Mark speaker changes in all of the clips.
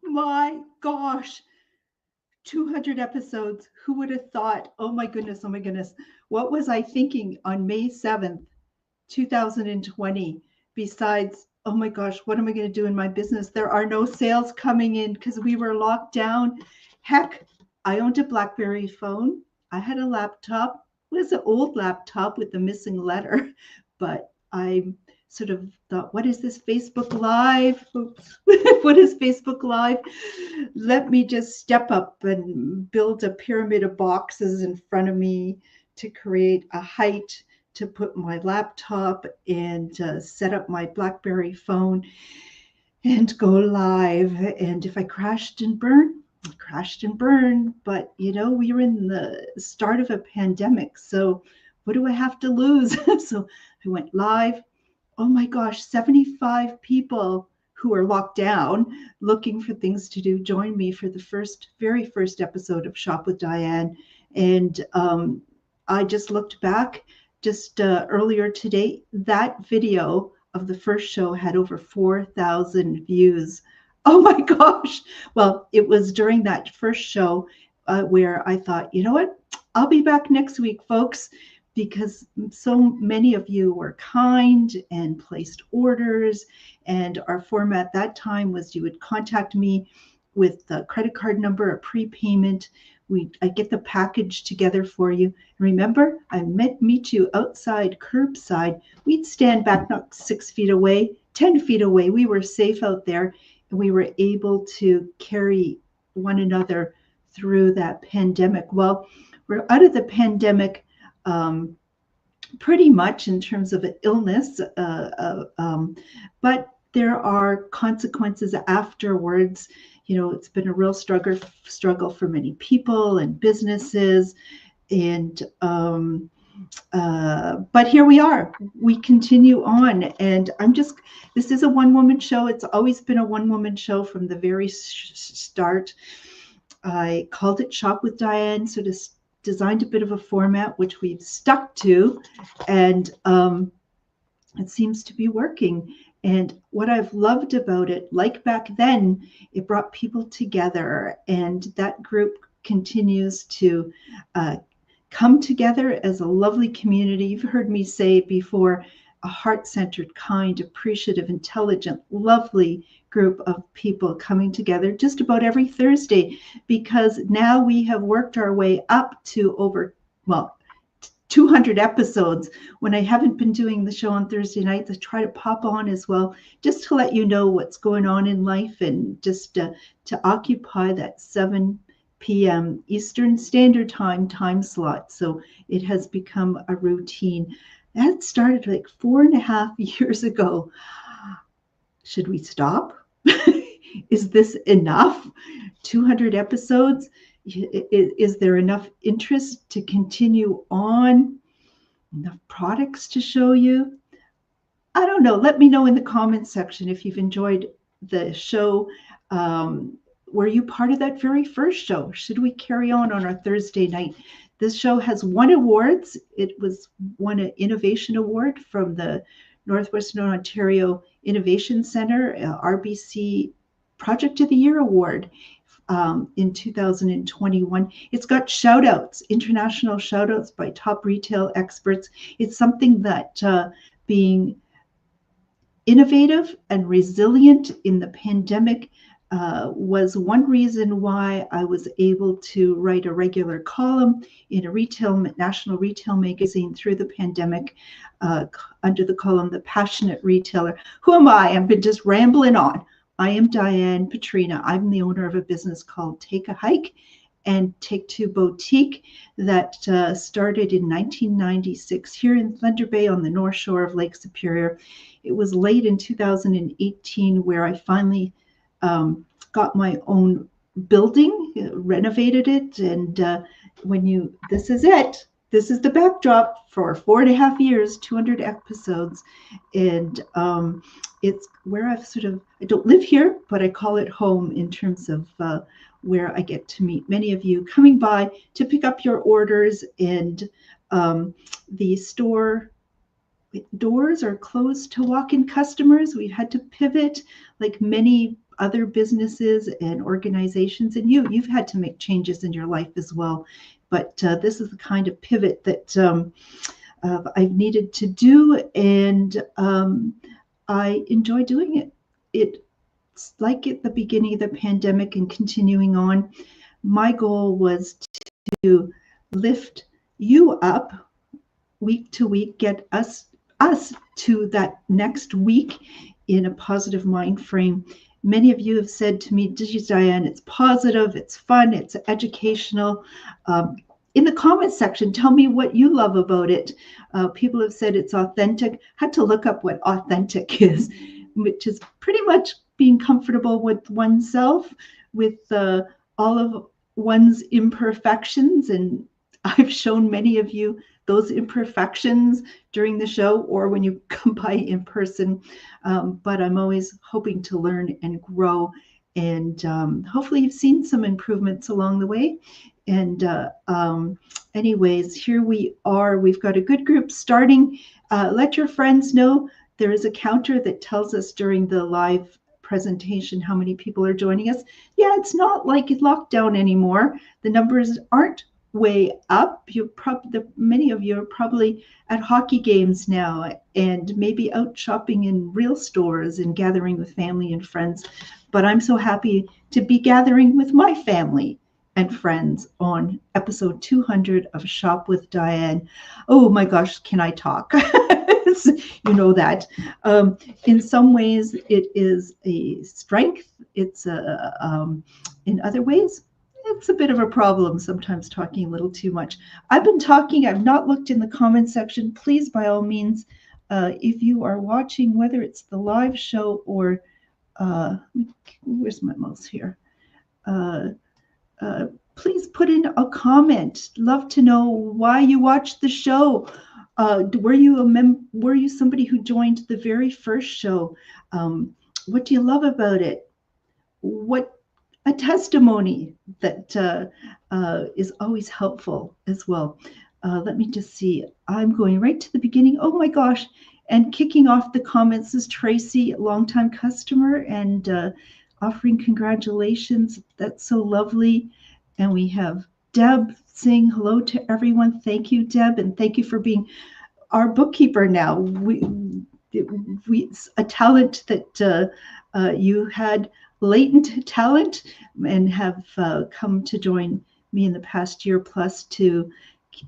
Speaker 1: My gosh, 200 episodes. Who would have thought? Oh my goodness, oh my goodness. What was I thinking on May 7th, 2020? Besides, oh my gosh, what am I going to do in my business? There are no sales coming in because we were locked down. Heck, I owned a BlackBerry phone. I had a laptop. It was an old laptop with the missing letter, but I sort of thought, what is this Facebook Live? Oops. What is Facebook Live? Let me just step up and build a pyramid of boxes in front of me to create a height to put my laptop and set up my BlackBerry phone and go live. And if I crashed and burned, crashed and burned. But you know, we were in the start of a pandemic, so what do I have to lose? So I went live. Oh my gosh, 75 people who are locked down looking for things to do joined me for the very first episode of Shop with Diane. And I just looked back just earlier today. That video of the first show had over 4,000 views. Oh my gosh. Well, it was during that first show where I thought, you know what? I'll be back next week, folks, because so many of you were kind and placed orders. And our format that time was you would contact me with the credit card number, a prepayment. I get the package together for you. Remember, I meet you outside, curbside. We'd stand back not 6 feet away, 10 feet away. We were safe out there, and we were able to carry one another through that pandemic. Well, we're out of the pandemic pretty much in terms of an illness, but there are consequences afterwards. You know, it's been a real struggle for many people and businesses, and but here we are. We continue on, and this is a one-woman show. It's always been a one-woman show from the very start. I called it Shop with Diane, sort of designed a bit of a format which we've stuck to, and it seems to be working. And what I've loved about it, like back then, it brought people together, and that group continues to come together as a lovely community. You've heard me say before, a heart-centered, kind, appreciative, intelligent, lovely group of people coming together just about every Thursday, because now we have worked our way up to over, 200 episodes. When I haven't been doing the show on Thursday nights, I try to pop on as well, just to let you know what's going on in life, and just to occupy that 7 p.m. Eastern Standard Time slot. So it has become a routine. That started like 4.5 years ago. Should we stop? Is this enough? 200 episodes? Is there enough interest to continue on? Enough products to show you? I don't know. Let me know in the comments section if you've enjoyed the show. Were you part of that very first show? Should we carry on our Thursday night? This show has won awards. It won an innovation award from the Northwestern Ontario Innovation Center, RBC Project of the Year Award in 2021. It's got shout outs, international shout outs by top retail experts. It's something that being innovative and resilient in the pandemic was one reason why I was able to write a regular column in a national retail magazine through the pandemic under the column The Passionate Retailer. Who am I? I've been just rambling on. I am Diane Petryna. I'm the owner of a business called Take a Hike and Take Two Boutique that started in 1996 here in Thunder Bay on the North Shore of Lake Superior. It was late in 2018 where I finally got my own building, renovated it, and this is it. This is the backdrop for 4.5 years, 200 episodes, and it's where I don't live here, but I call it home in terms of where I get to meet many of you coming by to pick up your orders, and the store doors are closed to walk-in customers. We've had to pivot like many other businesses and organizations, and you've had to make changes in your life as well. But this is the kind of pivot that I've needed to do, and I enjoy doing it. It's like at the beginning of the pandemic and continuing on. My goal was to lift you up week to week, get us to that next week in a positive mind frame. Many of you have said to me, Diane, it's positive, it's fun, it's educational. In the comments section, tell me what you love about it. People have said it's authentic. Had to look up what authentic is, which is pretty much being comfortable with oneself, with all of one's imperfections. And I've shown many of you those imperfections during the show or when you come by in person. But I'm always hoping to learn and grow. And hopefully you've seen some improvements along the way. And anyways, here we are. We've got a good group starting. Let your friends know. There is a counter that tells us during the live presentation how many people are joining us. Yeah, it's not like lockdown anymore. The numbers aren't way up. Many of you are probably at hockey games now and maybe out shopping in real stores and gathering with family and friends. But I'm so happy to be gathering with my family and friends on episode 200 of Shop with Diane. Oh my gosh, can I talk? You know that. In some ways, it is a strength. It's in other ways, it's a bit of a problem sometimes talking a little too much. I've been talking. I've not looked in the comment section. Please, by all means, if you are watching, whether it's the live show or where's my mouse here? Please put in a comment. Love to know why you watched the show. Were you somebody who joined the very first show? What do you love about it? What a testimony that is always helpful as well. Let me just see. I'm going right to the beginning. Oh my gosh. And kicking off the comments is Tracy, longtime customer, and offering congratulations. That's so lovely. And we have Deb saying hello to everyone. Thank you, Deb, and thank you for being our bookkeeper now. A talent that you had, latent talent, and have come to join me in the past year plus to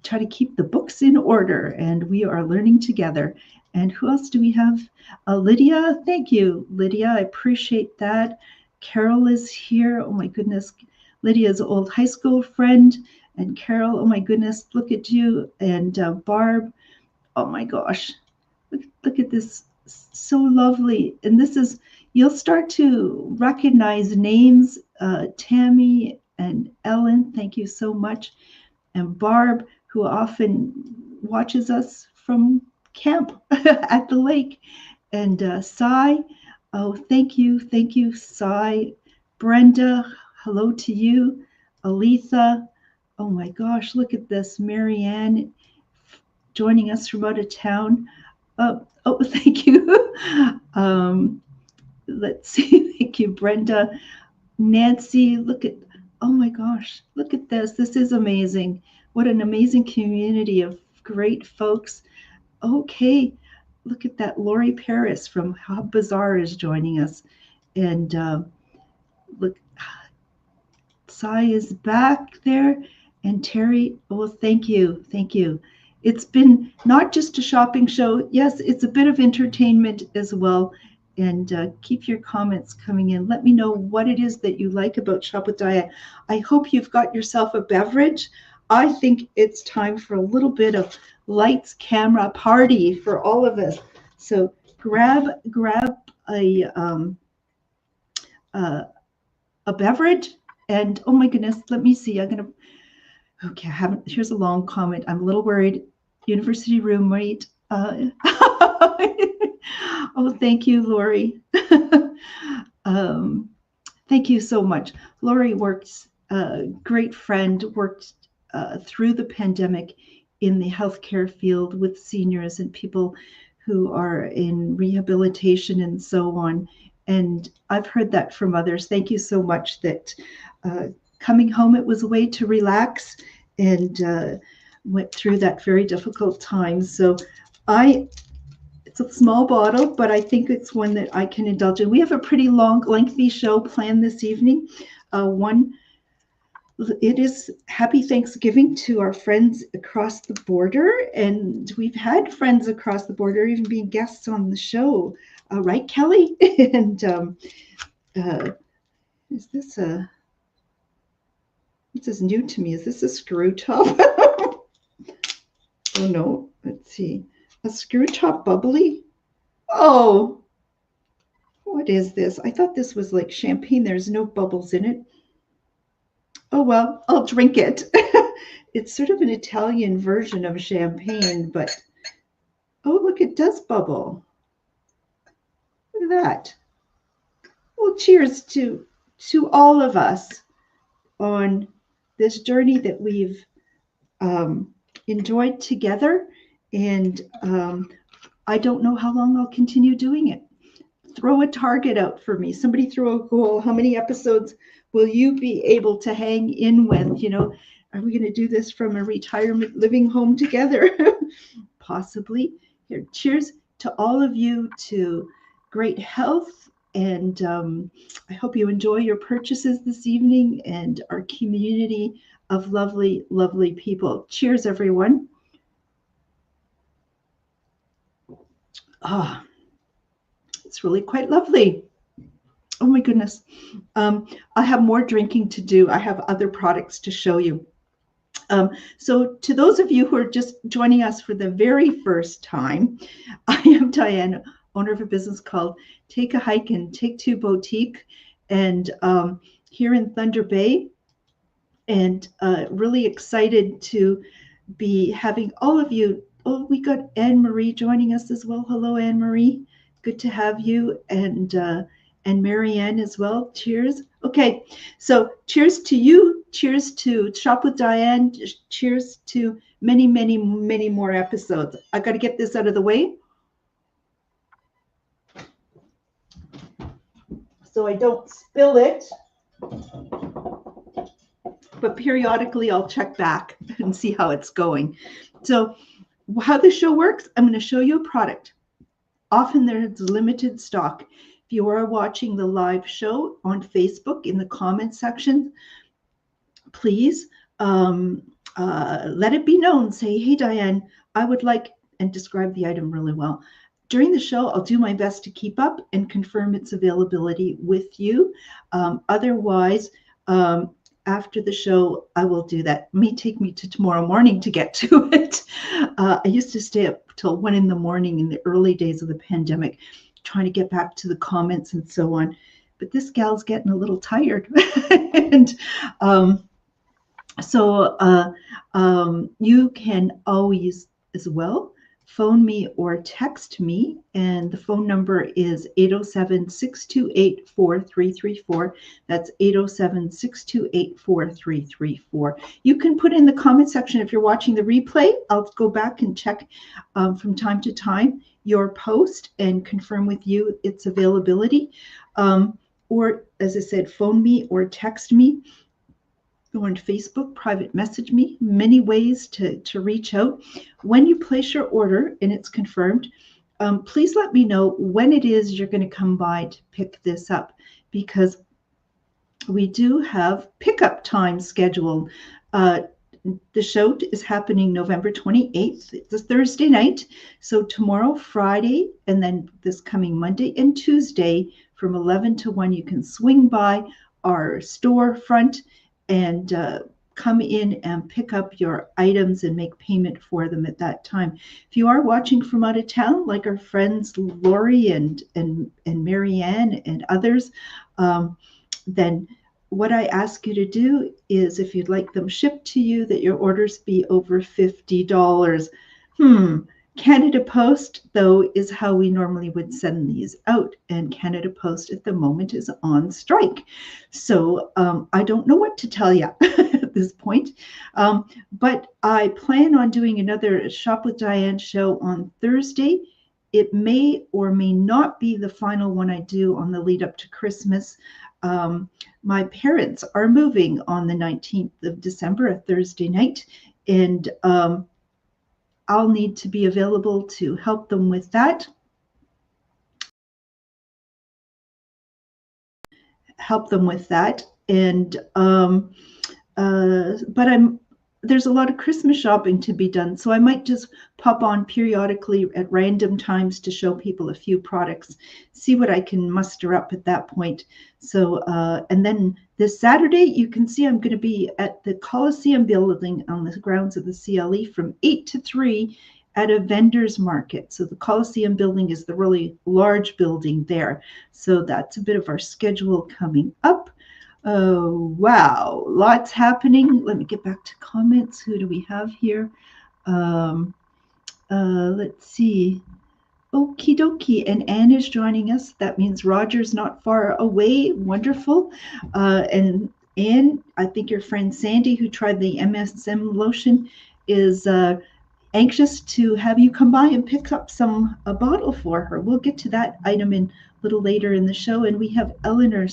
Speaker 1: try to keep the books in order, and we are learning together. And who else do we have? Lydia. Thank you, Lydia. I appreciate that. Carol is here. Oh my goodness. Lydia's old high school friend. And Carol, oh my goodness, look at you. And Barb, oh my gosh, look at this. So lovely. And this is, you'll start to recognize names. Tammy and Ellen, thank you so much. And Barb, who often watches us from camp at the lake. And Cy, oh, thank you, Cy. Brenda, hello to you. Aletha, oh my gosh, look at this. Marianne joining us from out of town. Oh, thank you. Let's see, thank you, Brenda. Nancy, look at, oh my gosh, look at this. This is amazing. What an amazing community of great folks. Okay, look at that. Lori Paris from How Bazaar is joining us. And look, Sai is back there. And Terry, oh, thank you. Thank you. It's been not just a shopping show. Yes, it's a bit of entertainment as well. And keep your comments coming in. Let me know what it is that you like about Shop with Diane. I hope you've got yourself a beverage. I think it's time for a little bit of lights, camera, party for all of us. So grab a beverage. And oh my goodness, let me see. Okay, here's a long comment. I'm a little worried. University roommate. Oh, thank you, Lori. Thank you so much. Lori works, great friend, worked through the pandemic in the healthcare field with seniors and people who are in rehabilitation and so on. And I've heard that from others. Thank you so much that coming home, it was a way to relax and went through that very difficult time. So it's a small bottle, but I think it's one that I can indulge in. We have a pretty long, lengthy show planned this evening. It is Happy Thanksgiving to our friends across the border, and we've had friends across the border even being guests on the show, right, Kelly? And is this new to me? Is this a screw top? Oh no, let's see, a screw top bubbly. Oh, what is this? I thought this was like champagne. There's no bubbles in it. Oh, well, I'll drink it. It's sort of an Italian version of champagne, but oh, look, it does bubble. Look at that. Well, cheers to all of us on this journey that we've enjoyed together. And I don't know how long I'll continue doing it. Throw a target out for me. Somebody throw a goal. How many episodes will you be able to hang in with? Are we going to do this from a retirement living home together? Possibly. Here, cheers to all of you, to great health. And I hope you enjoy your purchases this evening and our community of lovely, lovely people. Cheers, everyone. Ah, it's really quite lovely. Oh my goodness. I have more drinking to do. I have other products to show you. So to those of you who are just joining us for the very first time, I am Diane, owner of a business called Take a Hike and Take Two Boutique, and here in Thunder Bay, and really excited to be having all of you. Oh, we got Anne-Marie joining us as well. Hello, Anne-Marie. Good to have you, and Marianne as well. Cheers. Okay, so cheers to you. Cheers to Shop with Diane. Cheers to many, many, many more episodes. I got to get this out of the way so I don't spill it. But periodically I'll check back and see how it's going. So how the show works, I'm going to show you a product. Often there's limited stock. If you are watching the live show on Facebook, in the comment section, please let it be known. Say, hey, Diane, I would like, and describe the item really well. During the show, I'll do my best to keep up and confirm its availability with you. Otherwise, after the show, I will do that. It may take me to tomorrow morning to get to it. I used to stay up till 1 a.m. in the early days of the pandemic, trying to get back to the comments and so on. But this gal's getting a little tired. And so you can always as well phone me or text me, and the phone number is 807-628-4334. That's 807-628-4334. You can put in the comment section if you're watching the replay. I'll go back and check from time to time your post and confirm with you its availability. Or, as I said, phone me or text me. Go on Facebook, private message me, many ways to reach out. When you place your order and it's confirmed, please let me know when it is you're going to come by to pick this up, because we do have pickup time scheduled. The show is happening November 28th. It's a Thursday night. So tomorrow, Friday, and then this coming Monday and Tuesday from 11 to 1, you can swing by our storefront and come in and pick up your items and make payment for them at that time. If you are watching from out of town, like our friends Lori and Marianne and others, then what I ask you to do is, if you'd like them shipped to you, that your orders be over $50. Canada Post, though, is how we normally would send these out, and Canada Post at the moment is on strike. So I don't know what to tell you at this point, but I plan on doing another Shop with Diane show on Thursday it may or may not be the final one I do on the lead up to Christmas. My parents are moving on the 19th of December, a Thursday night, and I'll need to be available to help them with that. And but there's a lot of Christmas shopping to be done, so I might just pop on periodically at random times to show people a few products, see what I can muster up at that point. So and then this Saturday, you can see I'm going to be at the Coliseum building on the grounds of the CLE from 8 to 3 at a vendor's market. So the Coliseum building is the really large building there. So that's a bit of our schedule coming up. Oh, wow. Lots happening. Let me get back to comments. Who do we have here? Let's see. Okie dokie. And Anne is joining us. That means Roger's not far away. Wonderful. And Anne, I think your friend Sandy, who tried the MSM lotion, is anxious to have you come by and pick up a bottle for her. We'll get to that item a little later in the show. And we have Eleanor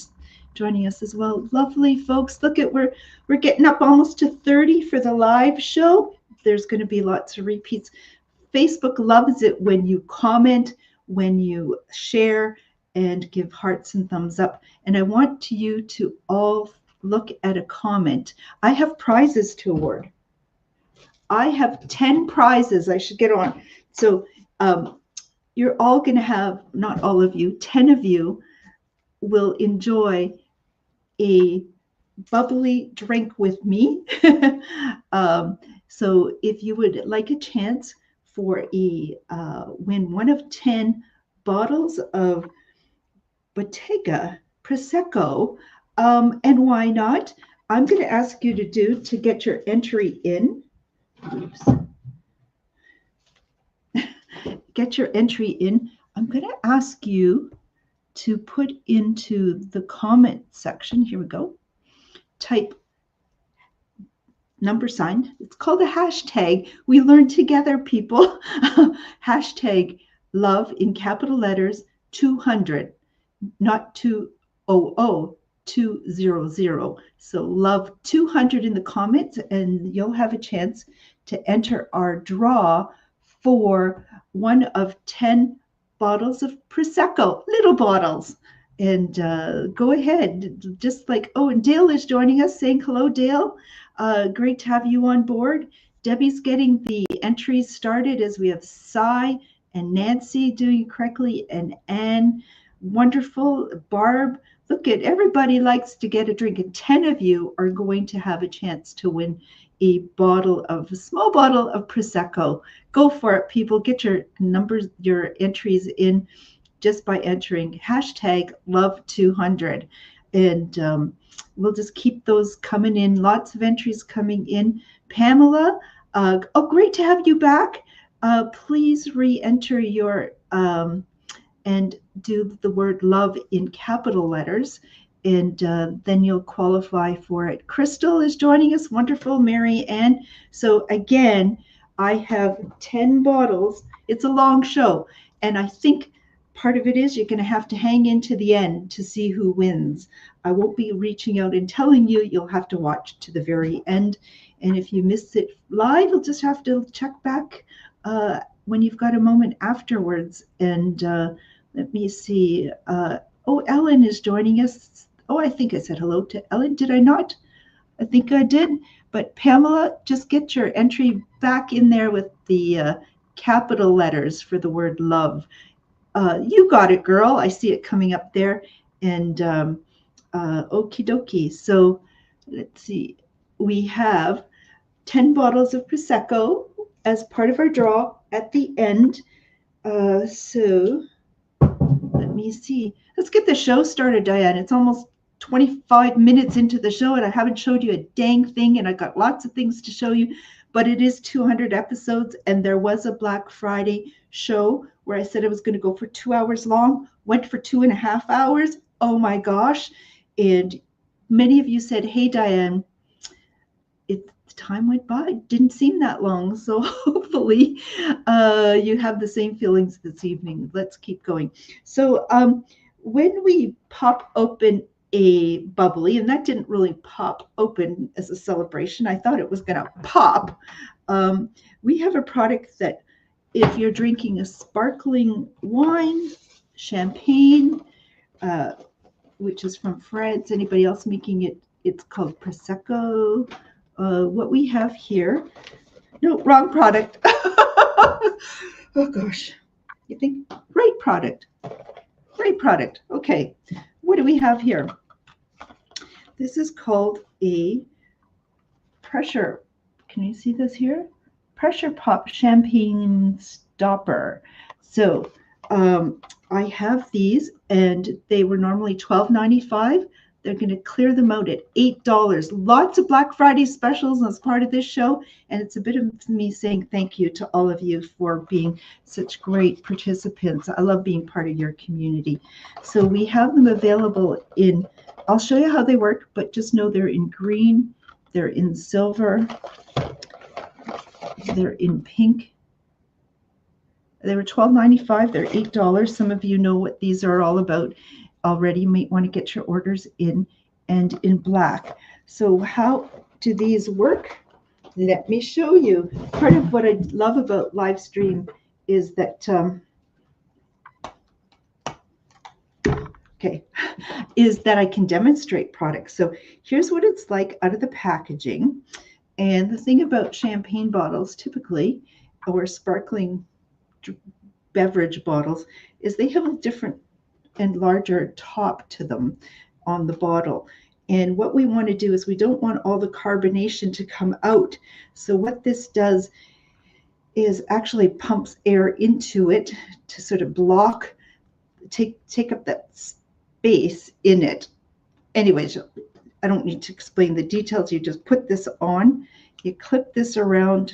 Speaker 1: joining us as well. Lovely folks. Look at we're getting up almost to 30 for the live show. There's going to be lots of repeats. Facebook loves it when you comment, when you share, and give hearts and thumbs up. And I want you to all look at a comment. I have prizes to award. I have 10 prizes I should get on. So you're all going to have, not all of you, 10 of you will enjoy a bubbly drink with me. So if you would like a chance for win one of 10 bottles of Bottega Prosecco, and why not? I'm going to ask you to get your entry in. Oops. Get your entry in. I'm going to ask you to put into the comment section. Here we go. Type $. It's called a hashtag. We learn together, people. Hashtag love in capital letters 200, not 200, 200. So love 200 in the comments, and you'll have a chance to enter our draw for one of 10 bottles of Prosecco, little bottles. And go ahead, just like, oh, and Dale is joining us, saying hello, Dale. Great to have you on board. Debbie's getting the entries started as we have Cy and Nancy doing correctly, and Anne, wonderful. Barb, look at everybody likes to get a drink, and 10 of you are going to have a chance to win a small bottle of Prosecco. Go for it, people. Get your numbers, your entries in just by entering hashtag love 200. And we'll just keep those coming in. Lots of entries coming in. Pamela, oh, great to have you back. Please re-enter your and do the word love in capital letters, and then you'll qualify for it. Crystal is joining us. Wonderful. Mary Ann. So again, I have 10 bottles. It's a long show, and I think part of it is you're going to have to hang into the end to see who wins. I won't be reaching out and telling you. You'll have to watch to the very end. And if you miss it live, you'll just have to check back when you've got a moment afterwards. And let me see. Oh, Ellen is joining us. Oh, I think I said hello to Ellen. Did I not? I think I did. But Pamela, just get your entry back in there with the capital letters for the word love. You got it, girl. I see it coming up there. And okie dokie. So let's see. We have 10 bottles of Prosecco as part of our draw at the end. So let me see. Let's get the show started, Diane. It's almost 25 minutes into the show, and I haven't showed you a dang thing, and I got lots of things to show you. But it is 200 episodes, and there was a Black Friday show where I said I was going to go for 2 hours long, went for 2.5 hours. Oh my gosh. And many of you said, hey, Diane, time went by. It didn't seem that long. So hopefully you have the same feelings this evening. Let's keep going. So when we pop open a bubbly, and that didn't really pop open as a celebration. I thought it was going to pop. We have a product that if you're drinking a sparkling wine, champagne, which is from France, anybody else making it, it's called Prosecco. What we have here, no, wrong product. Oh gosh, you think, great product. Great product. Okay, what do we have here? This is called a pressure. Can you see this here? Pressure pop champagne stopper. So I have these, and they were normally $12.95. They're going to clear them out at $8. Lots of Black Friday specials as part of this show, and it's a bit of me saying thank you to all of you for being such great participants. I love being part of your community. So we have them available in, I'll show you how they work, but just know they're in green, they're in silver, they're in pink. They were $12.95. They're $8. Some of you know what these are all about already. You might want to get your orders in, and in black. So how do these work? Let me show you. Part of what I love about Livestream is that is that I can demonstrate products. So here's what it's like out of the packaging. And the thing about champagne bottles typically, or sparkling beverage bottles, is they have a different and larger top to them on the bottle. And what we want to do is we don't want all the carbonation to come out. So what this does is actually pumps air into it to sort of block, take up that space in it. Anyways, I don't need to explain the details. You just put this on, you clip this around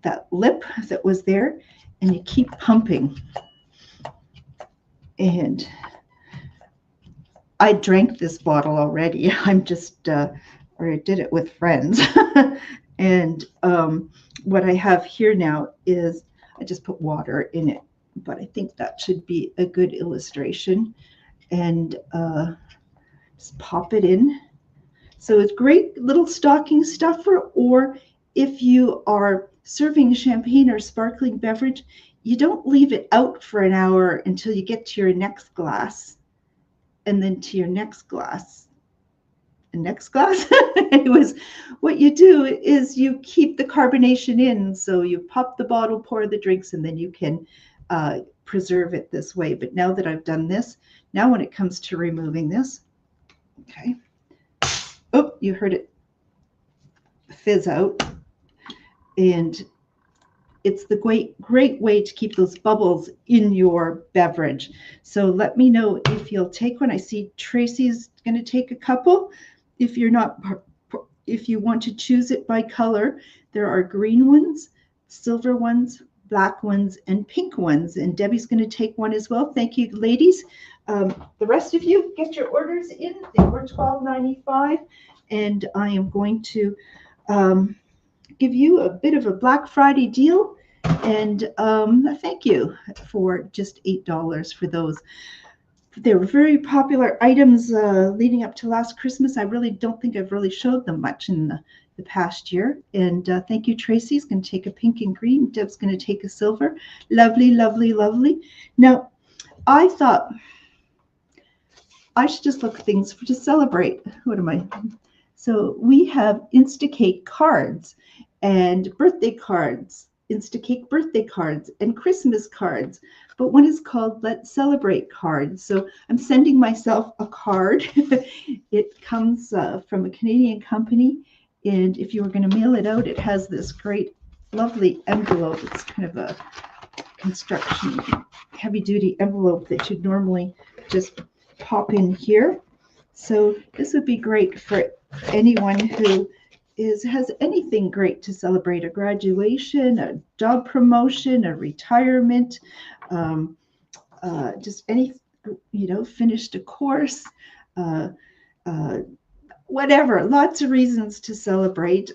Speaker 1: that lip that was there, and you keep pumping. And I drank this bottle already. I'm just, or I did it with friends. And what I have here now is I just put water in it, but I think that should be a good illustration. And just pop it in. So it's great little stocking stuffer, or if you are serving champagne or sparkling beverage, you don't leave it out for an hour until you get to your next glass, and then to your next glass, and next glass. Anyways, what you do is you keep the carbonation in. So you pop the bottle, pour the drinks, and then you can preserve it this way. But now that I've done this, now when it comes to removing this, okay. Oh, you heard it fizz out. And it's the great way to keep those bubbles in your beverage. So let me know if you'll take one. I see Tracy's going to take a couple. If you're not, if you want to choose it by color, there are green ones, silver ones, black ones, and pink ones. And Debbie's going to take one as well. Thank you, ladies. The rest of you, get your orders in. They were $12.95, and I am going to give you a bit of a Black Friday deal, and thank you for just $8 for those. They were very popular items leading up to last Christmas. I really don't think I've really showed them much in the past year. And thank you, Tracy's going to take a pink and green. Deb's going to take a silver. Lovely, lovely, lovely. Now, I thought I should just look at things to celebrate. What am I? So we have Instacake cards and birthday cards, Instacake birthday cards and Christmas cards. But one is called Let's Celebrate cards. So I'm sending myself a card. It comes from a Canadian company. And if you were going to mail it out, it has this great, lovely envelope. It's kind of a construction, heavy-duty envelope that you'd normally just pop in here. So this would be great for anyone who has anything great to celebrate: a graduation, a job promotion, a retirement, just any, finished a course, whatever, lots of reasons to celebrate.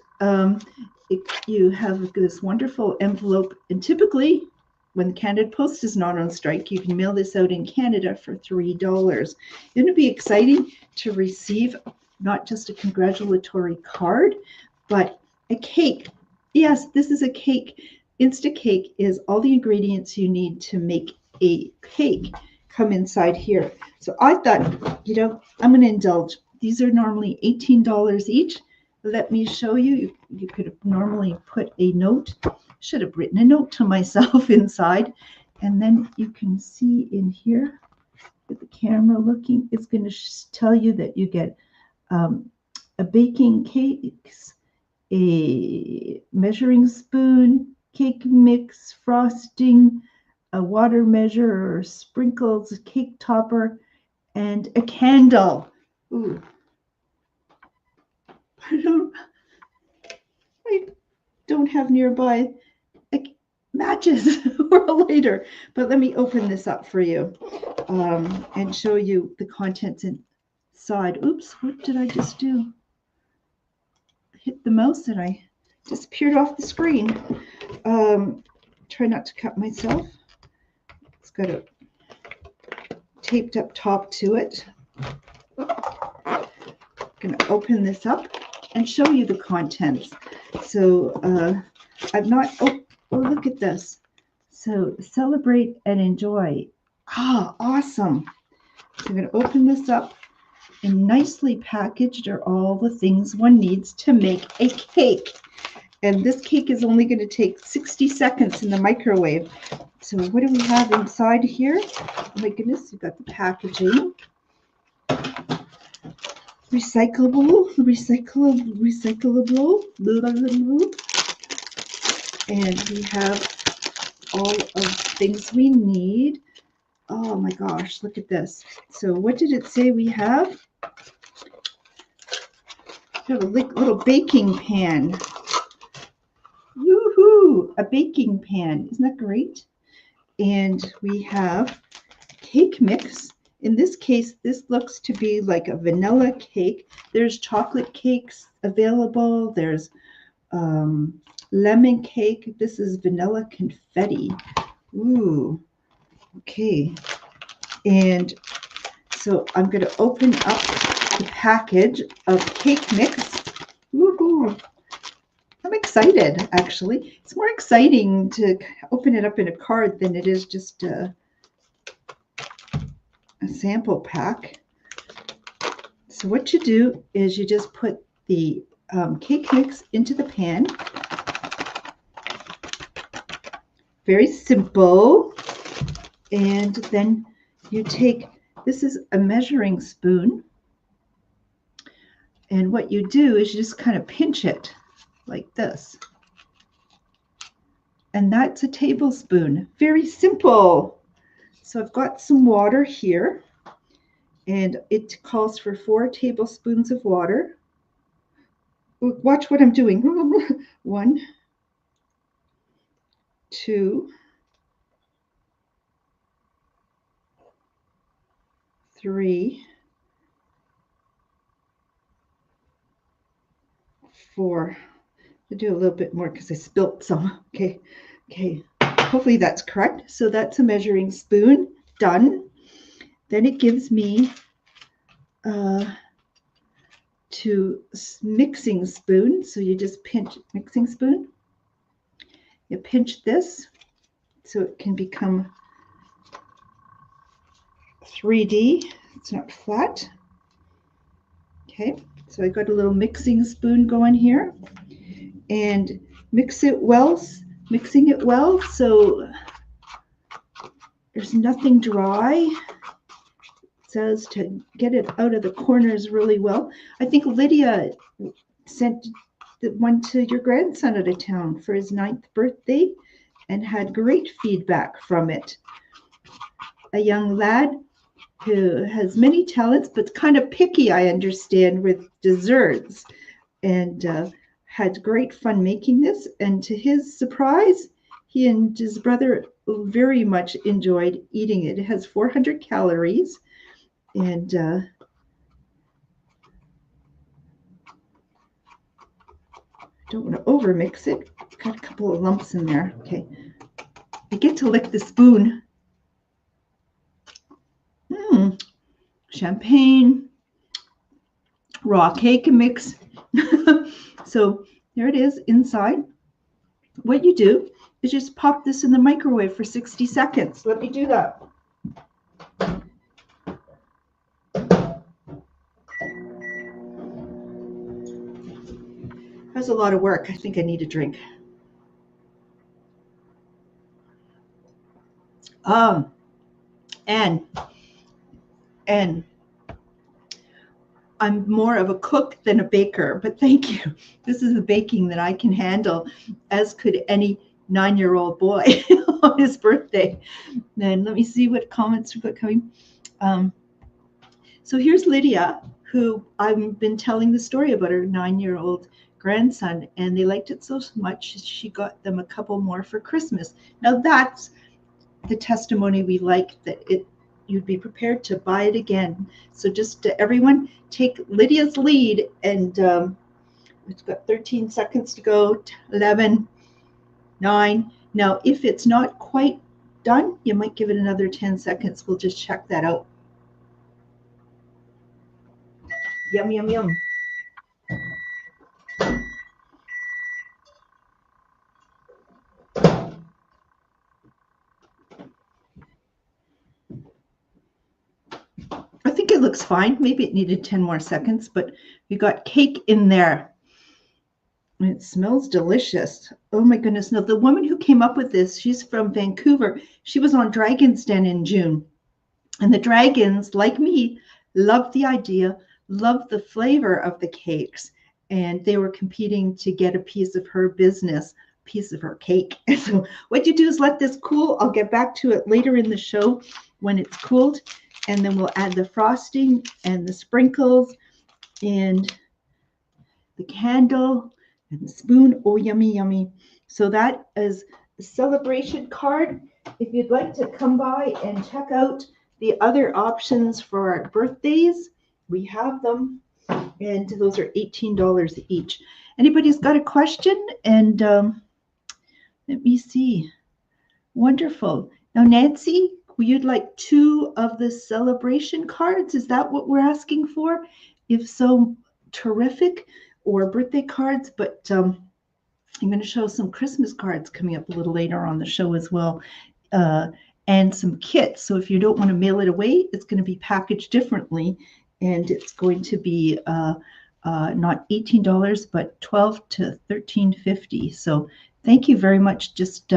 Speaker 1: You have this wonderful envelope, and typically when Canada Post is not on strike, you can mail this out in Canada for $3. It'd be exciting to receive not just a congratulatory card, but a cake. Yes, this is a cake. Instacake is all the ingredients you need to make a cake come inside here. So I thought, you know, I'm going to indulge. These are normally $18 each. Let me show you. You could have normally put a note. Should have written a note to myself inside. And then you can see in here with the camera looking, it's going to tell you that you get a baking cakes, a measuring spoon, cake mix, frosting, a water measure, sprinkles, a cake topper, and a candle. Ooh. I don't have nearby matches or a lighter, but let me open this up for you and show you the contents inside. Oops, what did I just do? Hit the mouse and I disappeared off the screen. Try not to cut myself. It's got a taped up top to it. I'm going to open this up and show you the contents. So I've not, oh, look at this. So celebrate and enjoy. Ah, awesome. So I'm going to open this up, and nicely packaged are all the things one needs to make a cake. And this cake is only going to take 60 seconds in the microwave. So what do we have inside here? Oh my goodness, we've got the packaging. Recyclable. And we have all of the things we need. Oh my gosh, look at this. So what did it say we have? We have a little baking pan. Woohoo! A baking pan. Isn't that great? And we have cake mix. In this case, this looks to be like a vanilla cake. There's chocolate cakes available. There's lemon cake. This is vanilla confetti. Ooh, okay. And so I'm going to open up the package of cake mix. Woohoo! I'm excited, actually. It's more exciting to open it up in a card than it is just a sample pack. So what you do is you just put the cake mix into the pan. Very simple. And then you take, this is a measuring spoon. And what you do is you just kind of pinch it like this. And that's a tablespoon. Very simple. So I've got some water here, and it calls for 4 tablespoons of water. Watch what I'm doing. 1, 2, 3, 4. I'll do a little bit more because I spilt some. Okay. Hopefully that's correct. So that's a measuring spoon. Done. Then it gives me to mixing spoon. So you just pinch mixing spoon. You pinch this so it can become 3D. It's not flat. Okay. So I got a little mixing spoon going here, and mixing it well so there's nothing dry. It says to get it out of the corners really well. I think Lydia sent one to your grandson out of town for his 9th birthday and had great feedback from it. A young lad who has many talents, but kind of picky, I understand, with desserts, and had great fun making this. And to his surprise, he and his brother very much enjoyed eating it. It has 400 calories, and Don't want to over mix it. Got a couple of lumps in there. Okay. I get to lick the spoon. Champagne, raw cake mix. So there it is inside. What you do is just pop this in the microwave for 60 seconds. Let me do that. That's a lot of work. I think I need a drink. And I'm more of a cook than a baker, but thank you. This is the baking that I can handle, as could any 9-year-old boy on his birthday. Then let me see what comments we've got coming. So here's Lydia, who I've been telling the story about her 9-year-old grandson, and they liked it so much she got them a couple more for Christmas. Now that's the testimony we like, that you'd be prepared to buy it again. So just everyone take Lydia's lead, and it's got 13 seconds to go. 11, 9. Now if it's not quite done, you might give it another 10 seconds. We'll just check that out. Yum, yum, yum. I think it looks fine. Maybe it needed 10 more seconds, but we got cake in there. And it smells delicious. Oh my goodness. Now, the woman who came up with this, she's from Vancouver. She was on Dragon's Den in June. And the dragons, like me, loved the idea, loved the flavor of the cakes. And they were competing to get a piece of her business, a piece of her cake. And so what you do is let this cool. I'll get back to it later in the show when it's cooled. And then we'll add the frosting and the sprinkles and the candle and the spoon. Oh, yummy, yummy. So that is a celebration card. If you'd like to come by and check out the other options for our birthdays, we have them. And those are $18 each. Anybody's got a question? And let me see. Wonderful. Now, Nancy, you'd like 2 of the celebration cards? Is that what we're asking for? If so, terrific. Or birthday cards, but I'm going to show some Christmas cards coming up a little later on the show as well, and some kits. So if you don't want to mail it away, it's going to be packaged differently, and it's going to be not $18, but $12 to $13.50. So thank you very much. Just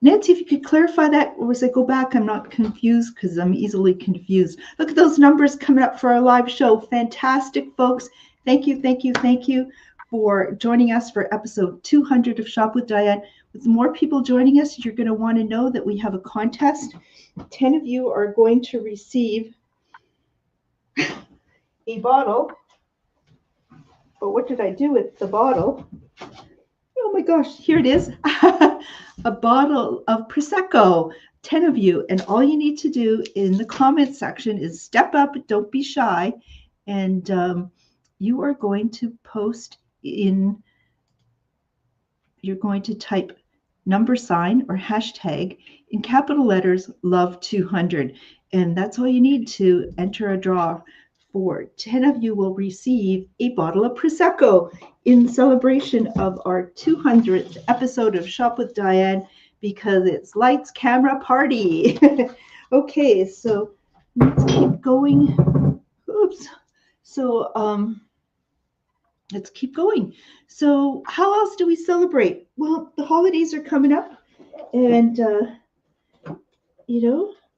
Speaker 1: Nancy, if you could clarify that, or as I go back, I'm not confused because I'm easily confused. Look at those numbers coming up for our live show. Fantastic, folks. Thank you, thank you, thank you for joining us for episode 200 of Shop with Diane. With more people joining us, you're going to want to know that we have a contest. 10 of you are going to receive a bottle. But what did I do with the bottle? Oh my gosh, here it is. A bottle of Prosecco. 10 of you. And all you need to do in the comment section is step up, don't be shy, and you are going to post in, you're going to type # or hashtag in capital letters, love 200. And that's all you need to enter a draw. For 10 of you will receive a bottle of Prosecco in celebration of our 200th episode of Shop with Diane, because it's lights, camera, party. Okay, so let's keep going. Oops. So let's keep going. So how else do we celebrate? Well, the holidays are coming up, and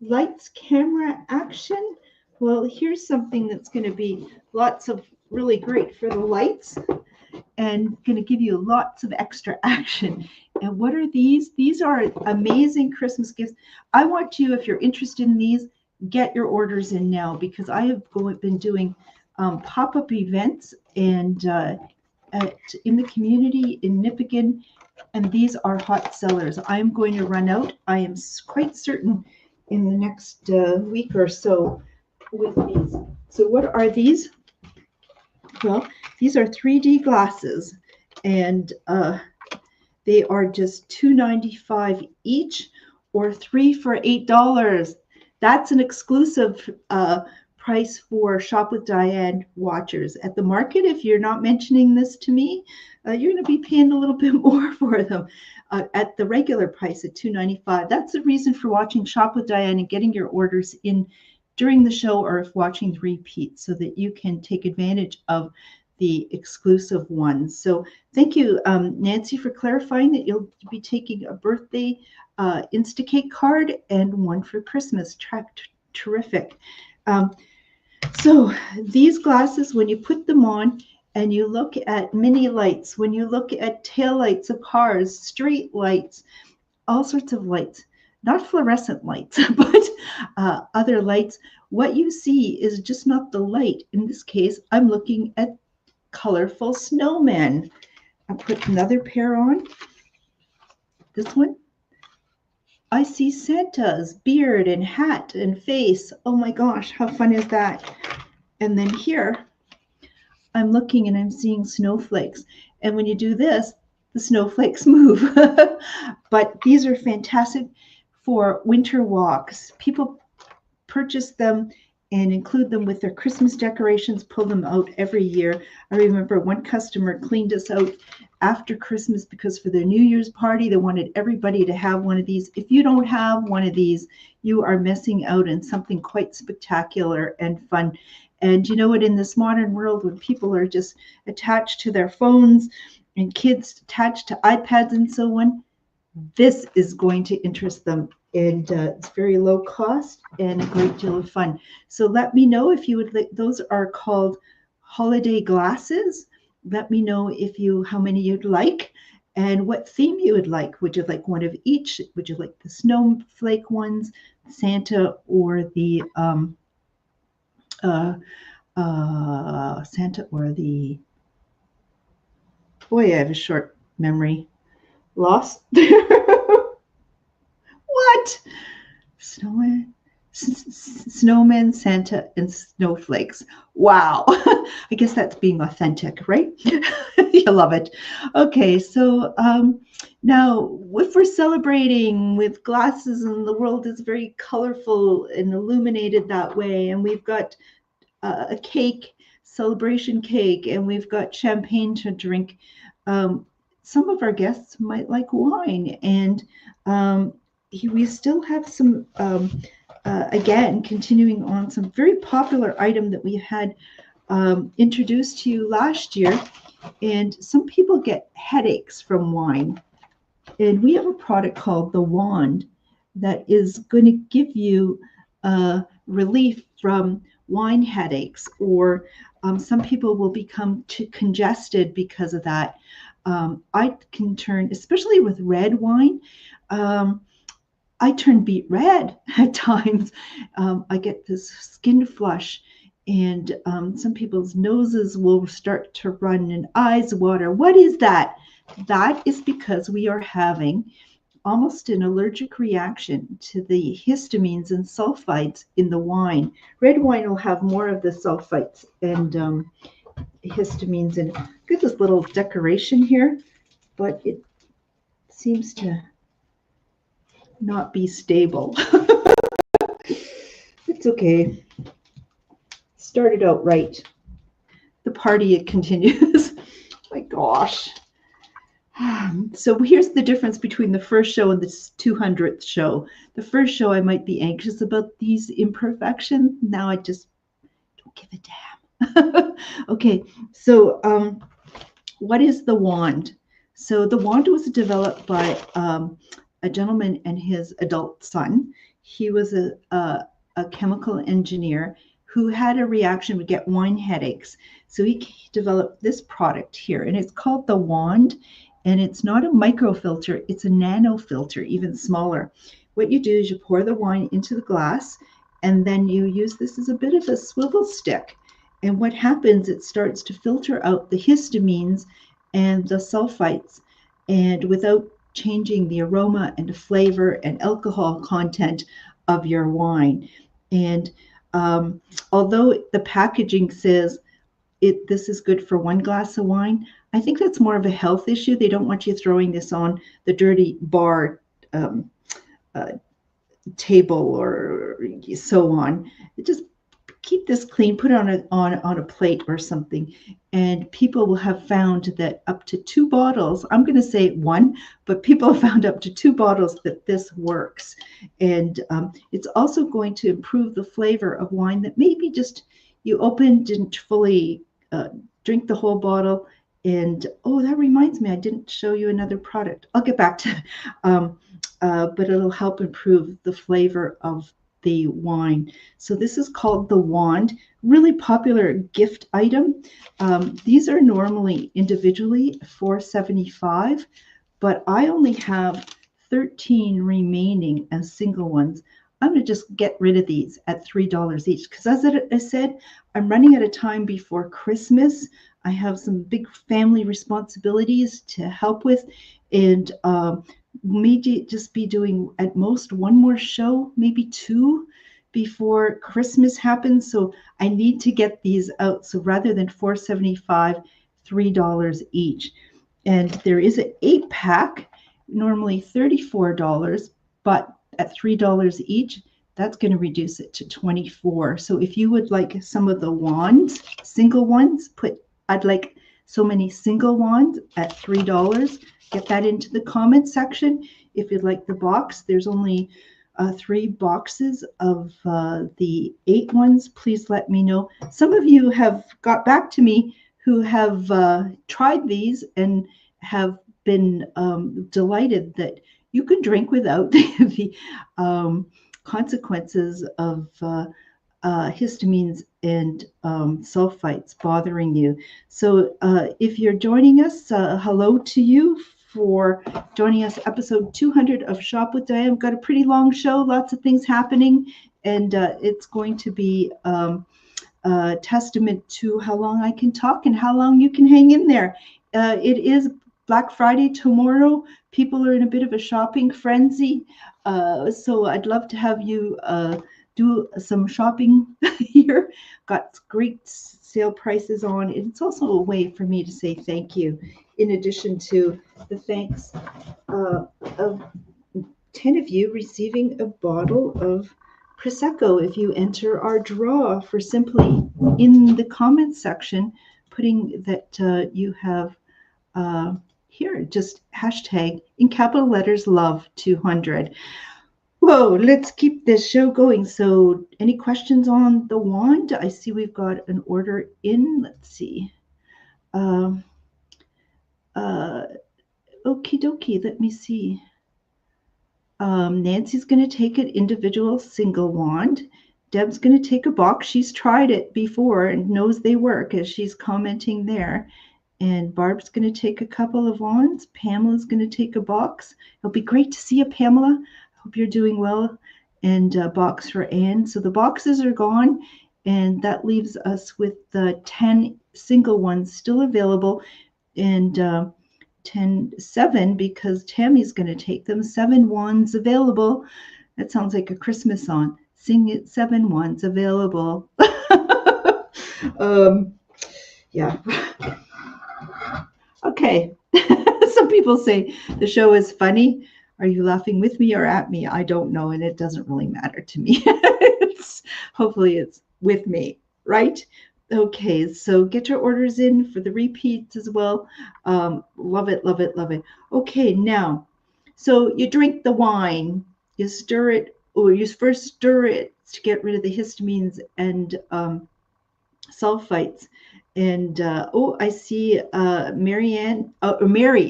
Speaker 1: lights, camera, action. Well, here's something that's going to be lots of really great for the lights and going to give you lots of extra action. And what are these? These are amazing Christmas gifts. I want you, if you're interested in these, get your orders in now, because I have been doing pop-up events and in the community in Nipigon, and these are hot sellers. I'm going to run out, I am quite certain, in the next week or so with these. So what are these? Well, these are 3D glasses, and they are just $2.95 each, or 3 for $8. That's an exclusive price for Shop with Diane watchers. At the market, if you're not mentioning this to me, you're going to be paying a little bit more for them at the regular price at $2.95. That's the reason for watching Shop with Diane and getting your orders in during the show, or if watching the repeat, so that you can take advantage of the exclusive ones. So thank you, Nancy, for clarifying that you'll be taking a birthday Instacake card and one for Christmas. Terrific. So these glasses, when you put them on and you look at mini lights, when you look at tail lights of cars, street lights, all sorts of lights, not fluorescent lights, but other lights, what you see is just not the light. In this case, I'm looking at colorful snowmen. I'll put another pair on. This one. I see Santa's beard and hat and face. Oh my gosh, how fun is that? And then here, I'm looking and I'm seeing snowflakes. And when you do this, the snowflakes move. But these are fantastic for winter walks. People purchase them and include them with their Christmas decorations, pull them out every year. I remember one customer cleaned us out after Christmas because for their New Year's party, they wanted everybody to have one of these. If you don't have one of these, you are missing out on something quite spectacular and fun. And you know what, in this modern world, when people are just attached to their phones and kids attached to iPads and so on, this is going to interest them. And it's very low cost and a great deal of fun. So let me know if you would like. Those are called holiday glasses. Let me know how many you'd like and what theme you would like. Would you like one of each? Would you like the snowflake ones, Santa, or the Santa, or the, boy, I have a short memory. Lost. What? Snowmen, Santa, and snowflakes. Wow. I guess that's being authentic, right? You love it. Okay, so now if we're celebrating with glasses and the world is very colorful and illuminated that way, and we've got a cake, celebration cake, and we've got champagne to drink, some of our guests might like wine, and we still have some, again, continuing on, some very popular item that we had introduced to you last year. And some people get headaches from wine. And we have a product called the Wand that is going to give you relief from wine headaches, or some people will become too congested because of that. I can turn, especially with red wine, I turn beet red at times. I get this skin flush, and some people's noses will start to run and eyes water. What is that? That is because we are having almost an allergic reaction to the histamines and sulfites in the wine. Red wine will have more of the sulfites and histamines. And get this little decoration here, but it seems to not be stable. It's okay. Started out right. The party, it continues. My gosh. So here's the difference between the first show and the 200th show. The first show, I might be anxious about these imperfections. Now I just don't give a damn. Okay, so what is the Wand? So the Wand was developed by a gentleman and his adult son. He was a chemical engineer who had a reaction, would get wine headaches. So he developed this product here, and it's called the Wand. And it's not a microfilter, it's a nano filter, even smaller. What you do is you pour the wine into the glass, and then you use this as a bit of a swivel stick. And what happens, it starts to filter out the histamines and the sulfites, and without changing the aroma and the flavor and alcohol content of your wine. And although the packaging says this is good for 1 glass of wine. I think that's more of a health issue. They don't want you throwing this on the dirty bar table or so on. Just keep this clean, put it on a plate or something. And people will have found that up to 2 bottles, I'm going to say 1, but people have found up to 2 bottles that this works. And it's also going to improve the flavor of wine that maybe just you opened, didn't fully drink the whole bottle. And oh, that reminds me, I didn't show you another product. I'll get back to but it'll help improve the flavor of the wine. So this is called the Wand, really popular gift item. These are normally individually $4.75, but I only have 13 remaining as single ones. I'm going to just get rid of these at $3 each because, as I said, I'm running out of time before Christmas. I have some big family responsibilities to help with, and may just be doing at most 1 more show, maybe 2 before Christmas happens. So I need to get these out. So rather than $4.75, $3 each. And there is an 8-pack, normally $34, but at $3 each, that's going to reduce it to $24. So if you would like some of the wands, single ones, I'd like so many single wands at $3. Get that into the comment section. If you'd like the box, there's only 3 boxes of the 8 ones. Please let me know. Some of you have got back to me who have tried these and have been delighted that you can drink without the consequences of histamines and sulfites bothering you. So if you're joining us, hello to you for joining us episode 200 of Shop with Diane. We've got a pretty long show, lots of things happening, and it's going to be a testament to how long I can talk and how long you can hang in there. It is Black Friday tomorrow. People are in a bit of a shopping frenzy, so I'd love to have you do some shopping here. Got great sale prices on. It's also a way for me to say thank you, in addition to the thanks of 10 of you receiving a bottle of Prosecco if you enter our draw for simply in the comments section putting that you have here, just hashtag in capital letters love 200. Whoa, let's keep this show going. So any questions on the wand? I see we've got an order in. Let's see. Okie dokie, let me see. Nancy's going to take an individual single wand. Deb's going to take a box. She's tried it before and knows they work, as she's commenting there. And Barb's going to take a couple of wands. Pamela's going to take a box. It'll be great to see you, Pamela. Hope you're doing well. And a box for Anne. So the boxes are gone, and that leaves us with the 10 single ones still available, and 7 because Tammy's going to take them. 7 wands available. That sounds like a Christmas song. Sing it, 7 wands available. Yeah. Okay. Some people say the show is funny. Are you laughing with me or at me? I don't know, and it doesn't really matter to me. Hopefully it's with me, right? Okay, so get your orders in for the repeats as well. Love it, love it, love it. Okay, now, so you drink the wine, you stir it, or you first stir it to get rid of the histamines and sulfites. And I see Mary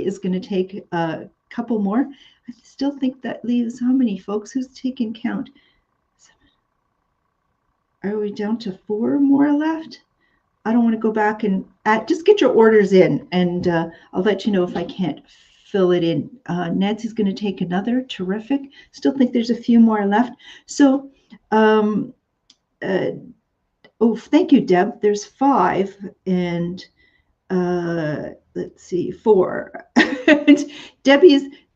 Speaker 1: is going to take a couple more. I still think that leaves how many folks? Who's taking count? 7. Are we down to 4 more left? I don't want to go back and just get your orders in, and I'll let you know if I can't fill it in. Nancy's going to take another. Terrific. Still think there's a few more left. So, thank you, Deb. There's 5, and let's see, 4.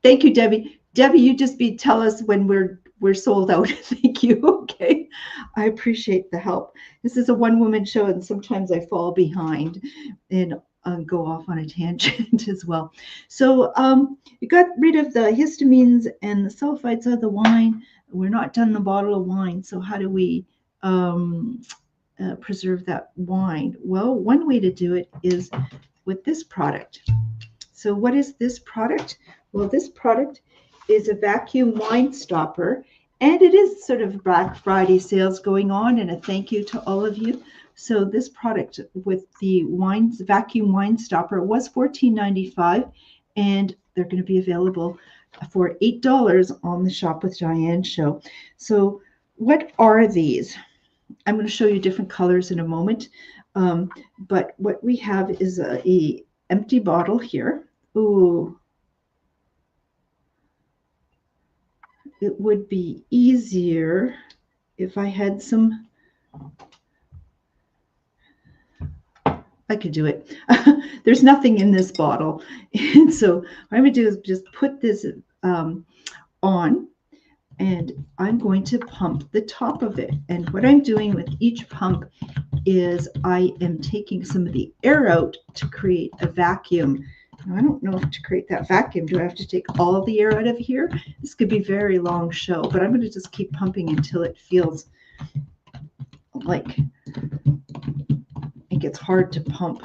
Speaker 1: Thank you, Debbie. Debbie, you just tell us when we're we're sold out. Thank you. Okay. I appreciate the help. This is a one-woman show, and sometimes I fall behind and go off on a tangent as well. So you got rid of the histamines and the sulfites of the wine. We're not done the bottle of wine. So how do we preserve that wine? Well, one way to do it is with this product. So what is this product? Well, this product is a vacuum wine stopper, and it is sort of Black Friday sales going on, and a thank you to all of you. So this product with the vacuum wine stopper was $14.95, and they're going to be available for $8 on the Shop with Diane show. So what are these? I'm going to show you different colors in a moment, but what we have is a empty bottle here. Ooh. It would be easier if I had some. I could do it. There's nothing in this bottle. And so what I'm going to do is just put this on, and I'm going to pump the top of it. And what I'm doing with each pump is I am taking some of the air out to create a vacuum. Now, I don't know if to create that vacuum, do I have to take all the air out of here? This could be a very long show, but I'm going to just keep pumping until it feels like it gets hard to pump.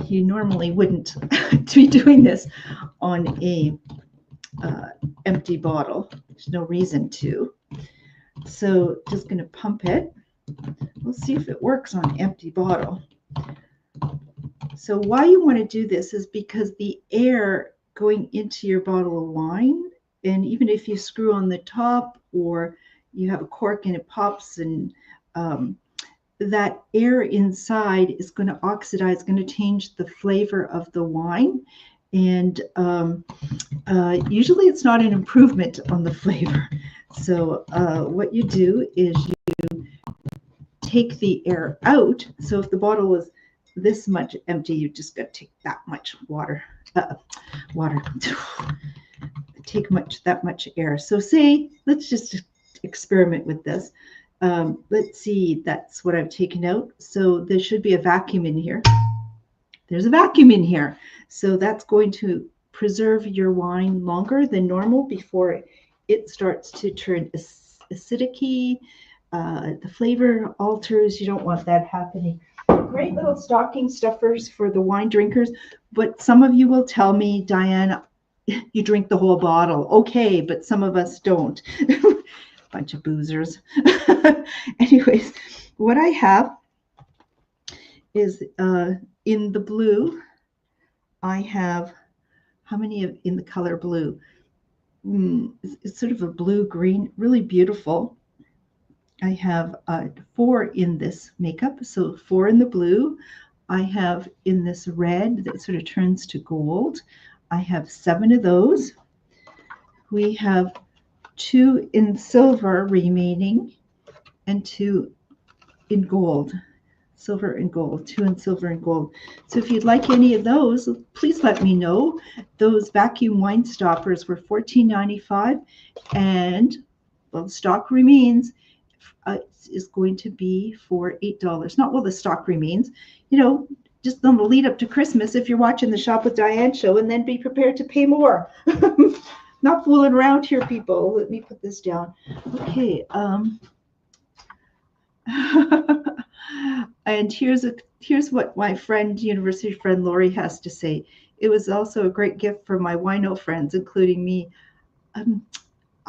Speaker 1: You normally wouldn't be doing this on a empty bottle. There's no reason to. So just going to pump it. We'll see if it works on an empty bottle. So why you want to do this is because the air going into your bottle of wine, and even if you screw on the top or you have a cork and it pops, and that air inside is going to oxidize, going to change the flavor of the wine. And usually it's not an improvement on the flavor. So what you do is you take the air out. So if the bottle is this much empty, you just got to take that much water. Take that much air. So say, let's just experiment with this. Let's see, that's what I've taken out. So there should be a vacuum in here. There's a vacuum in here. So that's going to preserve your wine longer than normal before it starts to turn acidic-y. The flavor alters. You don't want that happening. Great little stocking stuffers for the wine drinkers. But some of you will tell me, Diane, you drink the whole bottle. Okay, but some of us don't. Bunch of boozers. Anyways, what I have is in the blue, I have, how many in the color blue? It's sort of a blue-green, really beautiful. I have 4 in this makeup, so 4 in the blue. I have in this red that sort of turns to gold. I have 7 of those. We have 2 in silver remaining and 2 in gold. Silver and gold, 2 in silver and gold. So if you'd like any of those, please let me know. Those vacuum wine stoppers were $14.95, and well, stock remains is going to be for $8. Not while the stock remains, just on the lead up to Christmas if you're watching the Shop with Diane show, and then be prepared to pay more. Not fooling around here, people. Let me put this down. Okay. And here's what my university friend Lori has to say. It was also a great gift for my wino friends, including me.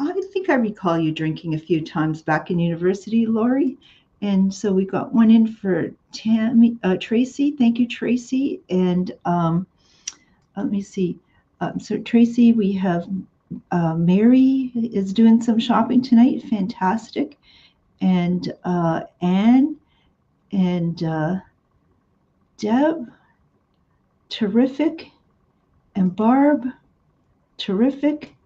Speaker 1: I think I recall you drinking a few times back in university, Lori. And so we got one in for Tracy. Thank you, Tracy. And let me see. So Tracy, we have Mary is doing some shopping tonight. Fantastic. And Anne and Deb, terrific. And Barb, terrific.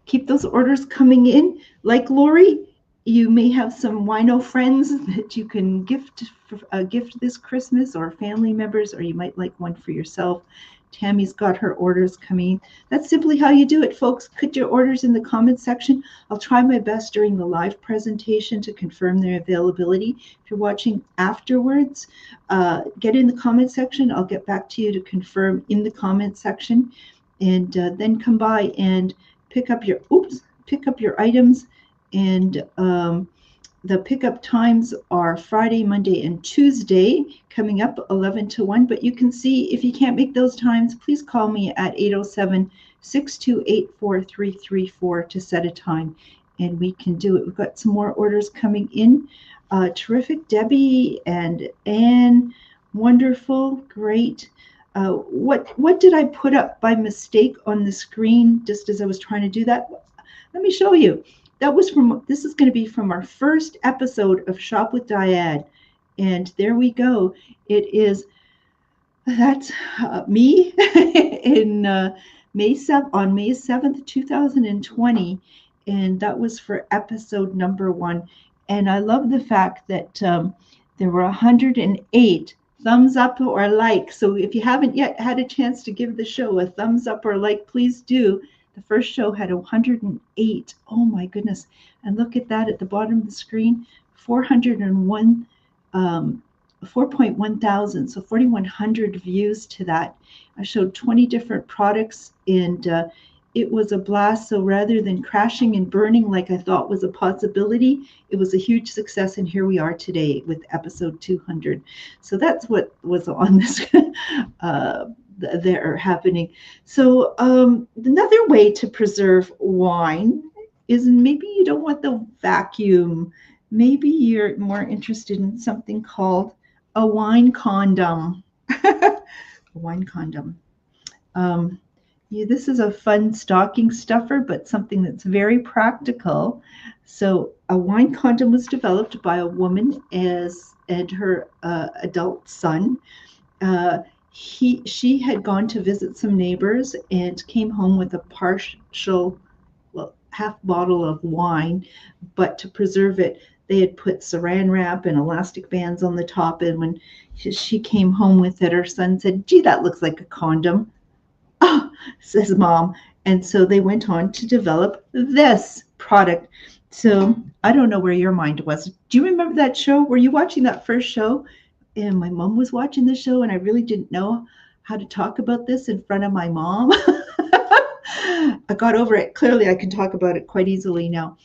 Speaker 1: Keep those orders coming in. Like Lori, you may have some wino friends that you can gift this Christmas, or family members, or you might like one for yourself. Tammy's got her orders coming. That's simply how you do it, folks. Put your orders in the comment section. I'll try my best during the live presentation to confirm their availability. If you're watching afterwards, get in the comment section. I'll get back to you to confirm in the comment section, and then come by and pick up your items. And the pickup times are Friday, Monday, and Tuesday, coming up 11 to 1. But you can see if you can't make those times, please call me at 807-628-4334 to set a time, and we can do it. We've got some more orders coming in. Terrific, Debbie and Anne. Wonderful, great. What did I put up by mistake on the screen just as I was trying to do that? Let me show you. This is going to be from our first episode of Shop with Diane. And there we go. That's me in May 7th, 2020. And that was for episode number 1. And I love the fact that there were 108 thumbs up or like. So if you haven't yet had a chance to give the show a thumbs up or like, please do. The first show had 108. Oh my goodness. And look at that at the bottom of the screen, 401, 4.1 thousand. So 4,100 views to that. I showed 20 different products, and it was a blast. So rather than crashing and burning like I thought was a possibility, it was a huge success. And here we are today with episode 200. So that's what was on this there happening. So another way to preserve wine is maybe you don't want the vacuum. Maybe you're more interested in something called a wine condom. A wine condom. This is a fun stocking stuffer, but something that's very practical. So a wine condom was developed by a woman and her adult son. She had gone to visit some neighbors and came home with a half bottle of wine, but to preserve it, they had put saran wrap and elastic bands on the top. And when she came home with it, her son said, "Gee, that looks like a condom." "Oh," says Mom. And so they went on to develop this product. So I don't know where your mind was. Do you remember that show? Were you watching that first show? And my mom was watching the show, and I really didn't know how to talk about this in front of my mom. I got over it. Clearly, I can talk about it quite easily now.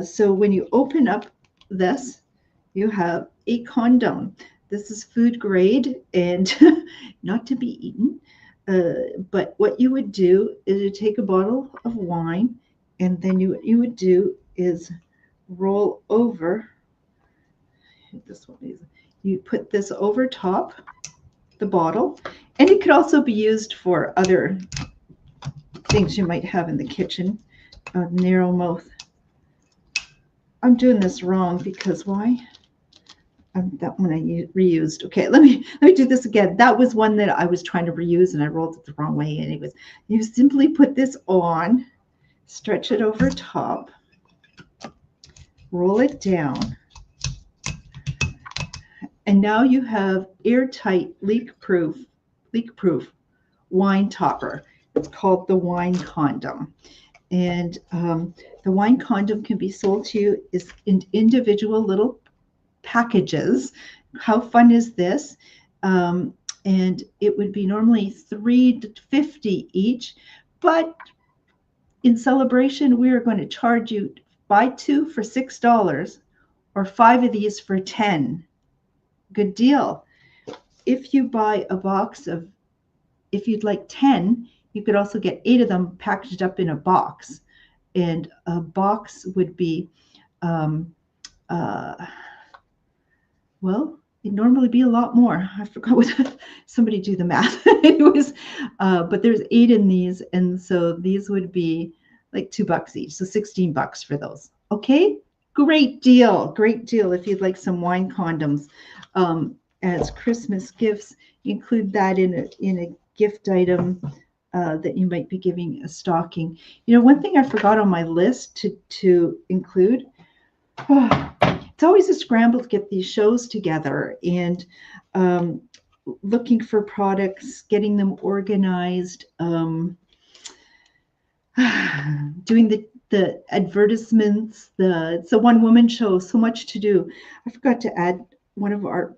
Speaker 1: So when you open up this, you have a condom. This is food grade and not to be eaten. But what you would do is you take a bottle of wine, and then what you would do is roll over. This one is, you put this over top the bottle, and it could also be used for other things you might have in the kitchen. Narrow mouth. I'm doing this wrong because why? That one I reused. Okay, let me do this again. That was one that I was trying to reuse, and I rolled it the wrong way. Anyways, you simply put this on, stretch it over top, roll it down. And now you have airtight, leak-proof wine topper. It's called the wine condom. And the wine condom can be sold to you in individual little packages. How fun is this? And it would be normally $3.50 each. But in celebration, we are going to charge you buy 2 for $6 or 5 of these for $10. Good deal. If you buy a box of, if you'd like 10, you could also get 8 of them packaged up in a box. And a box would be, well, it'd normally be a lot more. I forgot what, somebody do the math. Anyways, but there's 8 in these. And so these would be like $2 each. So $16 for those. Okay. Great deal. Great deal. If you'd like some wine condoms as Christmas gifts, include that in a gift item that you might be giving a stocking. You know, one thing I forgot on my list to include it's always a scramble to get these shows together, and looking for products, getting them organized, doing the advertisements. It's a one-woman show, so much to do. I forgot to add one of our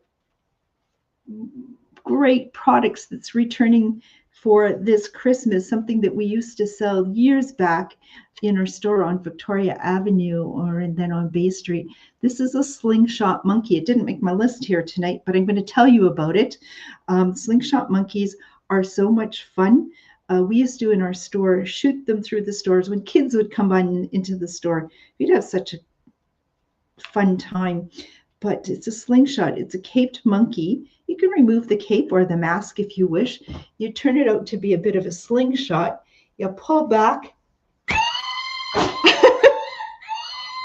Speaker 1: great products that's returning for this Christmas, something that we used to sell years back in our store on Victoria Avenue and then on Bay Street. This is a slingshot monkey. It didn't make my list here tonight, but I'm going to tell you about it. Slingshot monkeys are so much fun. We used to, in our store, shoot them through the stores. When kids would come into the store, we'd have such a fun time. But it's a slingshot. It's a caped monkey. You can remove the cape or the mask if you wish. You turn it out to be a bit of a slingshot. You pull back.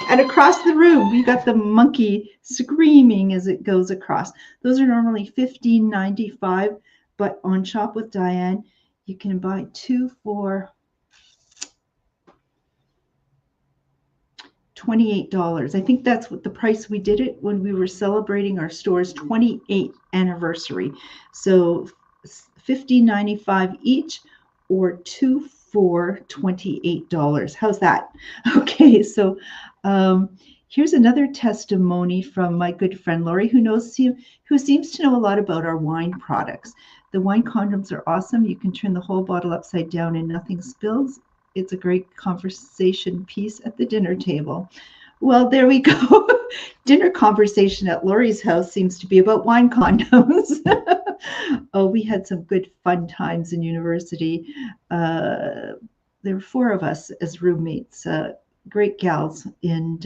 Speaker 1: And across the room, we got the monkey screaming as it goes across. Those are normally $15.95, but on Shop with Diane, you can buy 2 for $28. I think that's what the price we did it when we were celebrating our store's 28th anniversary. So $15.95 each, or 2 for $28. How's that? Okay, so here's another testimony from my good friend Lori, who seems to know a lot about our wine products. The wine condoms are awesome. You can turn the whole bottle upside down and nothing spills. It's a great conversation piece at the dinner table. Well, there we go. Dinner conversation at Lori's house seems to be about wine condoms. Oh, we had some good fun times in university. There were 4 of us as roommates, great gals, and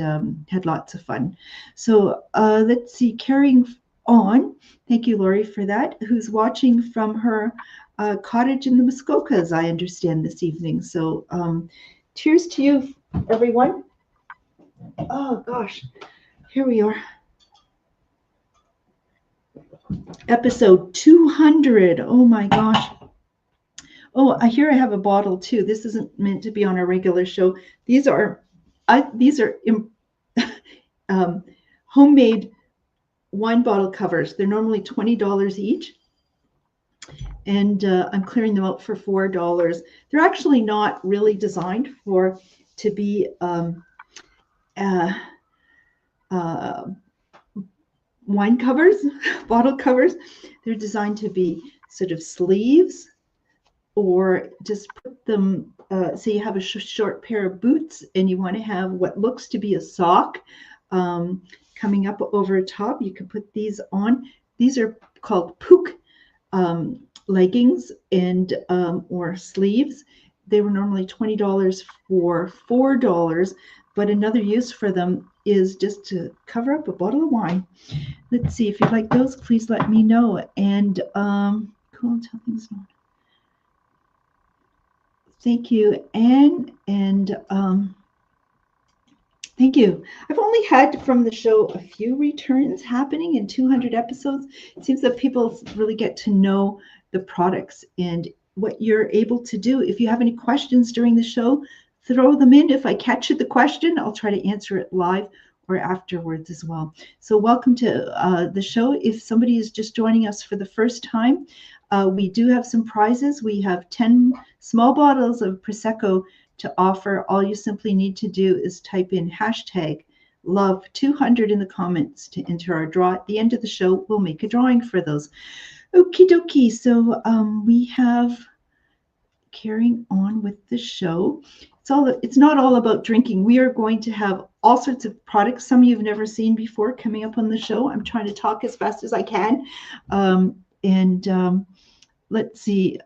Speaker 1: had lots of fun. So let's see, carrying on. Thank you, Lori, for that. Who's watching from her cottage in the Muskokas, I understand, this evening. So cheers to you, everyone. Oh, gosh. Here we are. Episode 200. Oh, my gosh. Oh, here I have a bottle, too. This isn't meant to be on a regular show. These are homemade wine bottle covers. They're normally $20 each. And I'm clearing them out for $4. They're actually not really designed to be wine covers, bottle covers. They're designed to be sort of sleeves, or just put them, say you have a short pair of boots and you want to have what looks to be a sock coming up over top. You can put these on. These are called puke leggings and or sleeves. They were normally $20 for $4, but another use for them is just to cover up a bottle of wine. Let's see, if you'd like those, please let me know. And cool, tell things on. Thank you, Anne, and thank you. I've only had from the show a few returns happening in 200 episodes. It seems that people really get to know the products and what you're able to do. If you have any questions during the show, throw them in. If I catch the question, I'll try to answer it live or afterwards as well. So welcome to the show. If somebody is just joining us for the first time, we do have some prizes. We have 10 small bottles of Prosecco to offer. All you simply need to do is type in hashtag love200 in the comments to enter our draw. At the end of the show, we'll make a drawing for those. Okie dokie. So we have, carrying on with the show. It's not all about drinking. We are going to have all sorts of products, some you've never seen before, coming up on the show. I'm trying to talk as fast as I can. Let's see.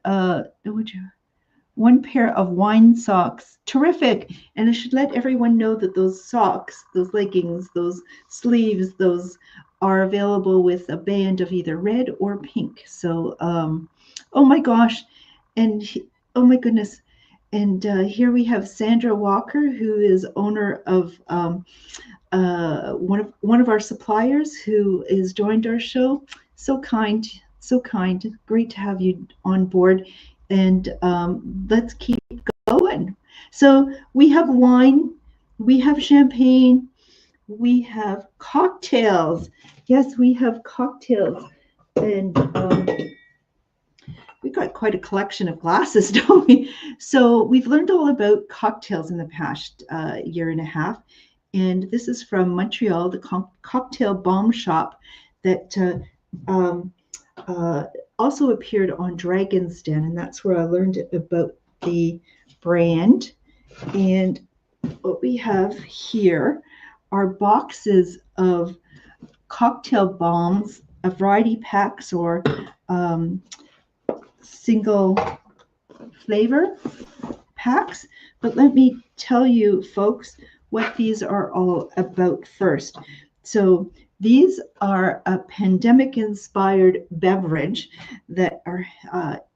Speaker 1: One pair of wine socks. Terrific. And I should let everyone know that those socks, those leggings, those sleeves, those are available with a band of either red or pink. So, oh my gosh. And oh my goodness. And here we have Sandra Walker, who is owner of one of our suppliers, who has joined our show. So kind, so kind. Great to have you on board. And let's keep going. So we have wine, we have champagne, we have cocktails. Yes, we have cocktails. And we got quite a collection of glasses, don't we? So we've learned all about cocktails in the past year and a half. And this is from Montreal, the Cocktail Bomb Shop that um, also appeared on Dragon's Den. And that's where I learned about the brand. And what we have here are boxes of cocktail bombs, a variety packs, or single flavor packs. But let me tell you, folks, what these are all about first. So these are a pandemic-inspired beverage that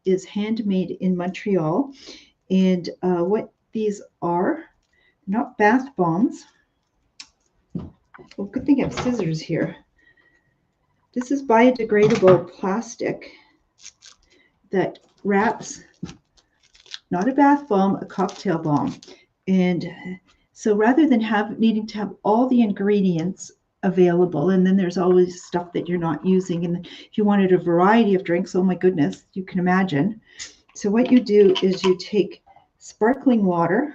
Speaker 1: is handmade in Montreal. And what these are, not bath bombs. Well, good thing I have scissors here. This is biodegradable plastic that wraps, not a bath bomb, a cocktail bomb. And so rather than needing to have all the ingredients available, and then there's always stuff that you're not using, and if you wanted a variety of drinks, oh my goodness, you can imagine. So what you do is you take sparkling water.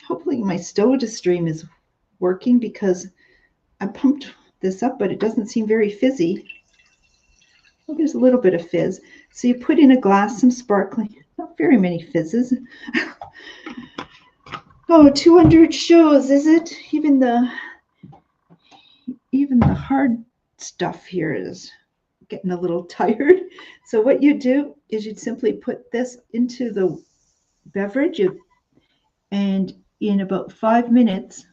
Speaker 1: Hopefully my SodaStream is working, because I pumped this up, but it doesn't seem very fizzy. Well, there's a little bit of fizz. So you put in a glass some sparkling, not very many fizzes. Oh, 200 shows, is it? Even the hard stuff here is getting a little tired. So what you do is you'd simply put this into the beverage, and in about 5 minutes,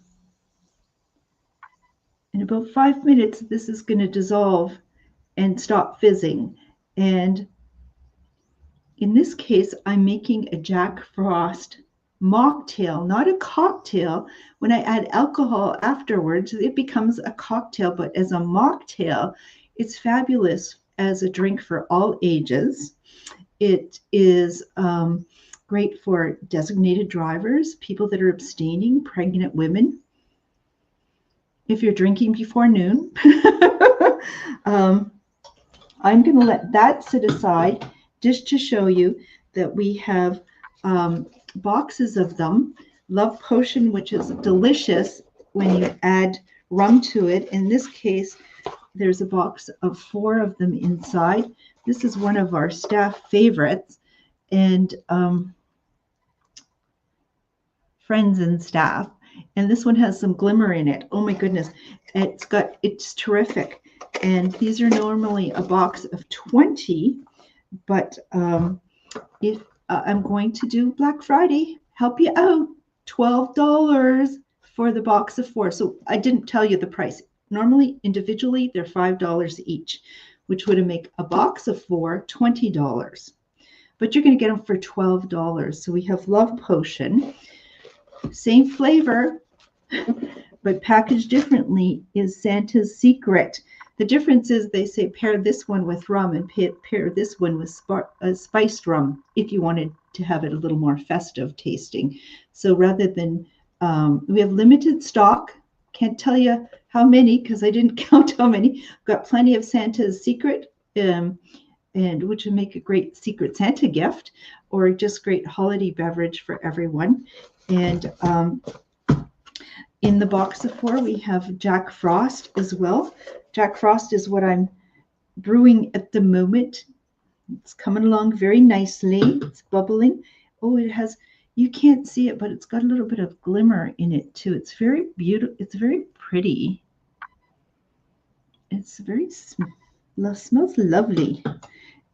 Speaker 1: this is going to dissolve and stop fizzing. And in this case, I'm making a Jack Frost mocktail, not a cocktail. When I add alcohol afterwards, it becomes a cocktail, but as a mocktail, it's fabulous as a drink for all ages. It is great for designated drivers, people that are abstaining, pregnant women. If you're drinking before noon, I'm going to let that sit aside just to show you that we have boxes of them. Love Potion, which is delicious when you add rum to it. In this case, there's a box of 4 of them inside. This is one of our staff favorites, and friends and staff. And this one has some glimmer in it. Oh my goodness, it's terrific. And these are normally a box of 20, but if I'm going to do Black Friday, help you out, $12 for the box of 4. So I didn't tell you the price. Normally, individually, they're $5 each, which would make a box of 4 $20. But you're going to get them for $12. So we have Love Potion, same flavor, but packaged differently, is Santa's Secret. The difference is they say pair this one with rum and pair this one with spiced rum if you wanted to have it a little more festive tasting. So rather than, we have limited stock. Can't tell you how many because I didn't count how many. Got plenty of Santa's Secret, and which would make a great Secret Santa gift or just great holiday beverage for everyone. And in the box of 4, we have Jack Frost as well. Jack Frost is what I'm brewing at the moment. It's coming along very nicely. It's bubbling. Oh, it has, you can't see it, but it's got a little bit of glimmer in it too. It's very beautiful. It's very pretty. It's very, smells lovely.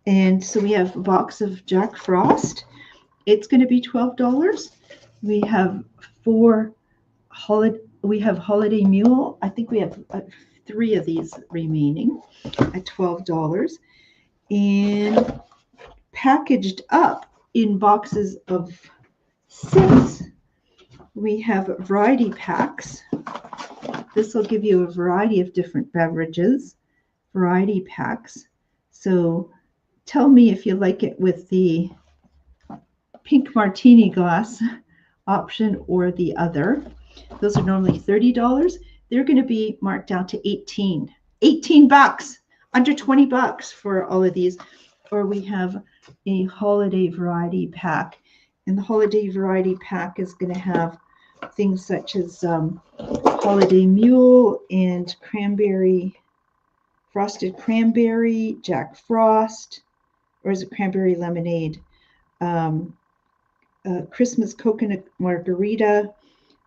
Speaker 1: And so we have a box of Jack Frost. It's going to be $12. We have 4 Holiday Mule. I think we have 3 of these remaining at $12. And packaged up in boxes of 6, we have variety packs. This will give you a variety of different beverages, variety packs. So tell me if you like it with the pink martini glass option or the other. Those are normally $30. They're going to be marked down to 18 bucks, under 20 bucks for all of these. Or we have a holiday variety pack. And the holiday variety pack is going to have things such as holiday mule and cranberry, frosted cranberry, Jack Frost, or is it cranberry lemonade? Christmas coconut margarita,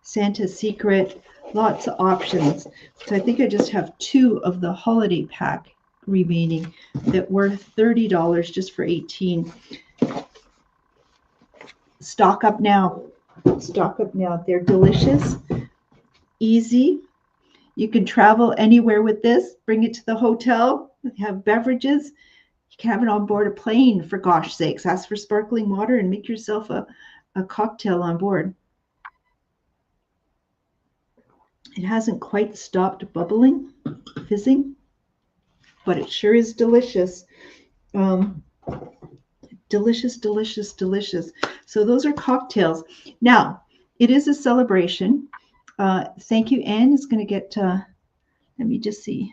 Speaker 1: Santa's Secret, lots of options. So I think I just have 2 of the holiday pack remaining that were $30 just for 18. Stock up now. Stock up now. They're delicious, easy. You can travel anywhere with this. Bring it to the hotel. Have beverages. You can have it on board a plane, for gosh sakes. Ask for sparkling water and make yourself a cocktail on board. It hasn't quite stopped bubbling, fizzing, but it sure is delicious. Delicious, delicious, delicious. So those are cocktails. Now, it is a celebration. Thank you, Anne is going to get, let me just see.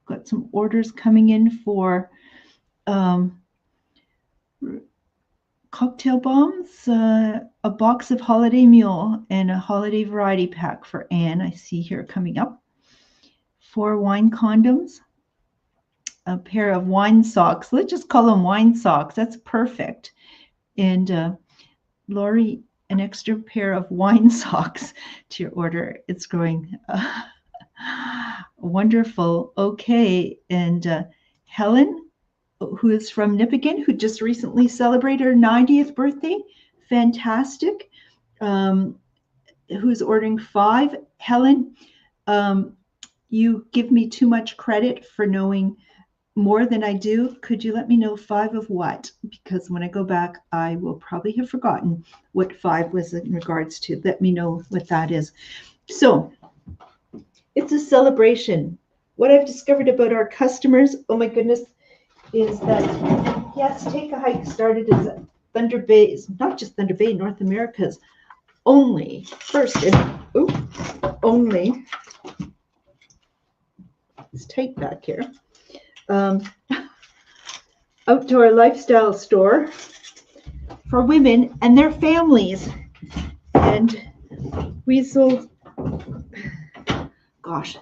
Speaker 1: Got some orders coming in for cocktail bombs, a box of holiday mule, and a holiday variety pack for Anne. I see here coming up. 4 wine condoms, a pair of wine socks. Let's just call them wine socks. That's perfect. And Lori, an extra pair of wine socks to your order. It's going wonderful. Okay. And Helen, who is from Nipigon, who just recently celebrated her 90th birthday. Fantastic. Who's ordering 5. Helen, you give me too much credit for knowing more than I do. Could you let me know 5 of what? Because when I go back, I will probably have forgotten what 5 was in regards to. Let me know what that is. So it's a celebration. What I've discovered about our customers, oh my goodness, is that, yes, Take a Hike started as Thunder Bay, not just Thunder Bay, North America's only, only, it's tight back here, outdoor lifestyle store for women and their families. And we sold, gosh,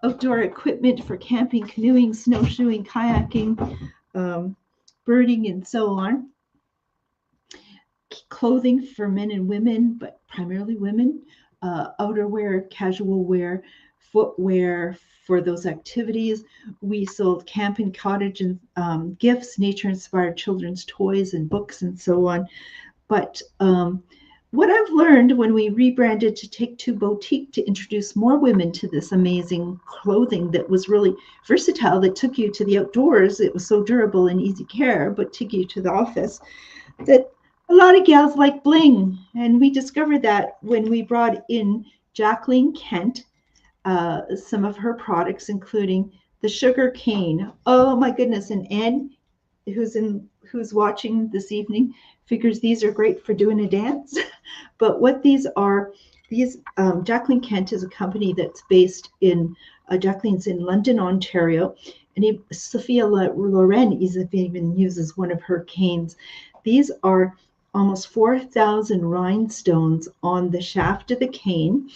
Speaker 1: outdoor equipment for camping, canoeing, snowshoeing, kayaking, birding, and so on. Clothing for men and women, but primarily women. Outerwear, casual wear, footwear for those activities. We sold camp and cottage and gifts, nature-inspired children's toys and books and so on. But what I've learned when we rebranded to Take Two Boutique to introduce more women to this amazing clothing that was really versatile, that took you to the outdoors. It was so durable and easy care, but took you to the office, that a lot of gals like bling. And we discovered that when we brought in Jacqueline Kent, some of her products, including the sugar cane. Oh my goodness. And Anne, who's watching this evening, figures these are great for doing a dance. But what these are, Jacqueline Kent is a company that's based in, Jacqueline's in London, Ontario, and Sophia Loren even uses one of her canes. These are almost 4,000 rhinestones on the shaft of the cane,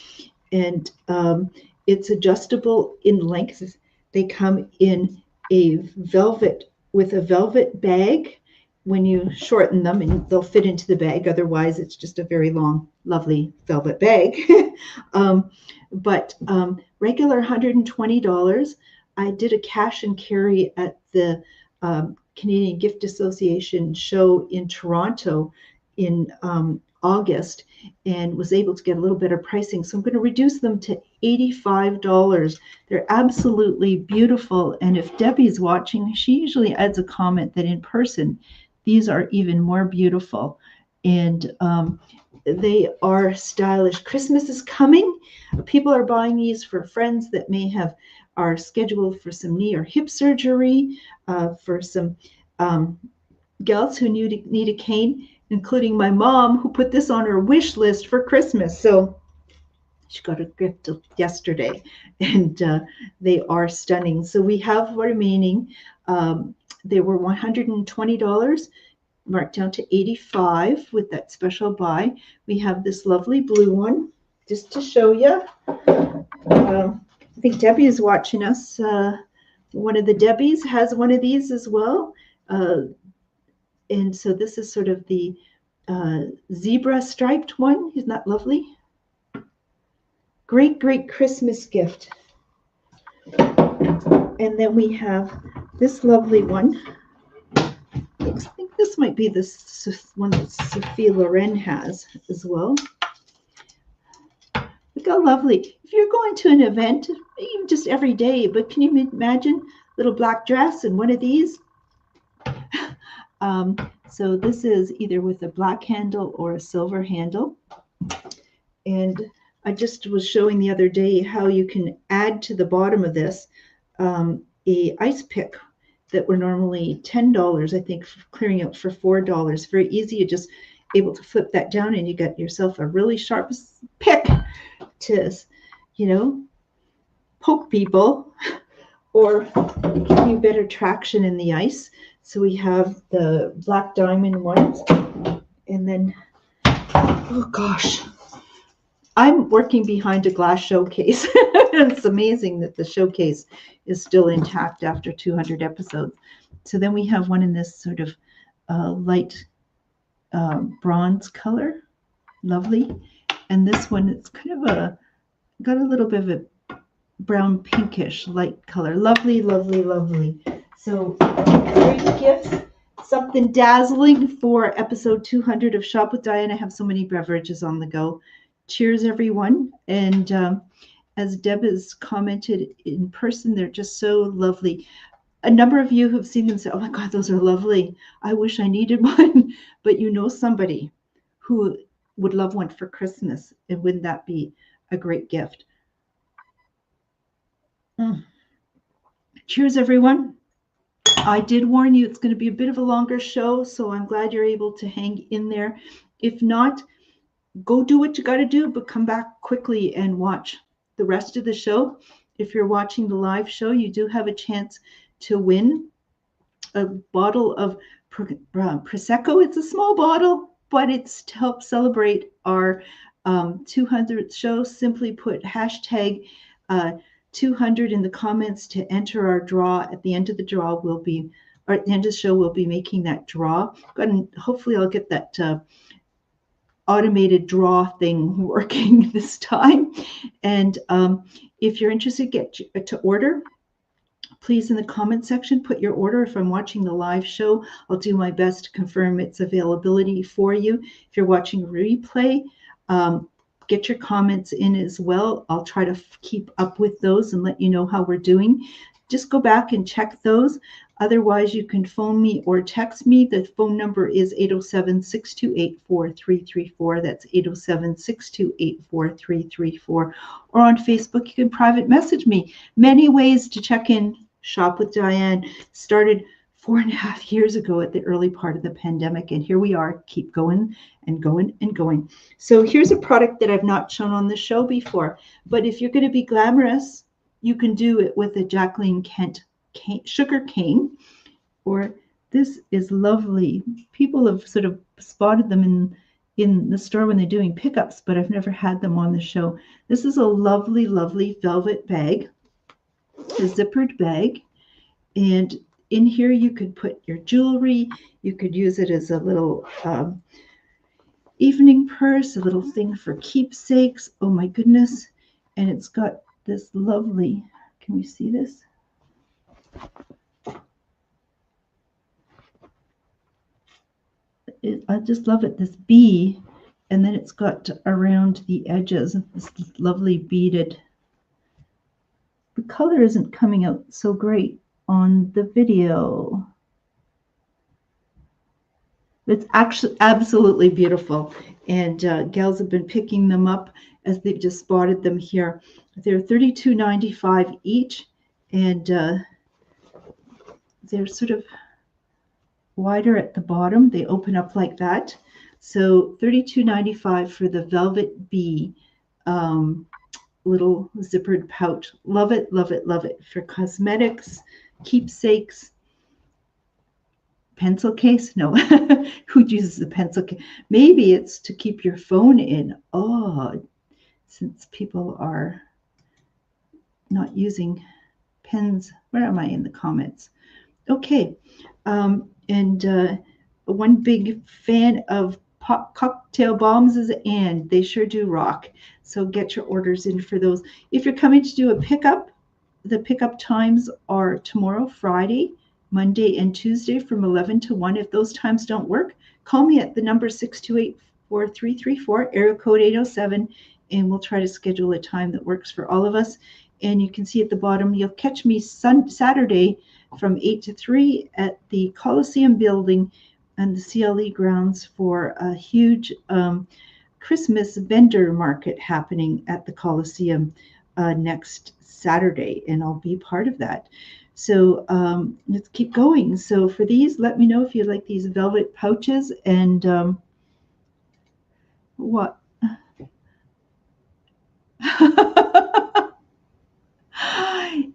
Speaker 1: and it's adjustable in length. They come in a velvet, with a velvet bag when you shorten them, and they'll fit into the bag. Otherwise, it's just a very long, lovely velvet bag. But regular $120. I did a cash and carry at the Canadian Gift Association show in Toronto in August, and was able to get a little better pricing. So I'm going to reduce them to $85. They're absolutely beautiful. And if Debbie's watching, she usually adds a comment that in person, these are even more beautiful. And they are stylish. Christmas is coming. People are buying these for friends that may are scheduled for some knee or hip surgery, for some gals who need a cane, including my mom, who put this on her wish list for Christmas. So She got a gift yesterday, and they are stunning. So we have remaining. They were $120, marked down to 85 with that special buy. We have this lovely blue one, just to show you. I think Debbie is watching us. One of the Debbies has one of these as well. And so this is sort of the zebra striped one. Isn't that lovely? Great, great Christmas gift. And then we have this lovely one. I think this might be the one that Sophie Loren has as well. Look how lovely. If you're going to an event, even just every day, but can you imagine little black dress and one of these? So this is either with a black handle or a silver handle. And I just was showing the other day how you can add to the bottom of this a ice pick that were normally $10, I think, clearing out for $4. Very easy. You're just able to flip that down and you get yourself a really sharp pick to, you know, poke people or give you better traction in the ice. So we have the black diamond ones. And then, oh gosh, I'm working behind a glass showcase. It's amazing that the showcase is still intact after 200 episodes. So then we have one in this sort of light bronze color. Lovely. And this one, it's kind of got a little bit of a brown pinkish light color. Lovely, lovely, lovely. So great gifts. Something dazzling for episode 200 of Shop with Diane. I have so many beverages on the go. Cheers, everyone. And as Deb has commented in person, they're just so lovely. A number of you who've seen them say, oh my God, those are lovely. I wish I needed one. But you know somebody who would love one for Christmas. And wouldn't that be a great gift? Cheers, everyone. I did warn you it's going to be a bit of a longer show, so I'm glad you're able to hang in there. If not, go do what you got to do, but come back quickly and watch the rest of the show. If you're watching the live show, you do have a chance to win a bottle of Prosecco. It's a small bottle, but it's to help celebrate our 200th show. Simply put hashtag 200 in the comments to enter our draw. At the end of the draw, or at the end of the show, we'll be making that draw. And hopefully I'll get that automated draw thing working this time. And if you're interested, get to order. Please, in the comment section, put your order. If I'm watching the live show, I'll do my best to confirm its availability for you. If you're watching a replay, get your comments in as well. I'll try to keep up with those and let you know how we're doing. Just go back and check those. Otherwise, you can phone me or text me. The phone number is 807-628-4334. That's 807-628-4334. Or on Facebook, you can private message me. Many ways to check in. Shop with Diane started 4.5 years ago at the early part of the pandemic, and here we are, keep going and going and going. So here's a product that I've not shown on the show before, but if you're going to be glamorous, you can do it with a Jacqueline Kent sugar cane, or this is lovely. People have sort of spotted them in the store when they're doing pickups, but I've never had them on the show. This is a lovely, lovely velvet bag, a zippered bag, and in here you could put your jewelry. You could use it as a little evening purse, a little thing for keepsakes. Oh my goodness. And it's got this lovely, can we see this? I just love it, this bee. And then it's got around the edges this lovely beaded. The color isn't coming out so great on the video. It's actually absolutely beautiful. And gals have been picking them up as they've just spotted them here. They're $32.95 each. And they're sort of wider at the bottom. They open up like that. So $32.95 for the velvet bee little zippered pouch. Love it, love it, love it. For cosmetics, keepsakes, pencil case? No. Who uses a pencil case? Maybe it's to keep your phone in. Oh, since people are not using pens. Where am I in the comments? Okay. And one big fan of pop cocktail bombs is Anne. They sure do rock. So get your orders in for those. If you're coming to do a pickup, the pickup times are tomorrow, Friday, Monday, and Tuesday from 11 to 1. If those times don't work, call me at the number 628-4334, area code 807, and we'll try to schedule a time that works for all of us. And you can see at the bottom, you'll catch me Saturday from 8 to 3 at the Coliseum building and the CLE grounds for a huge Christmas vendor market happening at the Coliseum next Saturday, and I'll be part of that. So let's keep going. So for these, let me know if you like these velvet pouches. And what?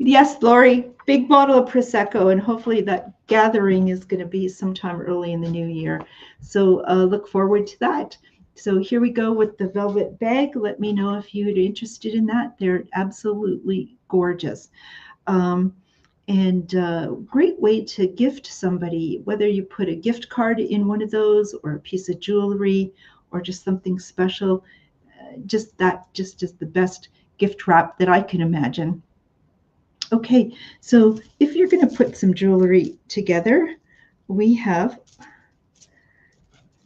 Speaker 1: Yes, Lori, big bottle of Prosecco, and hopefully that gathering is going to be sometime early in the new year. So look forward to that. So here we go with the velvet bag. Let me know if you're interested in that. They're absolutely gorgeous. And great way to gift somebody, whether you put a gift card in one of those or a piece of jewelry or just something special. Just is the best gift wrap that I can imagine. Okay, so if you're going to put some jewelry together, we have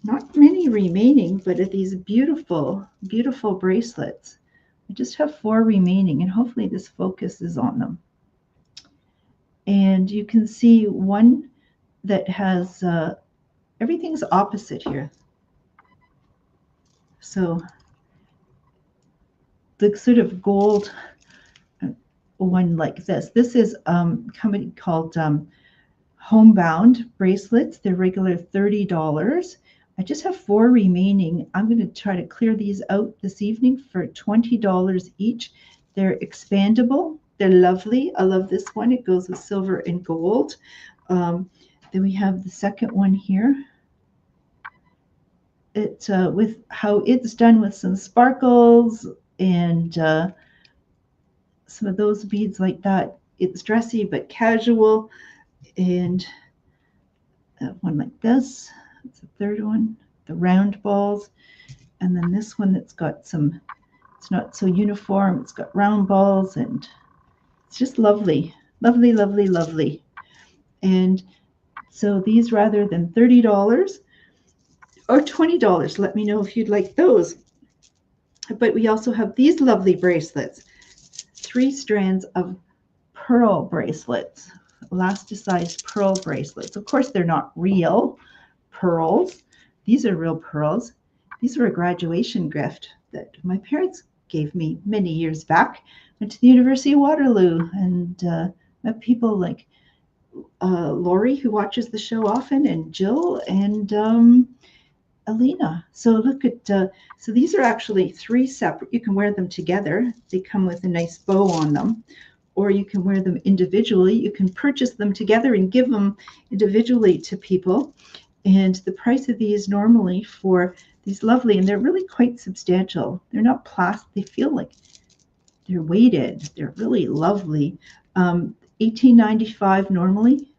Speaker 1: not many remaining, but these beautiful, beautiful bracelets. I just have 4 remaining, and hopefully this focuses on them. And you can see one that has, everything's opposite here. So the sort of gold one like this. This is a company called Homebound bracelets. They're regular $30. I just have 4 remaining. I'm going to try to clear these out this evening for $20 each. They're expandable. They're lovely. I love this one. It goes with silver and gold. Then we have the second one here. It's with how it's done with some sparkles and some of those beads like that. It's dressy but casual. And one like this. It's the third one, the round balls. And then this one that's got some, it's not so uniform. It's got round balls, and it's just lovely, lovely, lovely, lovely. And so these, rather than $30 or $20, let me know if you'd like those. But we also have these lovely bracelets, 3 strands of pearl bracelets, elasticized pearl bracelets. Of course, they're not real pearls. These are real pearls. These were a graduation gift that my parents gave me many years back. Went to the University of Waterloo, and met people like Lori, who watches the show often, and Jill, and Alina. So look at, so these are actually 3 separate. You can wear them together. They come with a nice bow on them, or you can wear them individually. You can purchase them together and give them individually to people. And the price of these normally for these lovely, and they're really quite substantial. They're not plastic. They feel like they're weighted. They're really lovely. $18.95 normally.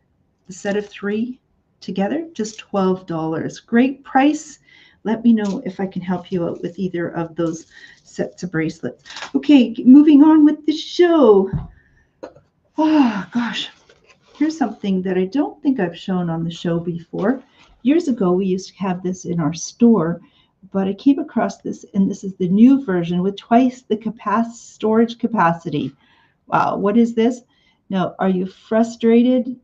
Speaker 1: The set of 3 together, just $12. Great price. Let me know if I can help you out with either of those sets of bracelets. Okay, moving on with the show. Oh gosh, here's something that I don't think I've shown on the show before. Years ago, we used to have this in our store, but I came across this, and this is the new version with twice the storage capacity. Wow, what is this? Now, are you frustrated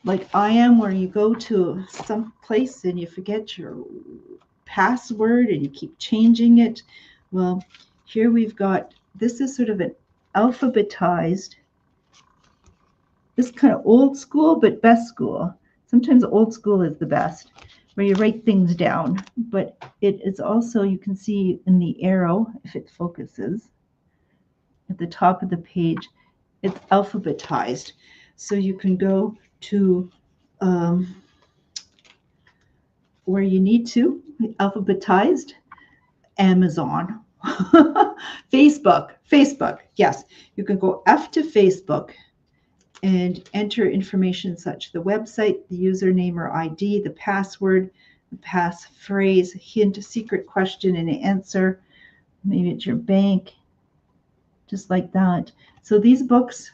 Speaker 1: like I am, where you go to some place and you forget your password and you keep changing it? Well, here we've got, this is sort of an alphabetized, this kind of old school, but best school. Sometimes old school is the best, where you write things down, but it is also, you can see in the arrow, if it focuses, at the top of the page, it's alphabetized. So you can go to where you need to, alphabetized, Amazon, Facebook. Yes, you can go F to Facebook and enter information such the website, the username or ID, the password, the passphrase, hint, secret question and answer. Maybe it's your bank, just like that. So these books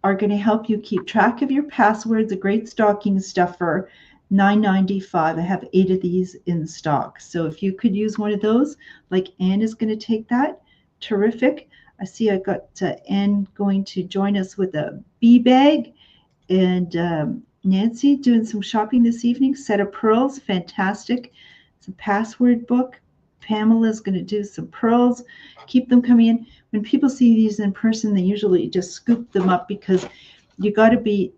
Speaker 1: are going to help you keep track of your passwords. A great stocking stuffer, $9.95. I have 8 of these in stock. So if you could use one of those, like Anne is going to take that, terrific. I see I got Anne going to join us with a bee bag, and Nancy doing some shopping this evening. Set of pearls, fantastic. It's a password book. Pamela's going to do some pearls. Keep them coming in. When people see these in person, they usually just scoop them up because you got to be.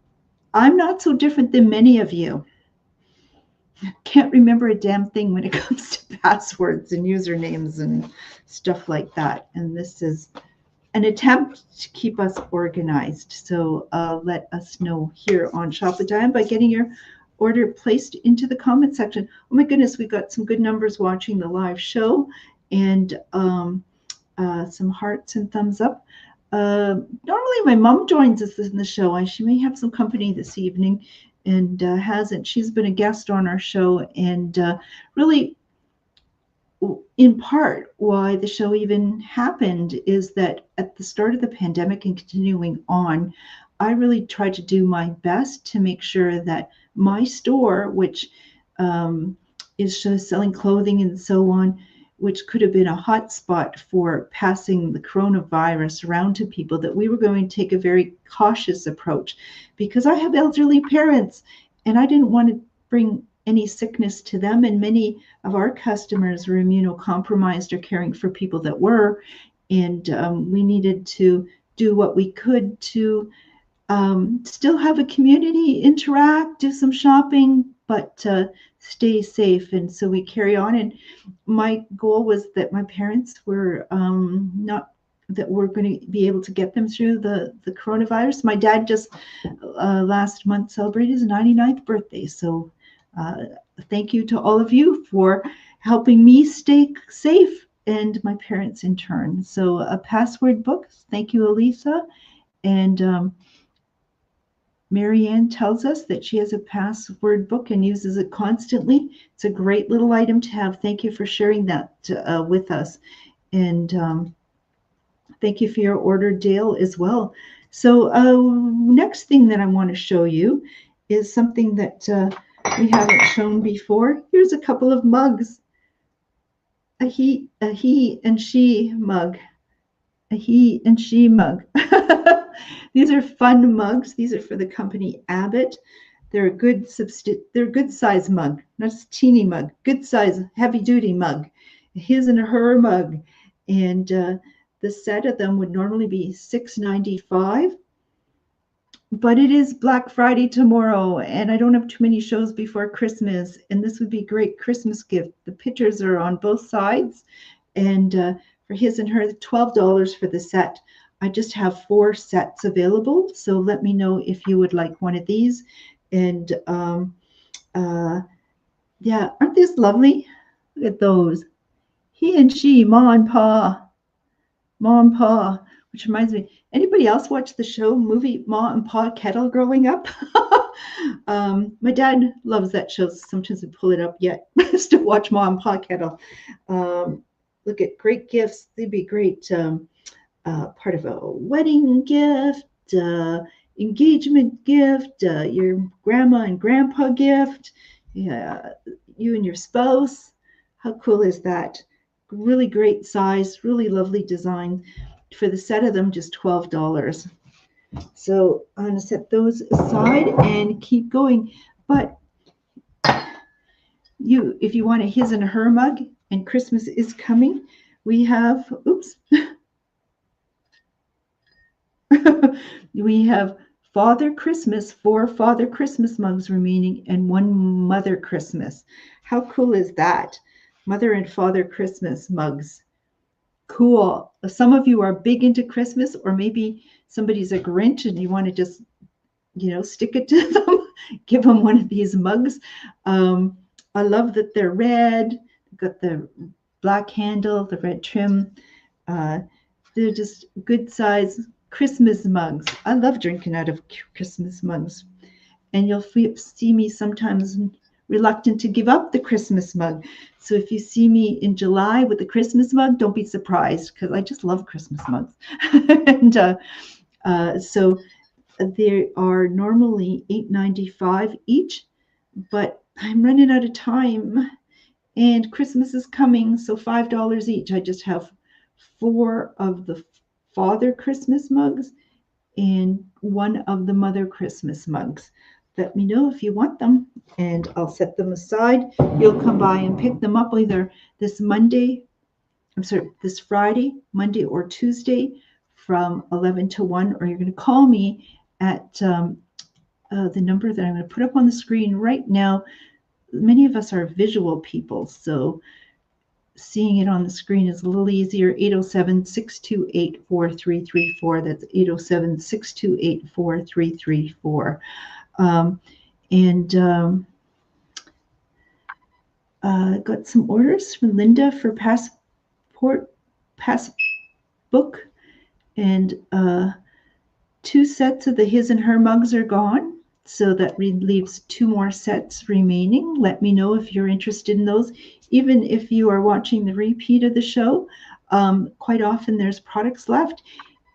Speaker 1: I'm not so different than many of you. Can't remember a damn thing when it comes to passwords and usernames and stuff like that. And this is an attempt to keep us organized. So let us know here on Shop with Diane by getting your order placed into the comment section. Oh my goodness, we got some good numbers watching the live show, and some hearts and thumbs up. Normally my mom joins us in the show. She may have some company this evening and hasn't. She's been a guest on our show, and really in part why the show even happened is that at the start of the pandemic and continuing on, I really tried to do my best to make sure that my store, which is selling clothing and so on, which could have been a hot spot for passing the coronavirus around to people, that we were going to take a very cautious approach, because I have elderly parents and I didn't want to bring any sickness to them, and many of our customers were immunocompromised or caring for people that were, and we needed to do what we could to still have a community, interact, do some shopping, but stay safe. And so we carry on, and my goal was that my parents were not that we're going to be able to get them through the coronavirus. My dad just last month celebrated his 99th birthday, so thank you to all of you for helping me stay safe, and my parents in turn. So a password book. Thank you, Elisa. And Marianne tells us that she has a password book and uses it constantly. It's a great little item to have. Thank you for sharing that with us. And thank you for your order, Dale, as well. So next thing that I want to show you is something that we haven't shown before. Here's a couple of mugs. A he and she mug. A he and she mug. These are fun mugs. These are for the company Abbott. They're a good size mug, not a teeny mug. Good size, heavy duty mug. His and her mug, and the set of them would normally be $6.95. But it is Black Friday tomorrow, and I don't have too many shows before Christmas, and this would be a great Christmas gift. The pictures are on both sides, and for his and her, $12 for the set. I just have 4 sets available, so let me know if you would like one of these. And yeah, aren't these lovely? Look at those. He and she, Ma and Pa. Ma and Pa, which reminds me, anybody else watch the show movie Ma and Pa Kettle growing up? My dad loves that show. Sometimes we pull it up yet just to watch Ma and Pa Kettle. Look at great gifts. They'd be great part of a wedding gift, engagement gift, your grandma and grandpa gift, yeah, you and your spouse. How cool is that? Really great size, really lovely design. For the set of them, just $12. So I'm going to set those aside and keep going. But if you want a his and her mug, and Christmas is coming, we have, we have Father Christmas, 4 Father Christmas mugs remaining, and 1 Mother Christmas. How cool is that? Mother and Father Christmas mugs. Cool. Some of you are big into Christmas, or maybe somebody's a Grinch and you want to just, stick it to them, give them one of these mugs. I love that they're red. They've got the black handle, the red trim. They're just good size Christmas mugs. I love drinking out of Christmas mugs. And you'll see me sometimes reluctant to give up the Christmas mug. So if you see me in July with the Christmas mug, don't be surprised, because I just love Christmas mugs. And so they are normally $8.95 each, but I'm running out of time and Christmas is coming, so $5 each. I just have 4 of the Father Christmas mugs and 1 of the Mother Christmas mugs. Let me know if you want them and I'll set them aside. You'll come by and pick them up either this Friday, Monday or Tuesday from 11 to 1, or you're going to call me at the number that I'm going to put up on the screen right now. Many of us are visual people, so seeing it on the screen is a little easier. 807-628-4334. That's 807-628-4334. Got some orders from Linda for passbook, and 2 sets of the his and her mugs are gone, so that leaves 2 more sets remaining. Let me know if you're interested in those. Even if you are watching the repeat of the show, quite often there's products left.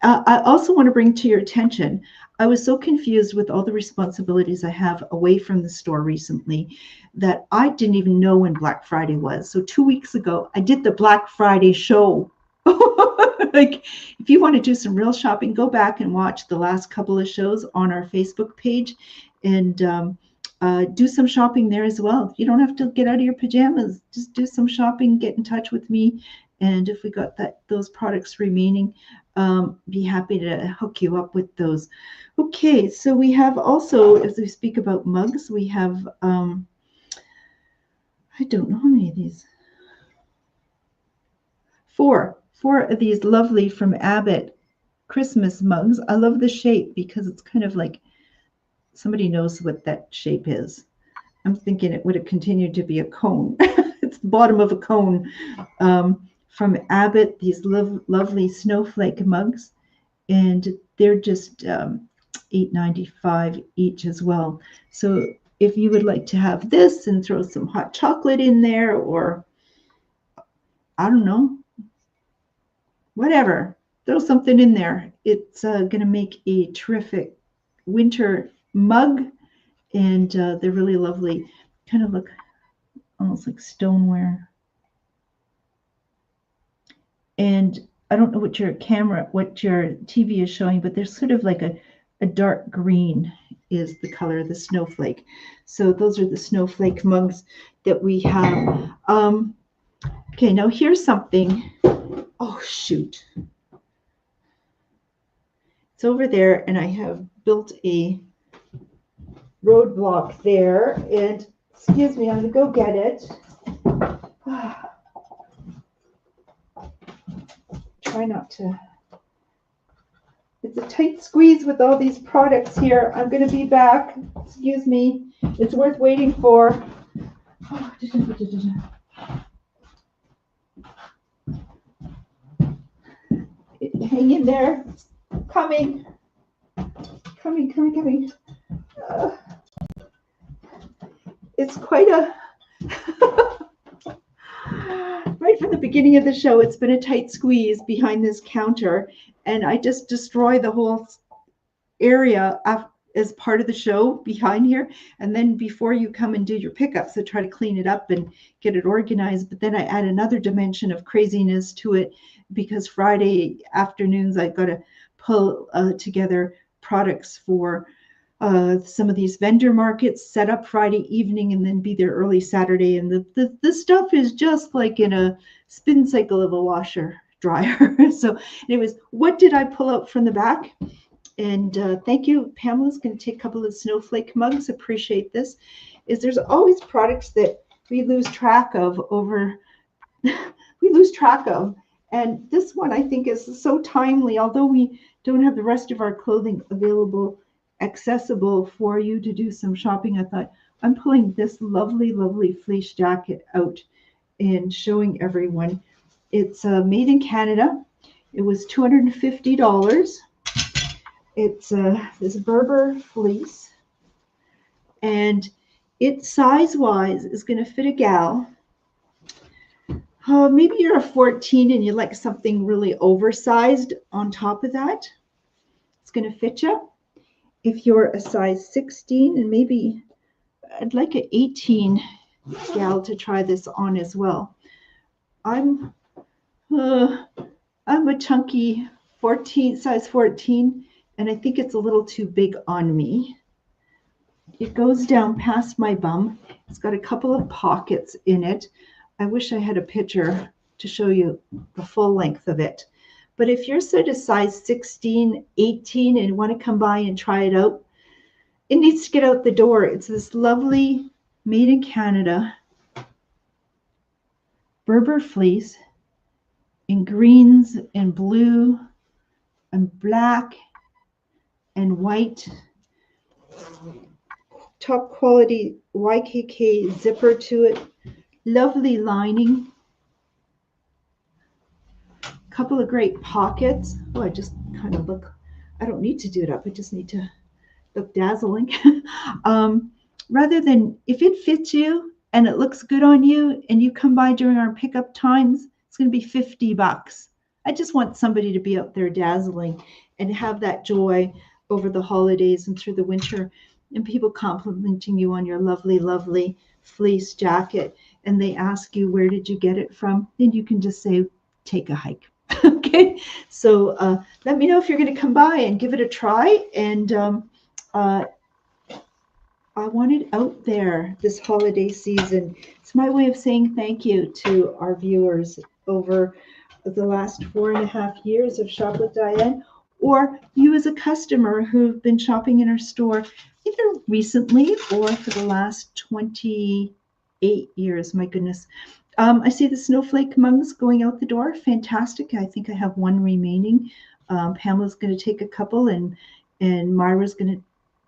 Speaker 1: I also want to bring to your attention, I was so confused with all the responsibilities I have away from the store recently that I didn't even know when Black Friday was. So 2 weeks ago, I did the Black Friday show. Like, if you want to do some real shopping, go back and watch the last couple of shows on our Facebook page and do some shopping there as well. You don't have to get out of your pajamas. Just do some shopping, get in touch with me. And if we got those products remaining, be happy to hook you up with those. Okay, so we have also, as we speak about mugs, we have, I don't know how many of these. 4 of these lovely from Abbott Christmas mugs. I love the shape because it's kind of like, somebody knows what that shape is. I'm thinking it would have continued to be a cone. It's the bottom of a cone. From Abbott, these lovely snowflake mugs, and they're just $8.95 each as well. So if you would like to have this and throw some hot chocolate in there, or I don't know, whatever, throw something in there. It's going to make a terrific winter mug, and they're really lovely. Kind of look almost like stoneware. And I don't know what your TV is showing, but there's sort of like a dark green is the color of the snowflake. So those are the snowflake mugs that we have. Okay, now here's something. Oh, shoot. It's over there, and I have built a roadblock there. And excuse me, I'm going to go get it. Try not to. It's a tight squeeze with all these products here. I'm going to be back. Excuse me. It's worth waiting for. Hang in there. Coming. It's quite a... Right from the beginning of the show, it's been a tight squeeze behind this counter, and I just destroy the whole area as part of the show behind here. And then before you come and do your pickups, I try to clean it up and get it organized. But then I add another dimension of craziness to it, because Friday afternoons I got to pull together products for some of these vendor markets, set up Friday evening and then be there early Saturday. And the stuff is just like in a spin cycle of a washer dryer. So anyways, what did I pull out from the back? And thank you. Pamela's going to take a couple of snowflake mugs. Appreciate this. There's always products that we lose track of And this one I think is so timely, although we don't have the rest of our clothing available, accessible for you to do some shopping. I thought I'm pulling this lovely, lovely fleece jacket out and showing everyone. It's made in Canada. It was $250. It's this Berber fleece, and it size-wise is going to fit a gal. Maybe you're a 14 and you like something really oversized on top of that. It's going to fit you. If you're a size 16, and maybe I'd like an 18 gal to try this on as well. I'm a chunky 14, size 14, and I think it's a little too big on me. It goes down past my bum. It's got a couple of pockets in it. I wish I had a picture to show you the full length of it. But if you're sort of size 16, 18, and want to come by and try it out, it needs to get out the door. It's this lovely made in Canada Berber fleece in greens and blue and black and white. Top quality YKK zipper to it. Lovely lining. Couple of great pockets. Oh, I just kind of look, I don't need to do it up. I just need to look dazzling. Rather than, if it fits you and it looks good on you and you come by during our pickup times, it's going to be $50. I just want somebody to be out there dazzling and have that joy over the holidays and through the winter, and people complimenting you on your lovely, lovely fleece jacket. And they ask you, where did you get it from? Then you can just say, take a hike. Okay, so let me know if you're going to come by and give it a try. And I want it out there this holiday season. It's my way of saying thank you to our viewers over the last 4.5 years of Shop with Diane, or you as a customer who've been shopping in our store either recently or for the last 28 years. My goodness. I see the snowflake mugs going out the door. Fantastic. I think I have one remaining. Pamela's going to take a couple, and Myra's going to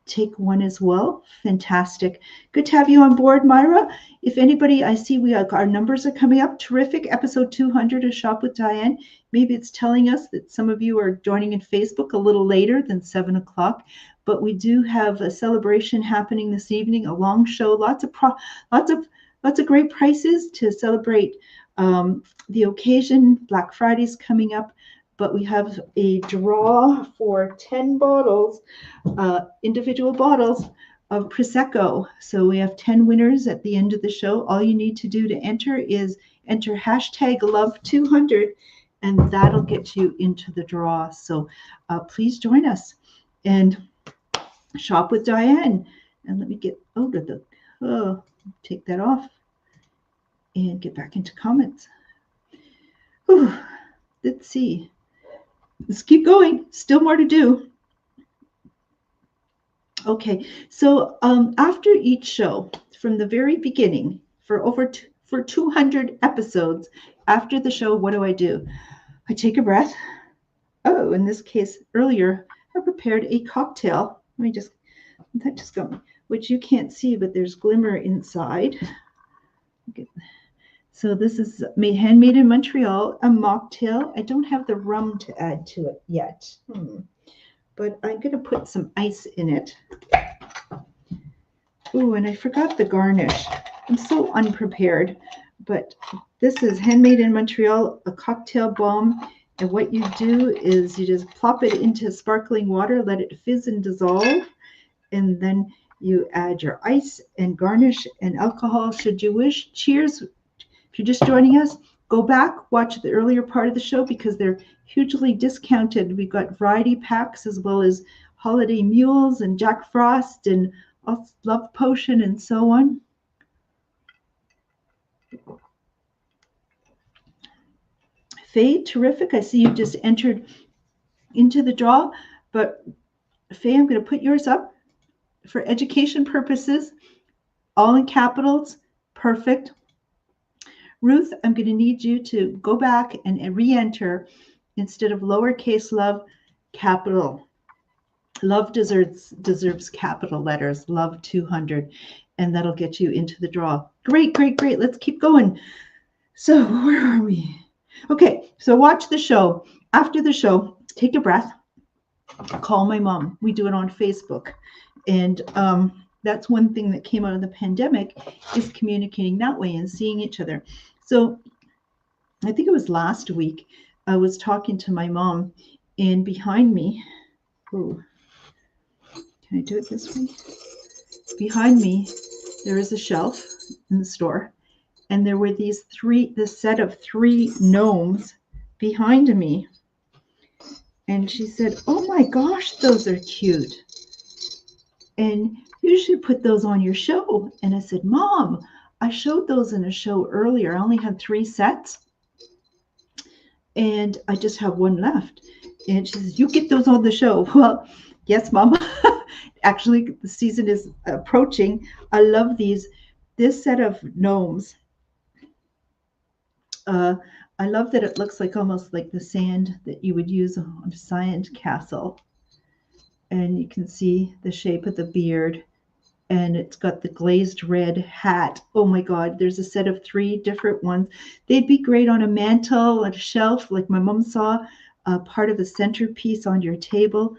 Speaker 1: take one as well. Fantastic. Good to have you on board, Myra. If anybody, I see our numbers are coming up. Terrific. Episode 200 of Shop with Diane. Maybe it's telling us that some of you are joining in Facebook a little later than 7 o'clock, but we do have a celebration happening this evening, a long show, lots of great prices to celebrate the occasion. Black Friday's coming up, but we have a draw for 10 bottles, individual bottles of Prosecco. So we have 10 winners at the end of the show. All you need to do to enter is enter hashtag love200, and that'll get you into the draw. So please join us and shop with Diane. And let me get out of the, take that off and get back into comments. Whew, let's see. Let's keep going. Still more to do. Okay, so after each show, from the very beginning, for 200 episodes, after the show, what do? I take a breath. Oh, in this case, earlier, I prepared a cocktail. Let me just go, which you can't see, but there's glimmer inside. Okay. So this is handmade in Montreal, a mocktail. I don't have the rum to add to it yet, but I'm going to put some ice in it. Ooh, and I forgot the garnish. I'm so unprepared, but this is handmade in Montreal, a cocktail bomb. And what you do is you just plop it into sparkling water, let it fizz and dissolve, and then you add your ice and garnish and alcohol should you wish. Cheers. If you're just joining us, go back, watch the earlier part of the show because they're hugely discounted. We've got variety packs as well as holiday mules and Jack Frost and Love Potion and so on. Faye, terrific. I see you just entered into the draw, but Faye, I'm going to put yours up for education purposes, all in capitals. Perfect. Ruth, I'm going to need you to go back and re-enter, instead of lowercase love, capital. Love deserves capital letters, love 200, and that'll get you into the draw. Great, great, great. Let's keep going. So where are we? Okay, so watch the show. After the show, take a breath, call my mom. We do it on Facebook. And that's one thing that came out of the pandemic, is communicating that way and seeing each other. So I think it was last week, I was talking to my mom, and behind me, oh, can I do it this way? Behind me, there is a shelf in the store, and there were this set of 3 gnomes behind me. And she said, "Oh my gosh, those are cute. And you should put those on your show." And I said, "Mom, I showed those in a show earlier. I only had 3 sets, and I just have 1 left." And she says, "You get those on the show." Well, yes, Mom. Actually, the season is approaching. I love these. This set of gnomes, I love that it looks like almost like the sand that you would use on a sand castle. And you can see the shape of the beard, and it's got the glazed red hat. Oh my God, there's a set of 3 different ones. They'd be great on a mantle, on a shelf, like my mom saw, part of the centerpiece on your table.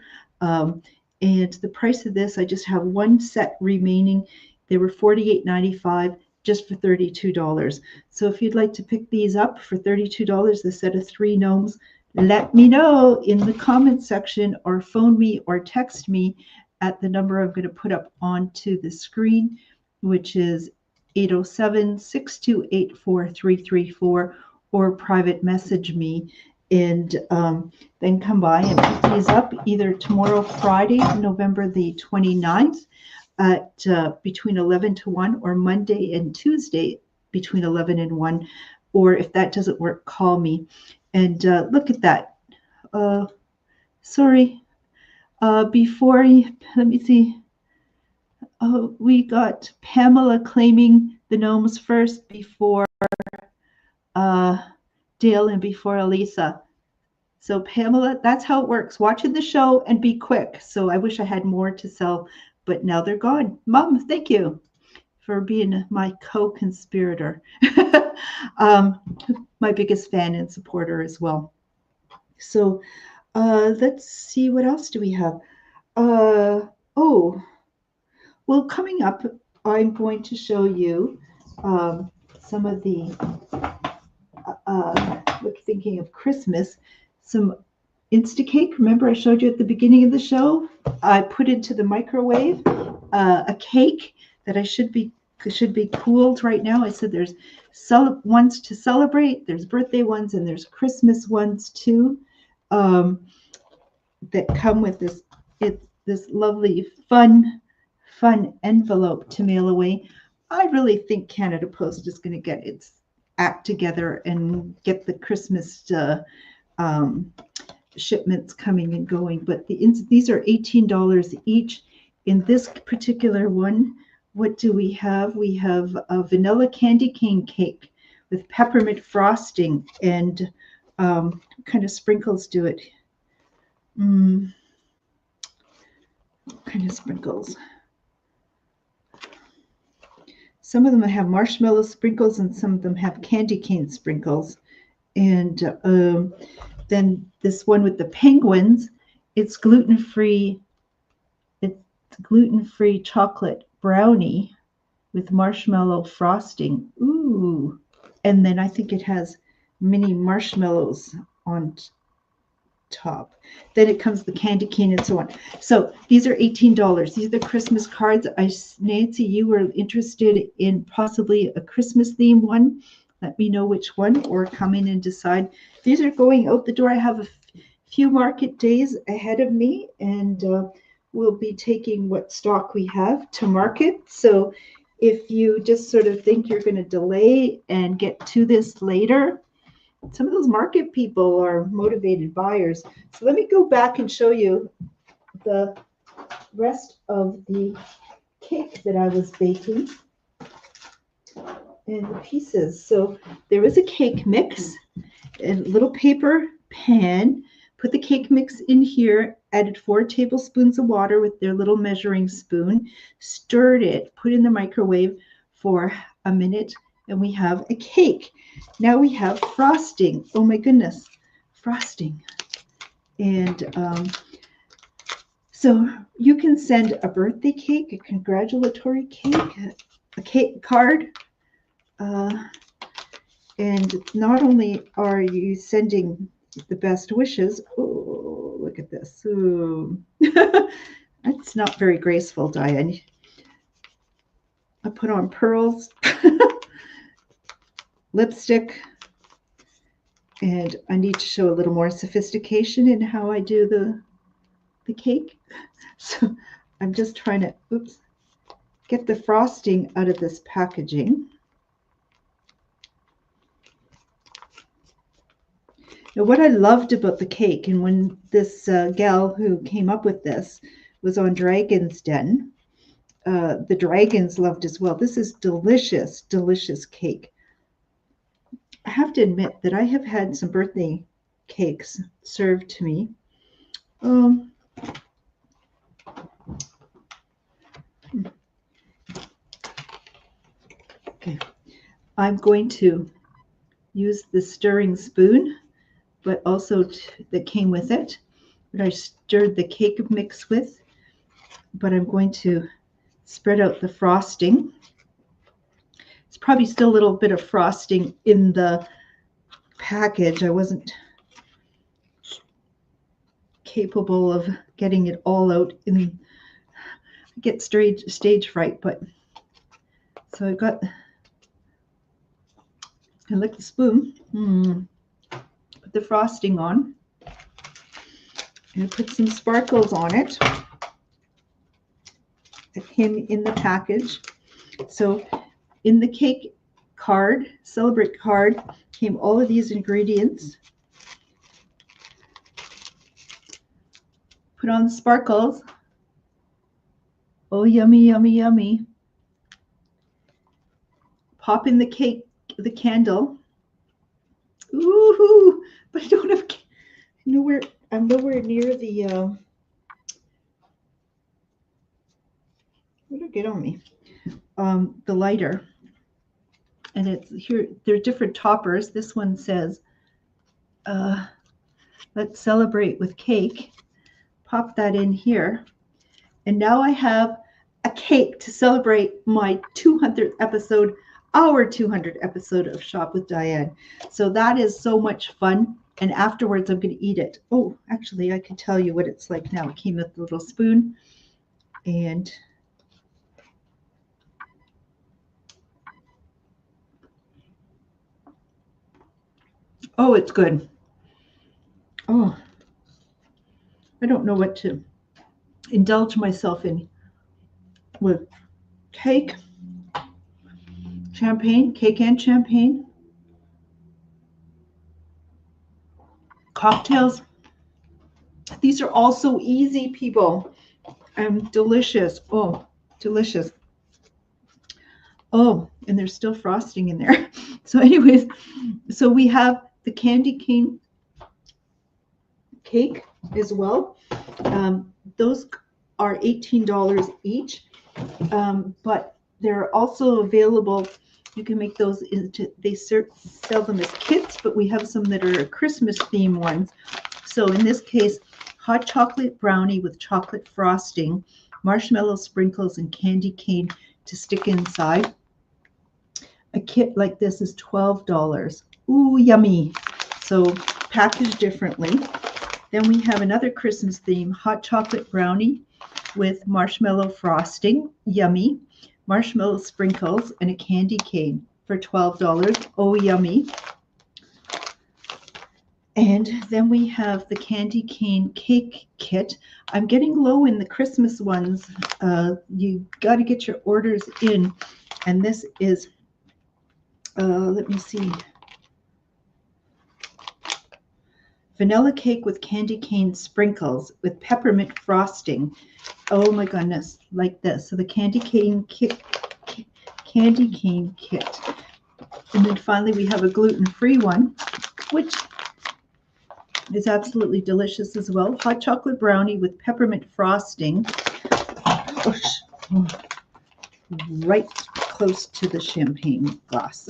Speaker 1: And the price of this, I just have 1 set remaining. They were $48.95, just for $32. So if you'd like to pick these up for $32, the set of 3 gnomes, let me know in the comment section, or phone me or text me at the number I'm going to put up onto the screen, which is 807-628-4334, or private message me, and then come by and pick these up either tomorrow, Friday, November the 29th, at between 11 to 1, or Monday and Tuesday between 11 and 1. Or if that doesn't work, call me. And look at that. Sorry. Before you, let me see. We got Pamela claiming the gnomes first before Dale and before Elisa. So Pamela, that's how it works. Watching the show and be quick. So I wish I had more to sell, but now they're gone. Mom, thank you for being my co-conspirator. My biggest fan and supporter as well. So let's see, what else do we have? Well, coming up, I'm going to show you some of the, thinking of Christmas, some Instacake. Remember I showed you at the beginning of the show? I put into the microwave a cake that should be cooled right now. I said there's ones to celebrate, there's birthday ones, and there's Christmas ones too, that come with this lovely fun envelope to mail away. I really think Canada Post is going to get its act together and get the Christmas shipments coming and going. But these are $18 each. In this particular one, what do we have? We have a vanilla candy cane cake with peppermint frosting, and what kind of sprinkles do it? What kind of sprinkles? Some of them have marshmallow sprinkles, and some of them have candy cane sprinkles. And then this one with the penguins, it's gluten-free. It's gluten-free chocolate brownie with marshmallow frosting. Ooh. And then I think it has mini marshmallows on top. Then it comes the candy cane and so on. So these are $18. These are the Christmas cards. Nancy, you were interested in possibly a Christmas themed one. Let me know which one, or come in and decide. These are going out the door. I have a few market days ahead of me, and we'll be taking what stock we have to market. So if you just sort of think you're going to delay and get to this later, some of those market people are motivated buyers. So let me go back and show you the rest of the cake that I was baking. and the pieces. So there was a cake mix, a little paper pan. Put the cake mix in here, added 4 tablespoons of water with their little measuring spoon, stirred it, put in the microwave for a minute, and we have a cake. Now we have frosting. Oh my goodness, frosting. And so you can send a birthday cake, a congratulatory cake, a cake card. And not only are you sending the best wishes, oh, look at this. Ooh. That's not very graceful, Diane. I put on pearls, lipstick, and I need to show a little more sophistication in how I do the cake. So I'm just trying to, get the frosting out of this packaging. Now, what I loved about the cake, and when this gal who came up with this was on Dragon's Den, the dragons loved as well. This is delicious, delicious cake. I have to admit that I have had some birthday cakes served to me. Okay, I'm going to use the stirring spoon, but also that came with it, that I stirred the cake mix with, but I'm going to spread out the frosting. It's probably still a little bit of frosting in the package. I wasn't capable of getting it all out. I get stage fright, but so I got, I like the spoon. Put the frosting on and put some sparkles on it that came in the package. So in the cake card, Celebrate card, came all of these ingredients. Put on the sparkles. Oh, yummy, yummy, yummy. Pop in the cake, the candle. Ooh, but I don't have nowhere. I'm nowhere near the. What did I get on me? The lighter. And it's here. There are different toppers. This one says, "Let's celebrate with cake." Pop that in here, and now I have a cake to celebrate my 200th episode. Our 200th episode of Shop with Diane. So that is so much fun. And afterwards, I'm going to eat it. Oh, actually, I can tell you what it's like now. It came with a little spoon. And oh, it's good. Oh, I don't know what to indulge myself in with cake, champagne, cake and champagne, cocktails. These are all so easy, people, and delicious. Oh, delicious. Oh, and there's still frosting in there. So anyways, so we have the candy cane cake as well. Those are $18 each, but they're also available. You can make those into, they sell them as kits, but we have some that are Christmas theme ones. So in this case, hot chocolate brownie with chocolate frosting, marshmallow sprinkles, and candy cane to stick inside. A kit like this is $12. Ooh, yummy. So packaged differently. Then we have another Christmas theme, hot chocolate brownie with marshmallow frosting, yummy, marshmallow sprinkles, and a candy cane for $12. Oh, yummy. And then we have the candy cane cake kit. I'm getting low in the Christmas ones. You got to get your orders in. And this is, let me see. Vanilla cake with candy cane sprinkles with peppermint frosting. Oh my goodness, like this. So the candy cane kit. And then finally, we have a gluten-free one, which is absolutely delicious as well. Hot chocolate brownie with peppermint frosting. Right close to the champagne glass.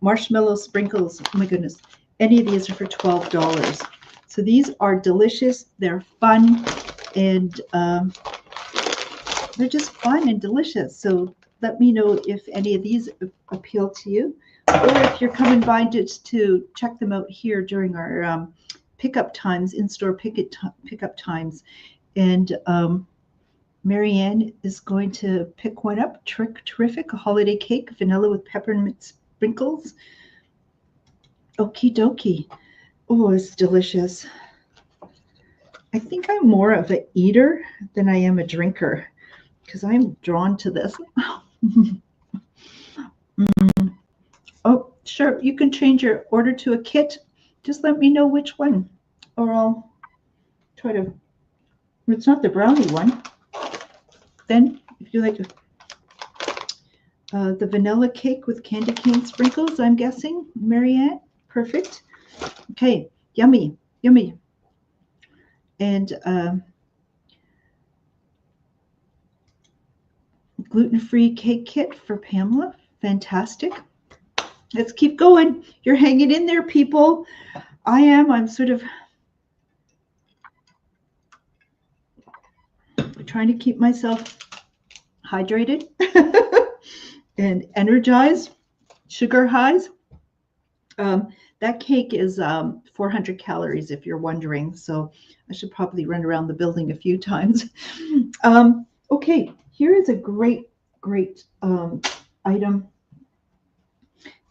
Speaker 1: Marshmallow sprinkles. Oh my goodness. Any of these are for $12. So these are delicious. They're fun, and they're just fun and delicious. So let me know if any of these appeal to you, or if you're coming by just to check them out here during our pickup times, in-store pickup times. And Marianne is going to pick one up. Terrific. A holiday cake, vanilla with peppermint sprinkles. Okie dokie. Oh, it's delicious. I think I'm more of an eater than I am a drinker, because I'm drawn to this. Oh, sure. You can change your order to a kit. Just let me know which one, or I'll try to. It's not the brownie one. Then, if you like the vanilla cake with candy cane sprinkles, I'm guessing, Marianne. Perfect. Okay, yummy, yummy. And gluten-free cake kit for Pamela. Fantastic. Let's keep going. You're hanging in there, people. I am. I'm sort of trying to keep myself hydrated and energized. Sugar highs. That cake is 400 calories, if you're wondering. So I should probably run around the building a few times. Okay, here is a great item.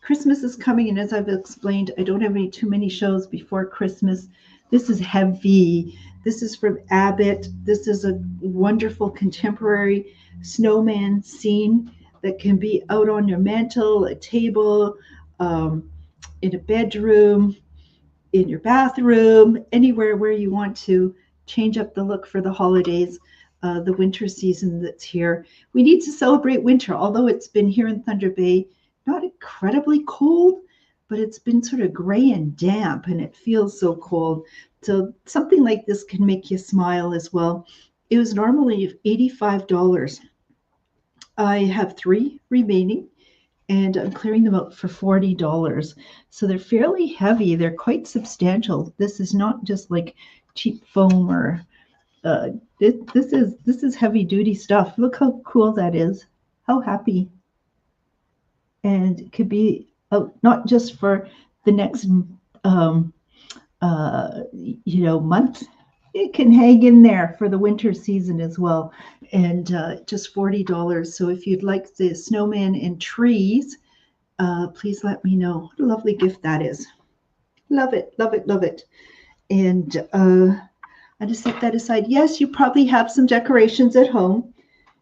Speaker 1: Christmas is coming, and as I've explained, I don't have too many shows before Christmas. This is heavy. This is from Abbott. This is a wonderful contemporary snowman scene that can be out on your mantle, a table, in a bedroom, in your bathroom, anywhere where you want to change up the look for the holidays, the winter season that's here. We need to celebrate winter, although it's been here in Thunder Bay, not incredibly cold, but it's been sort of gray and damp, and it feels so cold. So something like this can make you smile as well. It was normally $85. I have 3 remaining, and I'm clearing them out for $40. So they're fairly heavy. They're quite substantial. This is not just like cheap foam or this is heavy duty stuff. Look how cool that is. How happy. And it could be not just for the next month. It can hang in there for the winter season as well. And just $40. So if you'd like the snowman and trees, please let me know. What a lovely gift that is. Love it, love it, love it. And I just set that aside. Yes, you probably have some decorations at home,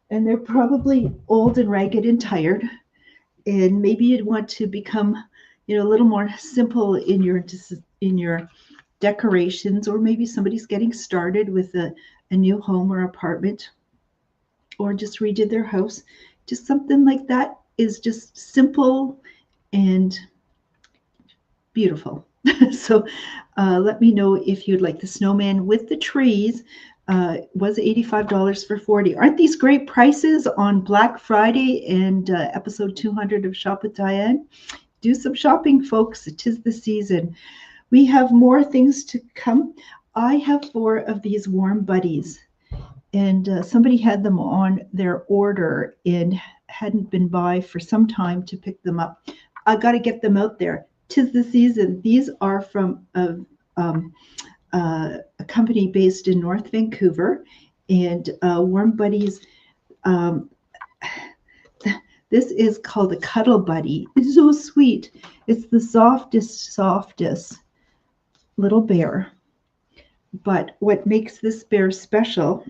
Speaker 1: and they're probably old and ragged and tired. And maybe you'd want to become, a little more simple in your decorations, or maybe somebody's getting started with a new home or apartment, or just redid their house. Just something like that is just simple and beautiful. So let me know if you'd like the snowman with the trees. Was $85 for $40. Aren't these great prices on Black Friday and episode 200 of Shop with Diane? Do some shopping, folks. It is the season. We have more things to come. I have 4 of these warm buddies, and somebody had them on their order and hadn't been by for some time to pick them up. I got to get them out there. 'Tis the season. These are from a company based in North Vancouver, and Warm Buddies. This is called a Cuddle Buddy. It's so sweet. It's the softest little bear. But what makes this bear special,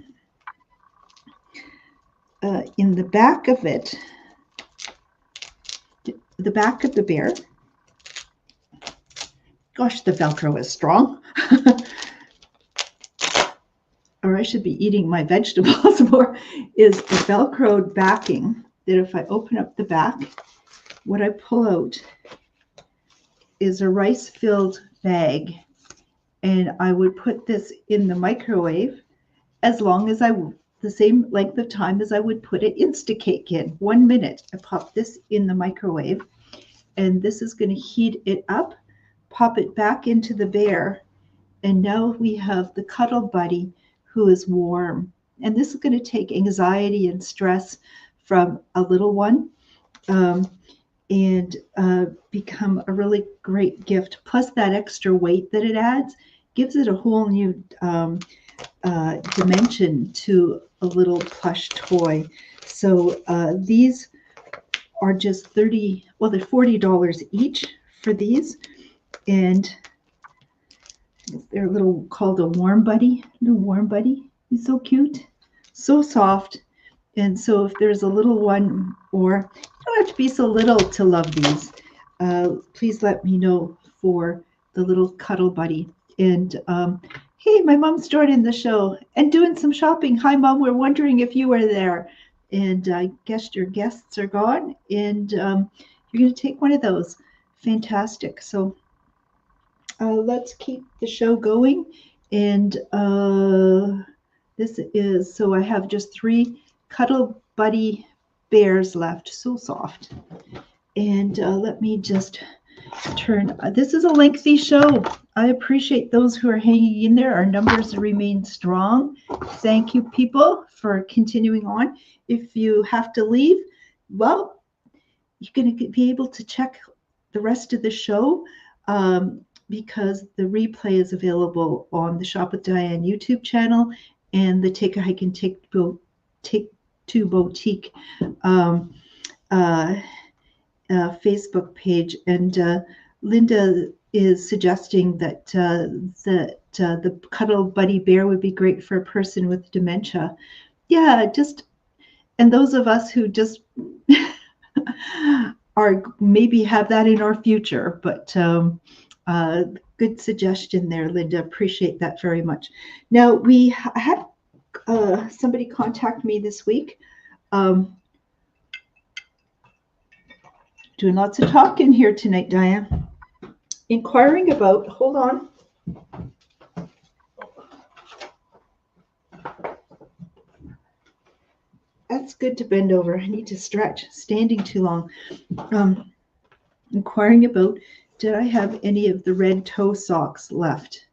Speaker 1: in the back of it, the back of the bear, gosh, the Velcro is strong. Or I should be eating my vegetables more, is the Velcroed backing that if I open up the back, what I pull out is a rice-filled bag, and I would put this in the microwave as long as the same length of time as I would put an Instacake in. 1 minute. I pop this in the microwave, and this is going to heat it up, pop it back into the bear, and now we have the cuddle buddy who is warm. And this is going to take anxiety and stress from a little one, and become a really great gift. Plus that extra weight that it adds gives it a whole new dimension to a little plush toy. So these are just they're $40 each for these, and they're called a warm buddy. Little warm buddy. He's so cute, so soft. And so if there's a little one, or you don't have to be so little to love these, please let me know for the little cuddle buddy. And hey, my mom's joining the show and doing some shopping. Hi, Mom. We're wondering if you were there. And I guess your guests are gone, and you're going to take one of those. Fantastic. So let's keep the show going. And this is, so I have just 3 cuddle buddy bears left. So soft. And let me just turn. This is a lengthy show. I appreciate those who are hanging in there. Our numbers remain strong. Thank you, people, for continuing on. If you have to leave, well, you're going to be able to check the rest of the show because the replay is available on the Shop with Diane YouTube channel and the Take a Hike and Take to Boutique Facebook page. And Linda is suggesting that the cuddle buddy bear would be great for a person with dementia. Yeah, and those of us who just are maybe have that in our future. But good suggestion there, Linda. Appreciate that very much. Now, we had somebody contact me this week. Doing lots of talking here tonight, Diane. Inquiring about, hold on. That's good to bend over. I need to stretch, standing too long. Inquiring about, did I have any of the red toe socks left?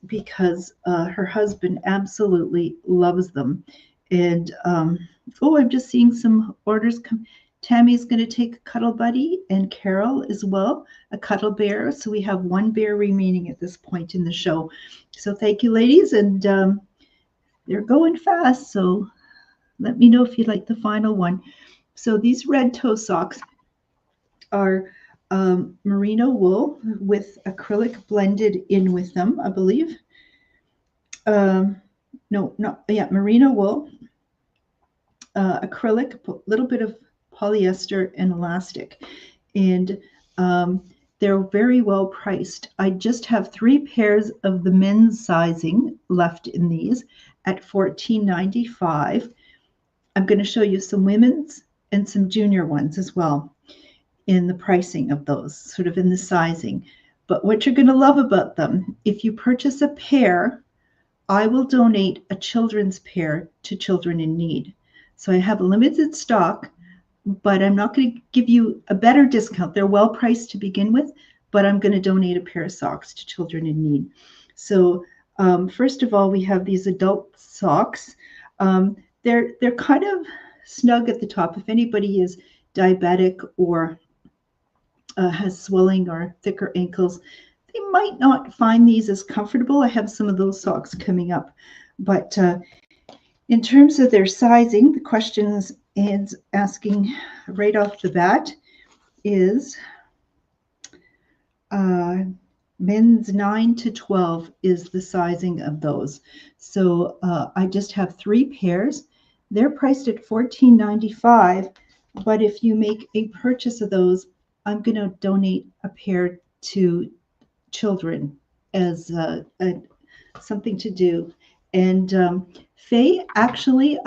Speaker 1: Because her husband absolutely loves them. And, I'm just seeing some orders come. Tammy's going to take a cuddle buddy, and Carol as well, a cuddle bear. So we have 1 bear remaining at this point in the show. So thank you, ladies. And they're going fast. So let me know if you'd like the final one. So these red toe socks are merino wool with acrylic blended in with them, I believe. Merino wool, acrylic, a little bit of polyester and elastic, and they're very well priced. I just have 3 pairs of the men's sizing left in these at $14.95. I'm going to show you some women's and some junior ones as well in the pricing of those, sort of in the sizing. But what you're going to love about them, if you purchase a pair, I will donate a children's pair to Children in Need. So I have a limited stock, but I'm not going to give you a better discount. They're well priced to begin with, but I'm going to donate a pair of socks to Children in Need. So first of all, we have these adult socks. They're kind of snug at the top. If anybody is diabetic or has swelling or thicker ankles, they might not find these as comfortable. I have some of those socks coming up. But in terms of their sizing, the questions is asking right off the bat is men's 9 to 12 is the sizing of those. So I just have 3 pairs. They're priced at $14.95, but if you make a purchase of those, I'm going to donate a pair to children as something to do. And Faye, actually,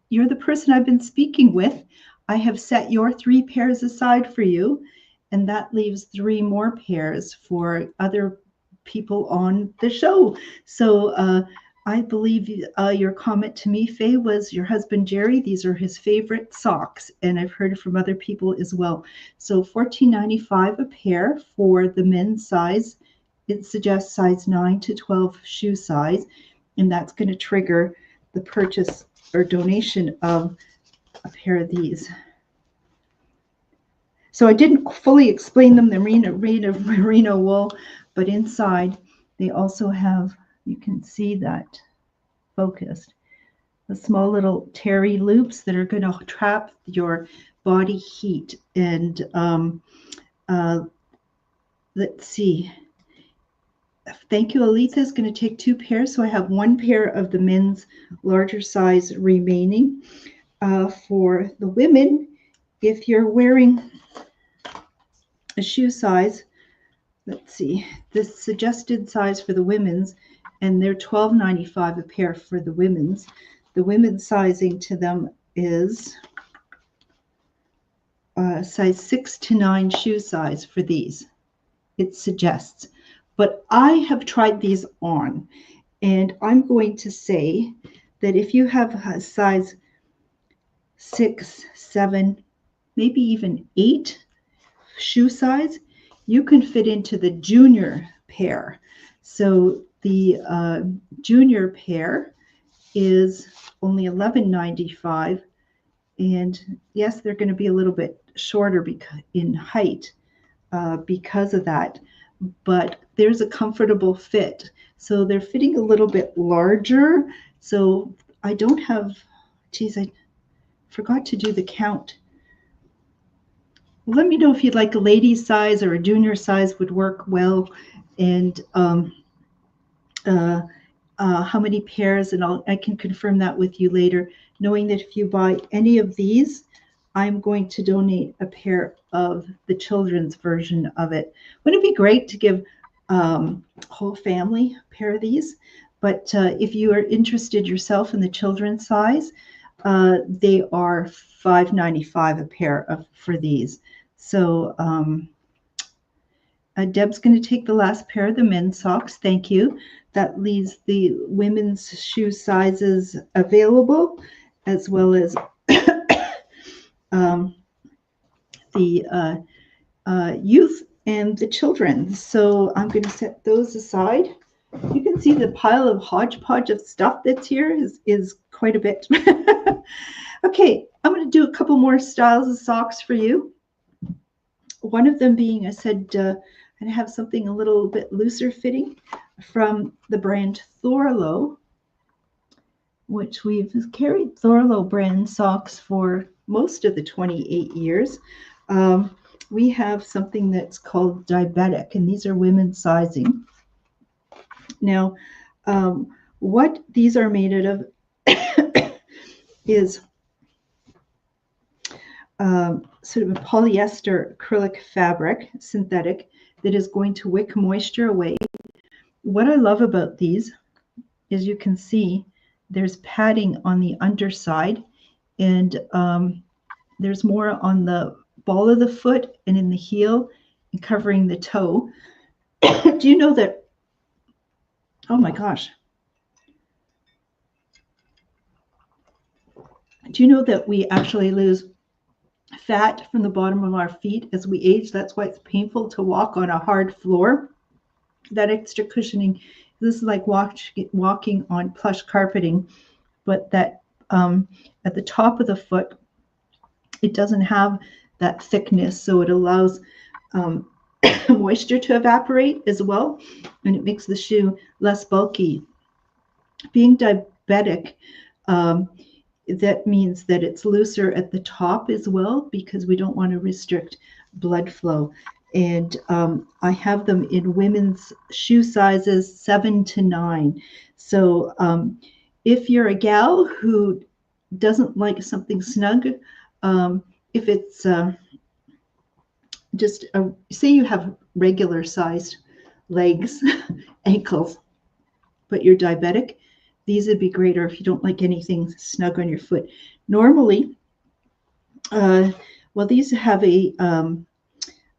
Speaker 1: you're the person I've been speaking with. I have set your 3 pairs aside for you, and that leaves 3 more pairs for other people on the show. So I believe your comment to me, Faye, was your husband Jerry. These are his favorite socks, and I've heard from other people as well. So $14.95 a pair for the men's size. It suggests size 9 to 12 shoe size, and that's going to trigger the purchase or donation of a pair of these. So I didn't fully explain them, the merino wool, but inside they also have, you can see that focused, the small little terry loops that are going to trap your body heat. And let's see. Thank you, Aletha is going to take 2 pairs. So I have 1 pair of the men's larger size remaining. For the women, if you're wearing a shoe size, let's see, the suggested size for the women's, and they're $12.95 a pair for the women's. The women's sizing to them is size 6 to 9 shoe size for these. It suggests. But I have tried these on, and I'm going to say that if you have a size 6, 7, maybe even 8 shoe size, you can fit into the junior pair. So the junior pair is only $11.95, and yes, they're going to be a little bit shorter in height because of that, but there's a comfortable fit. So they're fitting a little bit larger. So I don't have, geez, I forgot to do the count. Let me know if you'd like a ladies size or a junior size would work well, and how many pairs, and I can confirm that with you later, knowing that if you buy any of these, I'm going to donate a pair of the children's version of it. Wouldn't it be great to give whole family a pair of these? But if you are interested yourself in the children's size, they are $5.95 a pair for these. So Deb's going to take the last pair of the men's socks. Thank you. That leaves the women's shoe sizes available, as well as the youth and the children. So I'm going to set those aside. You can see the pile of hodgepodge of stuff that's here is quite a bit. Okay, I'm going to do a couple more styles of socks for you. One of them being, I said, I have something a little bit looser fitting from the brand Thorlo, which we've carried Thorlo brand socks for most of the 28 years. We have something that's called diabetic, and these are women's sizing. Now, what these are made out of is sort of a polyester acrylic fabric, synthetic, that is going to wick moisture away. What I love about these is you can see there's padding on the underside, and there's more on the ball of the foot and in the heel and covering the toe. Do you know that, oh my gosh, do you know that we actually lose fat from the bottom of our feet as we age? That's why it's painful to walk on a hard floor. That extra cushioning, this is like walking on plush carpeting, but that at the top of the foot, it doesn't have that thickness, so it allows moisture to evaporate as well, and it makes the shoe less bulky. Being diabetic, that means that it's looser at the top as well, because we don't want to restrict blood flow. And I have them in women's shoe sizes 7 to 9. So if you're a gal who doesn't like something snug, if it's just say you have regular sized legs, ankles, but you're diabetic, these would be great. Or if you don't like anything snug on your foot. Normally, Well, these have a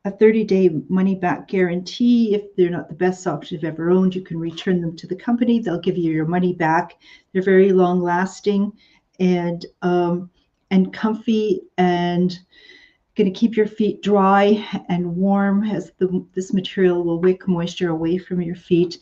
Speaker 1: 30-day money-back guarantee. If they're not the best socks you've ever owned, you can return them to the company. They'll give you your money back. They're very long-lasting and comfy, and going to keep your feet dry and warm, as this material will wick moisture away from your feet.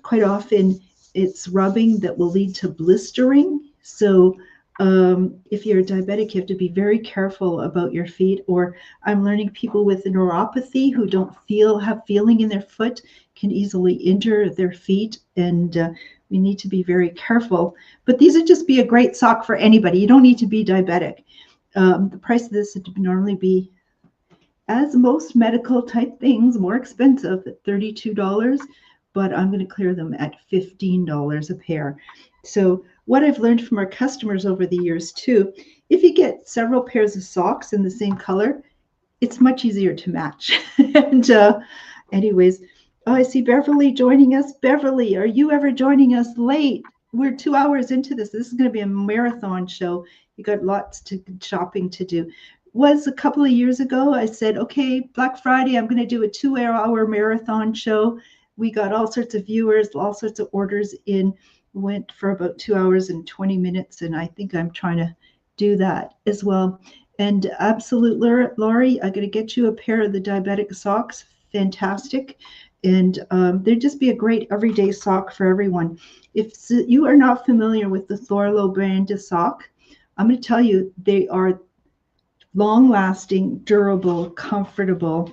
Speaker 1: Quite often, it's rubbing that will lead to blistering. So if you're a diabetic, you have to be very careful about your feet. Or I'm learning people with neuropathy who don't have feeling in their foot can easily injure their feet, and we need to be very careful. But these would just be a great sock for anybody. You don't need to be diabetic. The price of this would normally be, as most medical type things, more expensive at $32, but I'm going to clear them at $15 a pair. So what I've learned from our customers over the years too, if you get several pairs of socks in the same color, it's much easier to match. And anyways, oh, I see Beverly joining us. Beverly, are you ever joining us late? We're 2 hours into this. This is going to be a marathon show. You got lots to shopping to do. Was a couple of years ago, I said, okay, Black Friday, I'm going to do a 2-hour marathon show. We got all sorts of viewers, all sorts of orders in. Went for about 2 hours and 20 minutes, and I think I'm trying to do that as well. And absolute, Laurie, I'm going to get you a pair of the diabetic socks. Fantastic. And they'd just be a great everyday sock for everyone. If you are not familiar with the Thorlo brand of sock, I'm going to tell you, they are long-lasting, durable, comfortable.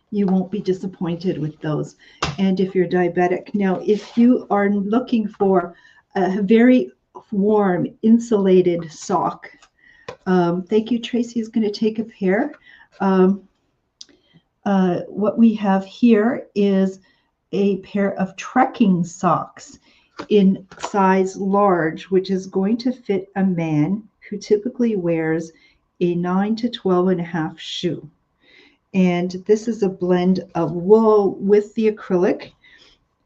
Speaker 1: You won't be disappointed with those. And if you're diabetic, now if you are looking for a very warm, insulated sock, thank you, Tracy is going to take a pair. What we have here is a pair of trekking socks in size large, which is going to fit a man who typically wears a 9 to 12.5 shoe. And this is a blend of wool with the acrylic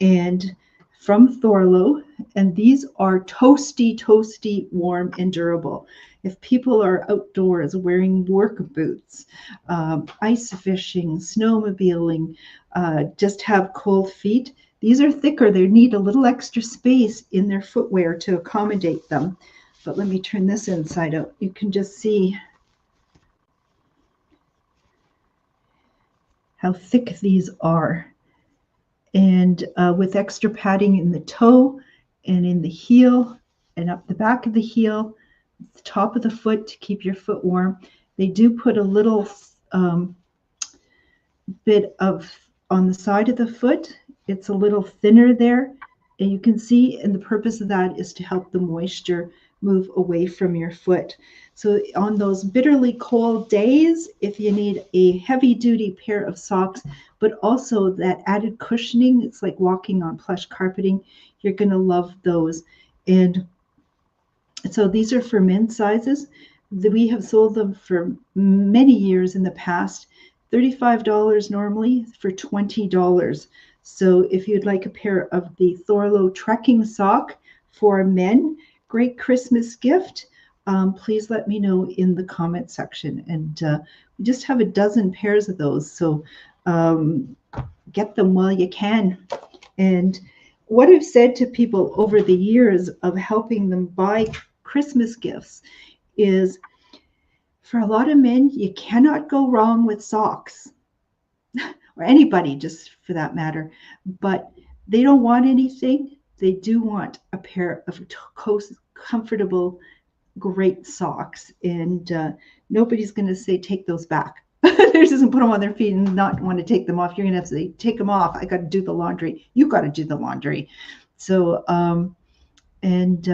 Speaker 1: and from Thorlo. And these are toasty, warm, and durable. If people are outdoors wearing work boots, ice fishing, snowmobiling, just have cold feet, these are thicker. They need a little extra space in their footwear to accommodate them. But let me turn this inside out. You can just see how thick these are. And with extra padding in the toe and in the heel and up the back of the heel, the top of the foot to keep your foot warm. They do put a little bit of on the side of the foot. It's a little thinner there. And you can see, and the purpose of that is to help the moisture move away from your foot. So on those bitterly cold days, if you need a heavy duty pair of socks, but also that added cushioning, it's like walking on plush carpeting, you're going to love those. And so these are for men's sizes. We have sold them for many years in the past, $35 normally for $20. So if you'd like a pair of the Thorlo trekking sock for men, great Christmas gift, please let me know in the comment section. And we just have a dozen pairs of those, so get them while you can. And what I've said to people over the years of helping them buy Christmas gifts is, for a lot of men, you cannot go wrong with socks, or anybody just for that matter, but they don't want anything. They do want a pair of comfortable, great socks, and nobody's going to say take those back. They're just going to put them on their feet and not want to take them off. You're going to have to say, take them off. I got to do the laundry. You got to do the laundry. So and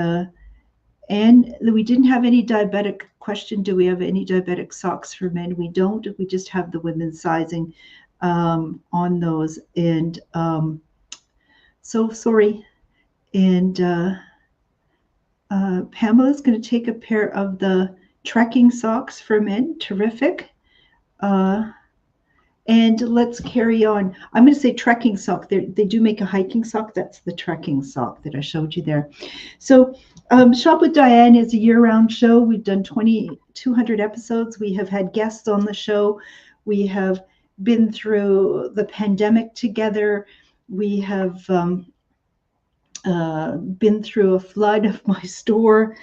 Speaker 1: we didn't have any diabetic question. Do we have any diabetic socks for men? We don't. We just have the women's sizing on those. And so sorry. And Pamela's going to take a pair of the trekking socks for men. Terrific. And let's carry on. I'm going to say trekking sock. They do make a hiking sock. That's the trekking sock that I showed you there. So Shop with Diane is a year-round show. We've done 200 episodes. We have had guests on the show. We have been through the pandemic together. We have been through a flood of my store.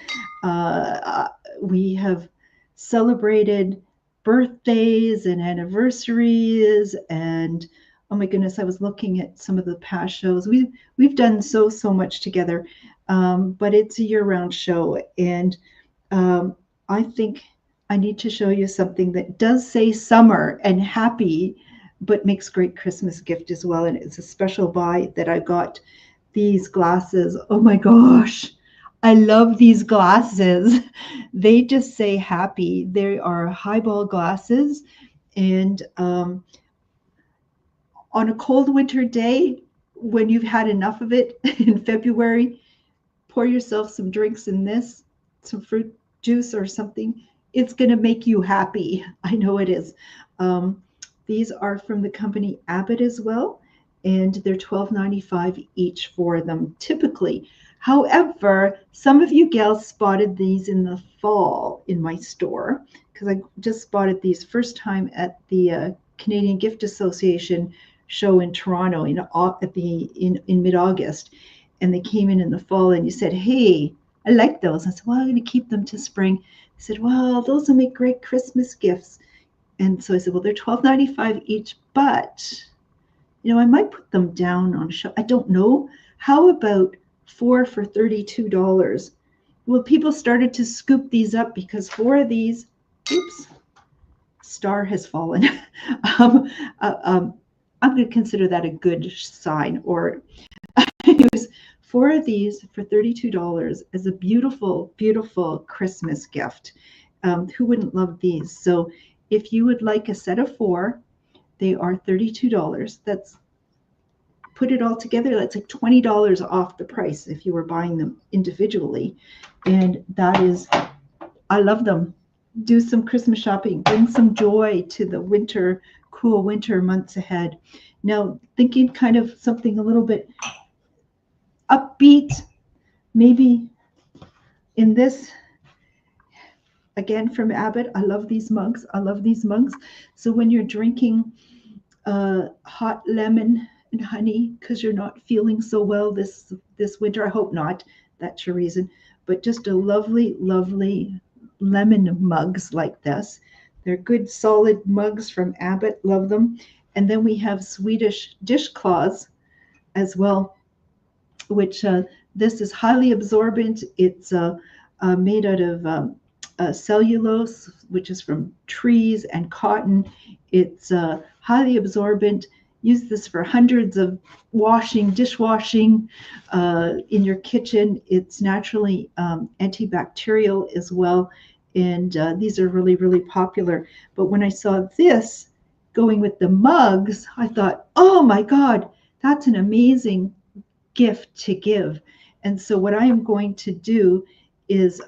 Speaker 1: We have celebrated birthdays and anniversaries, and oh my goodness, I was looking at some of the past shows. We've done so much together, but it's a year-round show, and I think I need to show you something that does say summer and happy, but makes great Christmas gift as well. And it's a special buy that I got. These glasses, oh my gosh, I love these glasses. They just say happy. They are highball glasses, and on a cold winter day, when you've had enough of it in February, pour yourself some drinks in this, some fruit juice or something. It's going to make you happy. I know it is. These are from the company Abbott as well, and they're $12.95 each for them typically. However, some of you gals spotted these in the fall in my store, because I just spotted these first time at the Canadian Gift Association show in Toronto in mid-August, and they came in the fall, and you said, hey, I like those. I said, well, I'm going to keep them to spring. I said, well, those will make great Christmas gifts. And so I said, well, they're $12.95 each, but I might put them down on a show. I don't know. How about 4 for $32? Well, people started to scoop these up because 4 of these, oops, star has fallen. I'm going to consider that a good sign. Or use 4 of these for $32 as a beautiful, beautiful Christmas gift. Who wouldn't love these? So if you would like a set of 4, they are $32. That's, put it all together, that's like $20 off the price if you were buying them individually. And that is, I love them. Do some Christmas shopping. Bring some joy to the winter, cool winter months ahead. Now, thinking kind of something a little bit upbeat, maybe in this, again from Abbott. I love these mugs. I love these mugs. So when you're drinking hot lemon and honey because you're not feeling so well this winter, I hope not, that's your reason, but just a lovely, lovely lemon mugs like this. They're good solid mugs from Abbott. Love them. And then we have Swedish dishcloths as well, which this is highly absorbent. It's made out of cellulose, which is from trees, and cotton. It's highly absorbent. Use this for hundreds of dishwashing in your kitchen. It's naturally antibacterial as well. And these are really, really popular. But when I saw this going with the mugs, I thought, oh my God, that's an amazing gift to give. And so what I am going to do is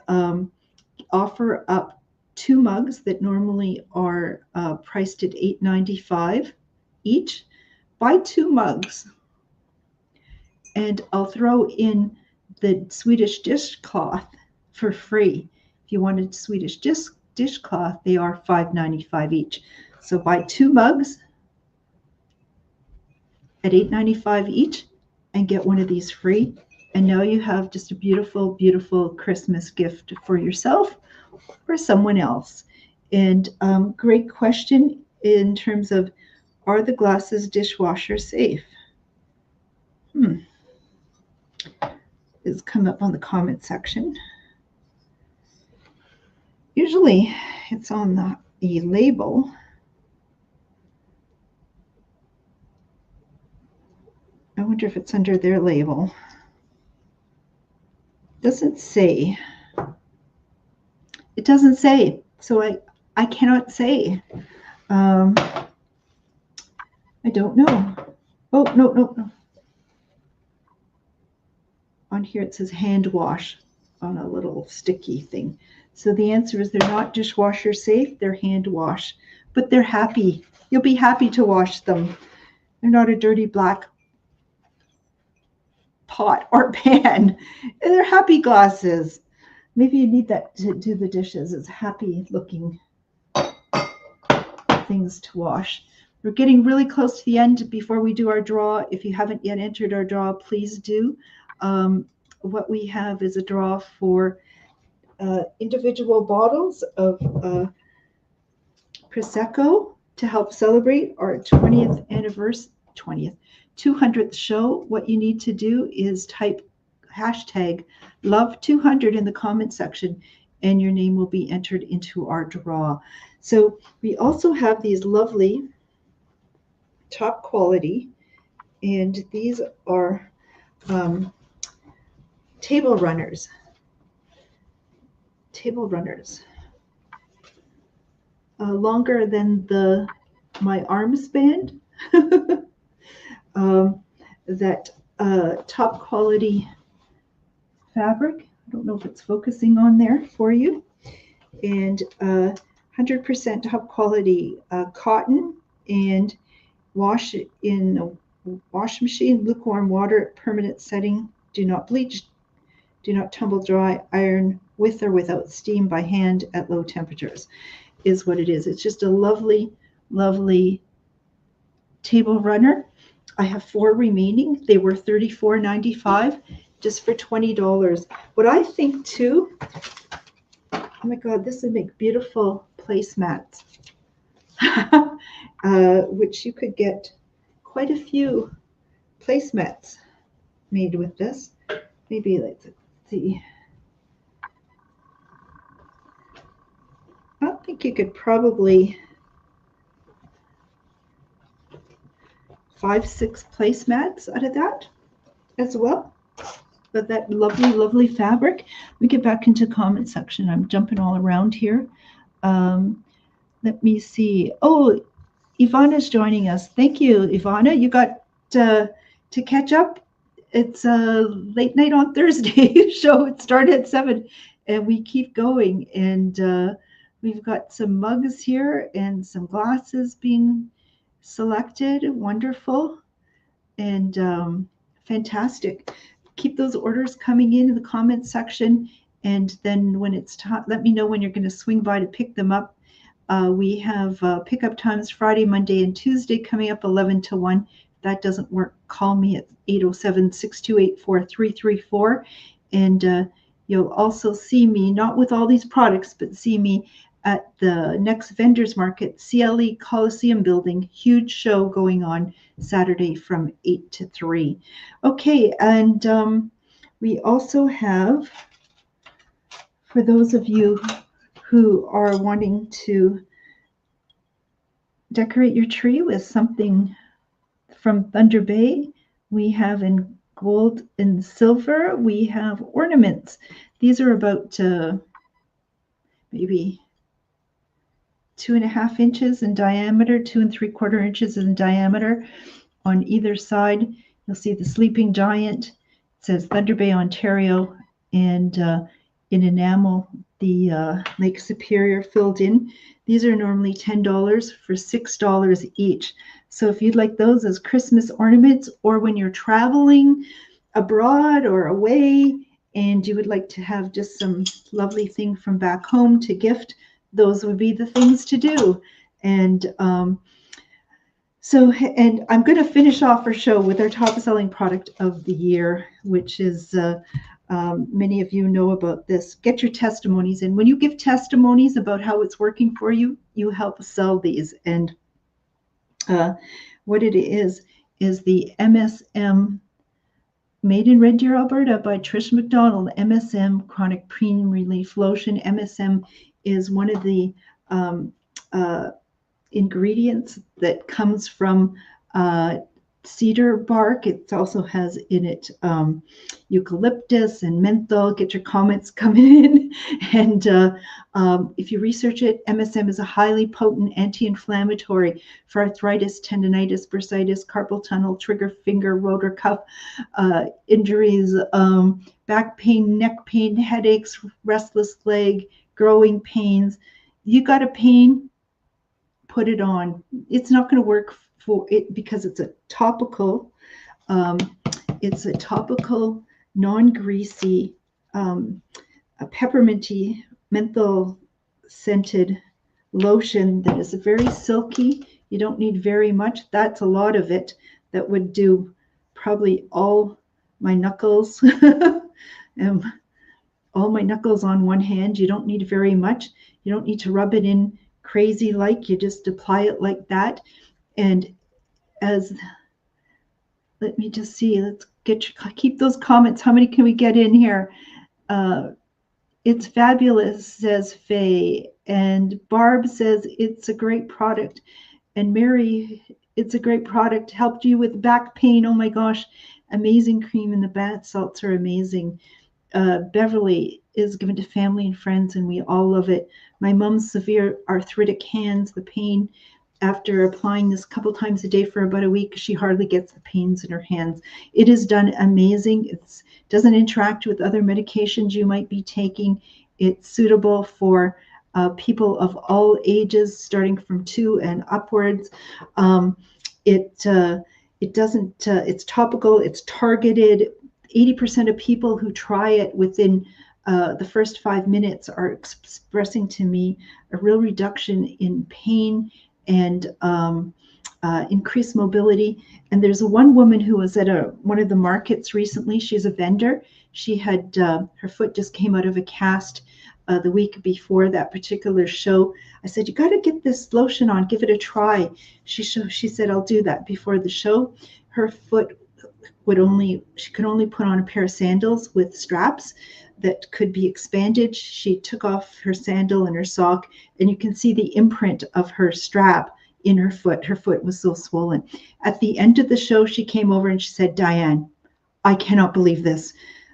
Speaker 1: offer up 2 mugs that normally are priced at $8.95 each. Buy 2 mugs, and I'll throw in the Swedish dishcloth for free. If you wanted Swedish dishcloth, they are $5.95 each. So buy 2 mugs at $8.95 each and get one of these free. And now you have just a beautiful, beautiful Christmas gift for yourself or someone else. And great question in terms of, are the glasses dishwasher safe? It's come up on the comment section. Usually it's on the label. I wonder if it's under their label. Doesn't say. It doesn't say. So I cannot say. I don't know. Oh, no. On here it says hand wash on a little sticky thing. So the answer is they're not dishwasher safe, they're hand wash. but they're happy. You'll be happy to wash them. They're not a dirty black pot or pan. They're happy glasses. Maybe you need that to do the dishes. It's happy looking things to wash. We're getting really close to the end. Before we do our draw, if you haven't yet entered our draw, please do. What we have is a draw for individual bottles of Prosecco to help celebrate our 20th anniversary, 200th show. What you need to do is type hashtag love200 in the comment section, and your name will be entered into our draw. So we also have these lovely top quality, and these are table runners. Longer than my arm span. That top quality fabric. I don't know if it's focusing on there for you. And 100% top quality cotton, and wash it in a wash machine, lukewarm water at permanent setting. Do not bleach. Do not tumble dry. Iron with or without steam by hand at low temperatures is what it is. It's just a lovely, lovely table runner. I have 4 remaining. They were $34.95 just for $20. What I think too, oh my God, this would make beautiful placemats, which you could get quite a few placemats made with this. Maybe let's see. I think you could probably 5-6 placemats out of that as well. But that lovely, lovely fabric. We get back into comment section. I'm jumping all around here. Let me see. Oh, Ivana's joining us. Thank you, Ivana. You got to catch up. It's a late night on Thursday show. It started at 7, and we keep going. And we've got some mugs here and some glasses being selected. Wonderful and fantastic. Keep those orders coming in the comment section, and then when it's time, let me know when you're going to swing by to pick them up. We have pickup times Friday, Monday, and Tuesday coming up 11 to 1. If that doesn't work, call me at 807-628-4334. And you'll also see me, not with all these products, but see me at the next vendors market, CLE Coliseum building. Huge show going on Saturday from 8 to 3. Okay, and we also have, for those of you who are wanting to decorate your tree with something from Thunder Bay, we have in gold and silver, we have ornaments. These are about maybe 2.5 inches in diameter, 2 3/4 inches in diameter. On either side, you'll see the sleeping giant. It says Thunder Bay, Ontario, and in enamel, the Lake Superior filled in. These are normally $10 for $6 each. So if you'd like those as Christmas ornaments, or when you're traveling abroad or away and you would like to have just some lovely thing from back home to gift, those would be the things to do. And and I'm going to finish off our show with our top selling product of the year, which is many of you know about this. Get your testimonies in. When you give testimonies about how it's working for you, you help sell these. And what it is the MSM Made in Red Deer, Alberta by Trish McDonald, MSM Chronic Pain Relief Lotion. MSM is one of the ingredients that comes from cedar bark. It also has in it eucalyptus and menthol. Get your comments coming in. And if you research it, MSM is a highly potent anti-inflammatory for arthritis, tendonitis, bursitis, carpal tunnel, trigger finger, rotor cuff injuries, back pain, neck pain, headaches, restless leg, growing pains. You got a pain, put it on. It's not going to work for it because it's a topical. It's a topical, non-greasy, a pepperminty, menthol scented lotion that is very silky. You don't need very much. That's a lot of it. That would do probably all my knuckles. All my knuckles on one hand. You don't need very much. You don't need to rub it in crazy like. You just apply it like that. And as, let me just see, let's keep those comments. How many can we get in here? It's fabulous, says Faye. And Barb says it's a great product. And Mary, it's a great product. Helped you with back pain. Oh my gosh, amazing cream, and the bath salts are amazing. Beverly is given to family and friends, and we all love it. My mom's severe arthritic hands, the pain after applying this a couple times a day for about a week, she hardly gets the pains in her hands. It is done amazing. It doesn't interact with other medications you might be taking. It's suitable for people of all ages, starting from 2 and upwards. It doesn't. It's topical. It's targeted. 80% of people who try it within the first 5 minutes are expressing to me a real reduction in pain and increased mobility. And there's one woman who was at one of the markets recently. She's a vendor. She had her foot just came out of a cast the week before that particular show. I said, you got to get this lotion on, give it a try. She said, I'll do that before the show. Her foot she could only put on a pair of sandals with straps that could be expanded. She took off her sandal and her sock, and you can see the imprint of her strap in her foot. Her foot was so swollen. At the end of the show, she came over and she said, Diane, I cannot believe this.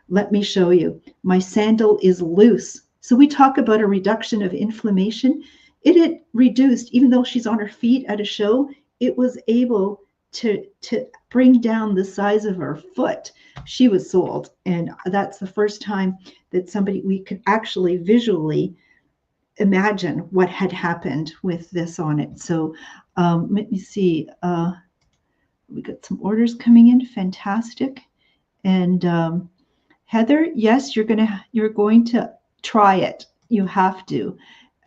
Speaker 1: Let me show you. My sandal is loose. So we talk about a reduction of inflammation. It had reduced, even though she's on her feet at a show, it was able to bring down the size of her foot. She was sold. And that's the first time that we could actually visually imagine what had happened with this on it. So let me see. We got some orders coming in. Fantastic. And Heather, yes, you're going to try it. You have to.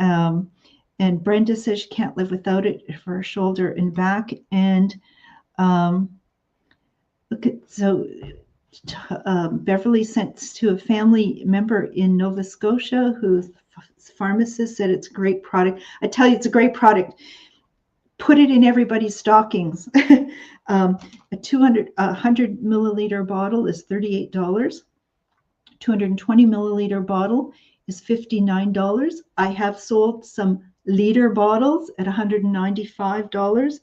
Speaker 1: And Brenda says she can't live without it for her shoulder and back. And Beverly sent to a family member in Nova Scotia whose pharmacist said it's a great product. I tell you, it's a great product. Put it in everybody's stockings. A 100 milliliter bottle is $38. 220 milliliter bottle is $59. I have sold some liter bottles at $195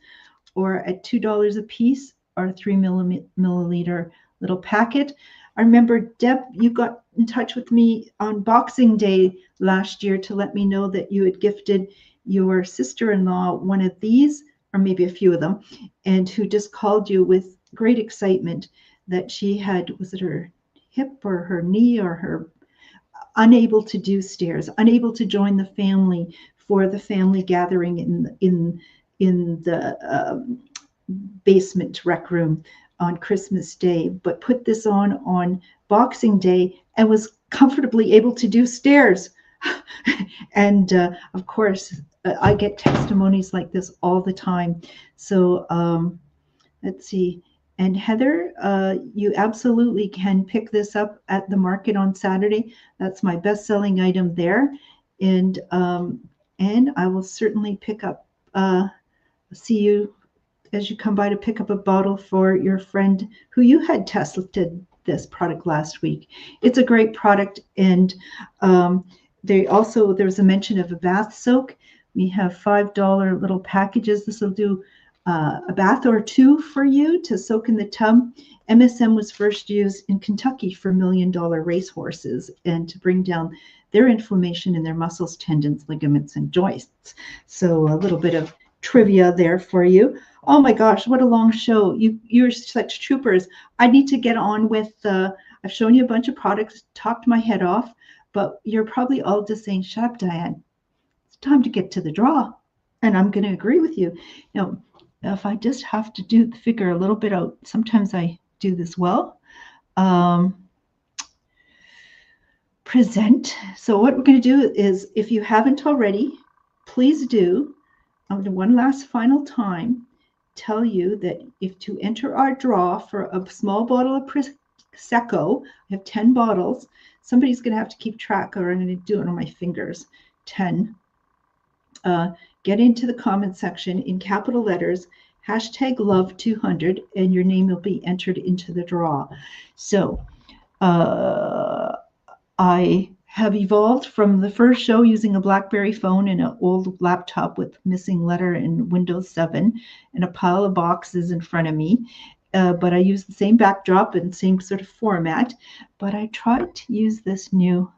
Speaker 1: or at $2 a piece, or a 3 milliliter little packet. I remember, Deb, you got in touch with me on Boxing Day last year to let me know that you had gifted your sister-in-law one of these, or maybe a few of them, and who just called you with great excitement that she had, was it her hip or her knee or her, unable to do stairs, unable to join the family for the family gathering in the basement rec room on Christmas Day, but put this on Boxing Day and was comfortably able to do stairs. And of course, I get testimonies like this all the time. So let's see. And Heather, you absolutely can pick this up at the market on Saturday. That's my best-selling item there. And I will certainly pick up, see you as you come by to pick up a bottle for your friend who you had tested this product last week. It's a great product. And there's a mention of a bath soak. We have $5 little packages. This will do a bath or two for you to soak in the tub. MSM was first used in Kentucky for $1 million racehorses and to bring down their inflammation in their muscles, tendons, ligaments, and joints. So a little bit of trivia there for you. Oh my gosh, what a long show. You're such troopers. I need to get on with, I've shown you a bunch of products, talked my head off, but you're probably all just saying, shut up, Diane. It's time to get to the draw. And I'm going to agree with you. You know, if I just have to figure a little bit out, sometimes I do this well. Present. So what we're going to do is, if you haven't already, please do. I'm going to one last final time tell you that if to enter our draw for a small bottle of Prosecco, I have 10 bottles. Somebody's going to have to keep track, or I'm going to do it on my fingers. 10. Get into the comment section in capital letters, hashtag love200, and your name will be entered into the draw. So I have evolved from the first show using a BlackBerry phone and an old laptop with missing letter and Windows 7 and a pile of boxes in front of me. But I use the same backdrop and same sort of format. But I tried to use this new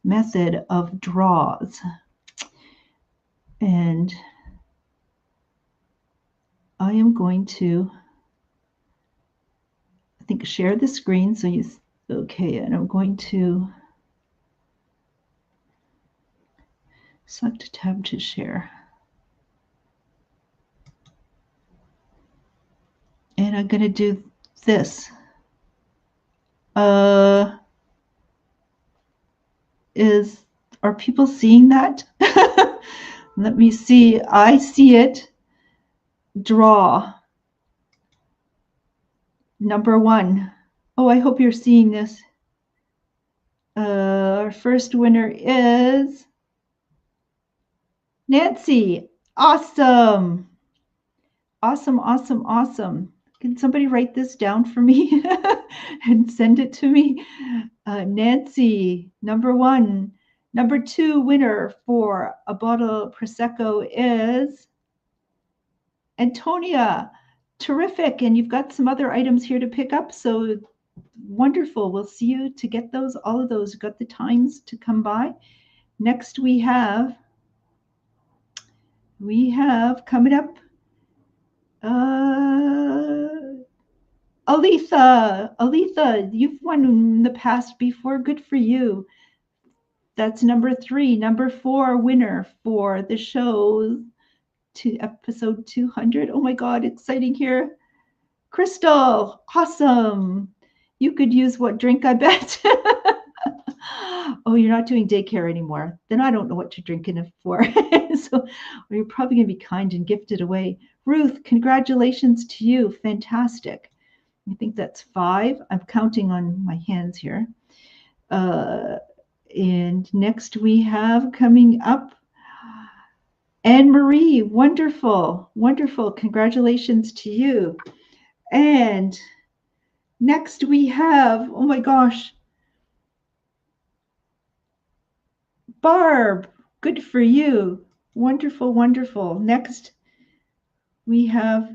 Speaker 1: method of draws. And I am going to, I think, share the screen. So you, okay, and I'm going to select a tab to share. And I'm going to do this. Are people seeing that? Let me see. I see it. Draw. Number 1. Oh, I hope you're seeing this. Our first winner is Nancy. Awesome. Awesome, awesome, awesome. Can somebody write this down for me and send it to me? Nancy, number 1. Number 2 winner for a bottle of Prosecco is Antonia. Terrific. And you've got some other items here to pick up. So wonderful. We'll see you to get those, all of those. You've got the times to come by. Next we have coming up Aletha, you've won in the past before. Good for you. That's number 3. Number 4 winner for the show to episode 200. Oh my God, exciting here. Crystal, awesome. You could use what drink, I bet. Oh, you're not doing daycare anymore. Then I don't know what you're drinking it for. So you're probably going to be kind and gift it away. Ruth, congratulations to you. Fantastic. I think that's 5. I'm counting on my hands here. And next we have coming up Anne Marie. Wonderful, wonderful. Congratulations to you. And next we have, oh my gosh, Barb. Good for you. Wonderful, wonderful. Next we have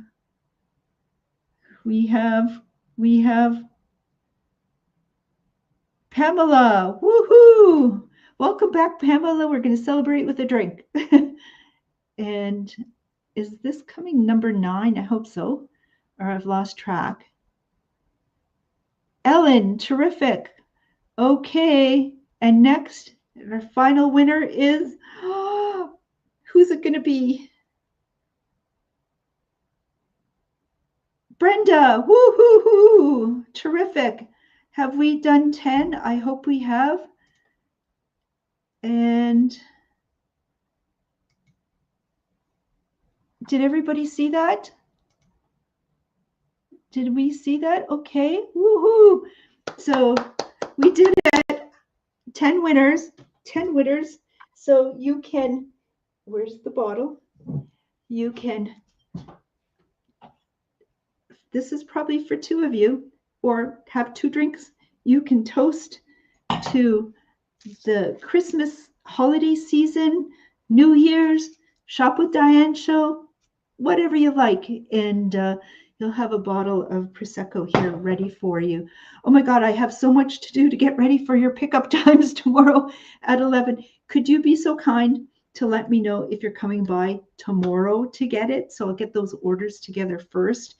Speaker 1: Pamela. Woohoo! Welcome back, Pamela. We're going to celebrate with a drink. And is this coming number 9? I hope so. Or I've lost track. Ellen, terrific. Okay. And next, our final winner is, who's it going to be? Brenda. Woo-hoo-hoo. Terrific. Have we done 10? I hope we have. And did everybody see that? Did we see that? Okay. Woohoo. So we did it. 10 winners. 10 winners. So you can, where's the bottle? You can, this is probably for 2 of you, or have 2 drinks. You can toast to the Christmas holiday season, New Year's, Shop with Diane show, whatever you like. And you'll have a bottle of Prosecco here ready for you. Oh my God, I have so much to do to get ready for your pickup times tomorrow at 11. Could you be so kind to let me know if you're coming by tomorrow to get it? So I'll get those orders together first.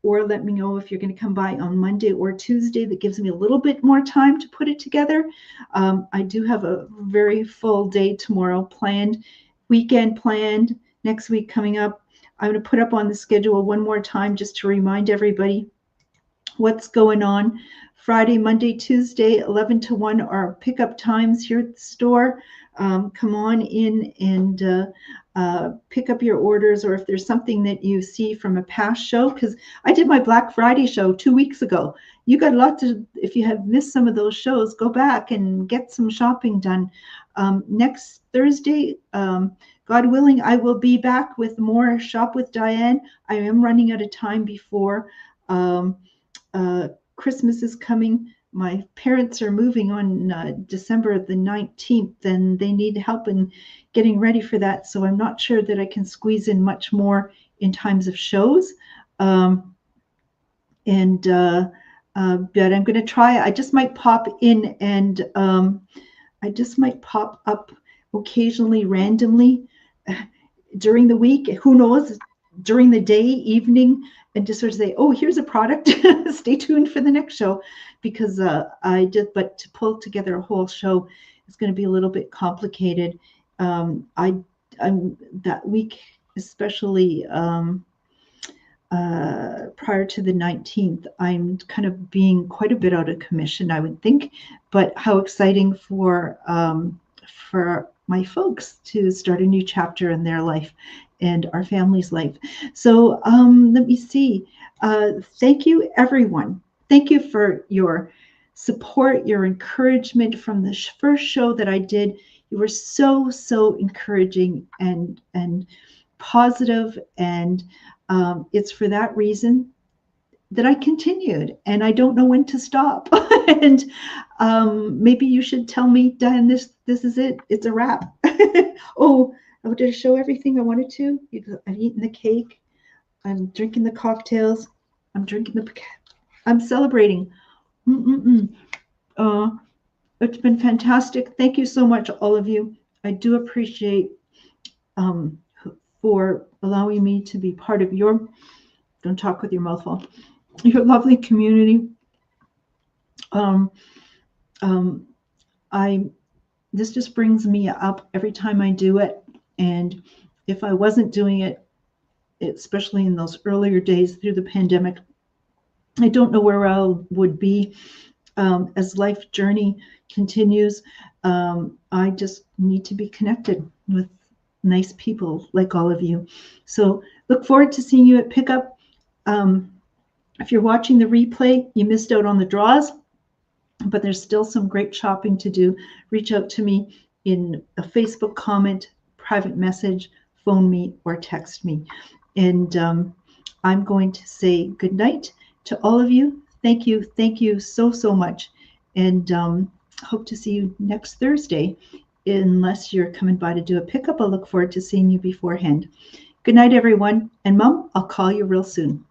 Speaker 1: Or let me know if you're going to come by on Monday or Tuesday. That gives me a little bit more time to put it together. I do have a very full day tomorrow planned, weekend planned, next week coming up. I'm going to put up on the schedule one more time just to remind everybody what's going on. Friday, Monday, Tuesday, 11 to 1 are pickup times here at the store. Come on in and pick up your orders, or if there's something that you see from a past show, because I did my Black Friday show 2 weeks ago. You got a lot to, if you have missed some of those shows, go back and get some shopping done. Next Thursday, God willing, I will be back with more Shop with Diane. I am running out of time before Christmas is coming. My parents are moving on December the 19th, and they need help in getting ready for that. So I'm not sure that I can squeeze in much more in times of shows. But I'm going to try. I just might pop in and I just might pop up occasionally, randomly during the week. Who knows? During the day, evening, and just sort of say, oh, here's a product. Stay tuned for the next show, because but to pull together a whole show is going to be a little bit complicated. I'm that week, especially prior to the 19th, I'm kind of being quite a bit out of commission, I would think. But how exciting for my folks to start a new chapter in their life and our family's life. So let me see. Thank you, everyone. Thank you for your support, your encouragement from the first show that I did. You were so encouraging and positive, and it's for that reason that I continued, and I don't know when to stop. And maybe you should tell me, Diane, this is it. It's a wrap. Oh, did I show everything I wanted to? I've eaten the cake. I'm drinking the cocktails. I'm celebrating. It's been fantastic. Thank you so much, all of you. I do appreciate for allowing me to be part of your, don't talk with your mouth full, your lovely community. This just brings me up every time I do it. And if I wasn't doing it, especially in those earlier days through the pandemic, I don't know where I would be as life journey continues. I just need to be connected with nice people like all of you. So look forward to seeing you at Pickup. If you're watching the replay, you missed out on the draws, but there's still some great shopping to do. Reach out to me in a Facebook comment, private message, phone me, or text me. And I'm going to say good night to all of you. Thank you so much. And hope to see you next Thursday. Unless you're coming by to do a pickup, I'll look forward to seeing you beforehand. Good night, everyone. And Mom, I'll call you real soon.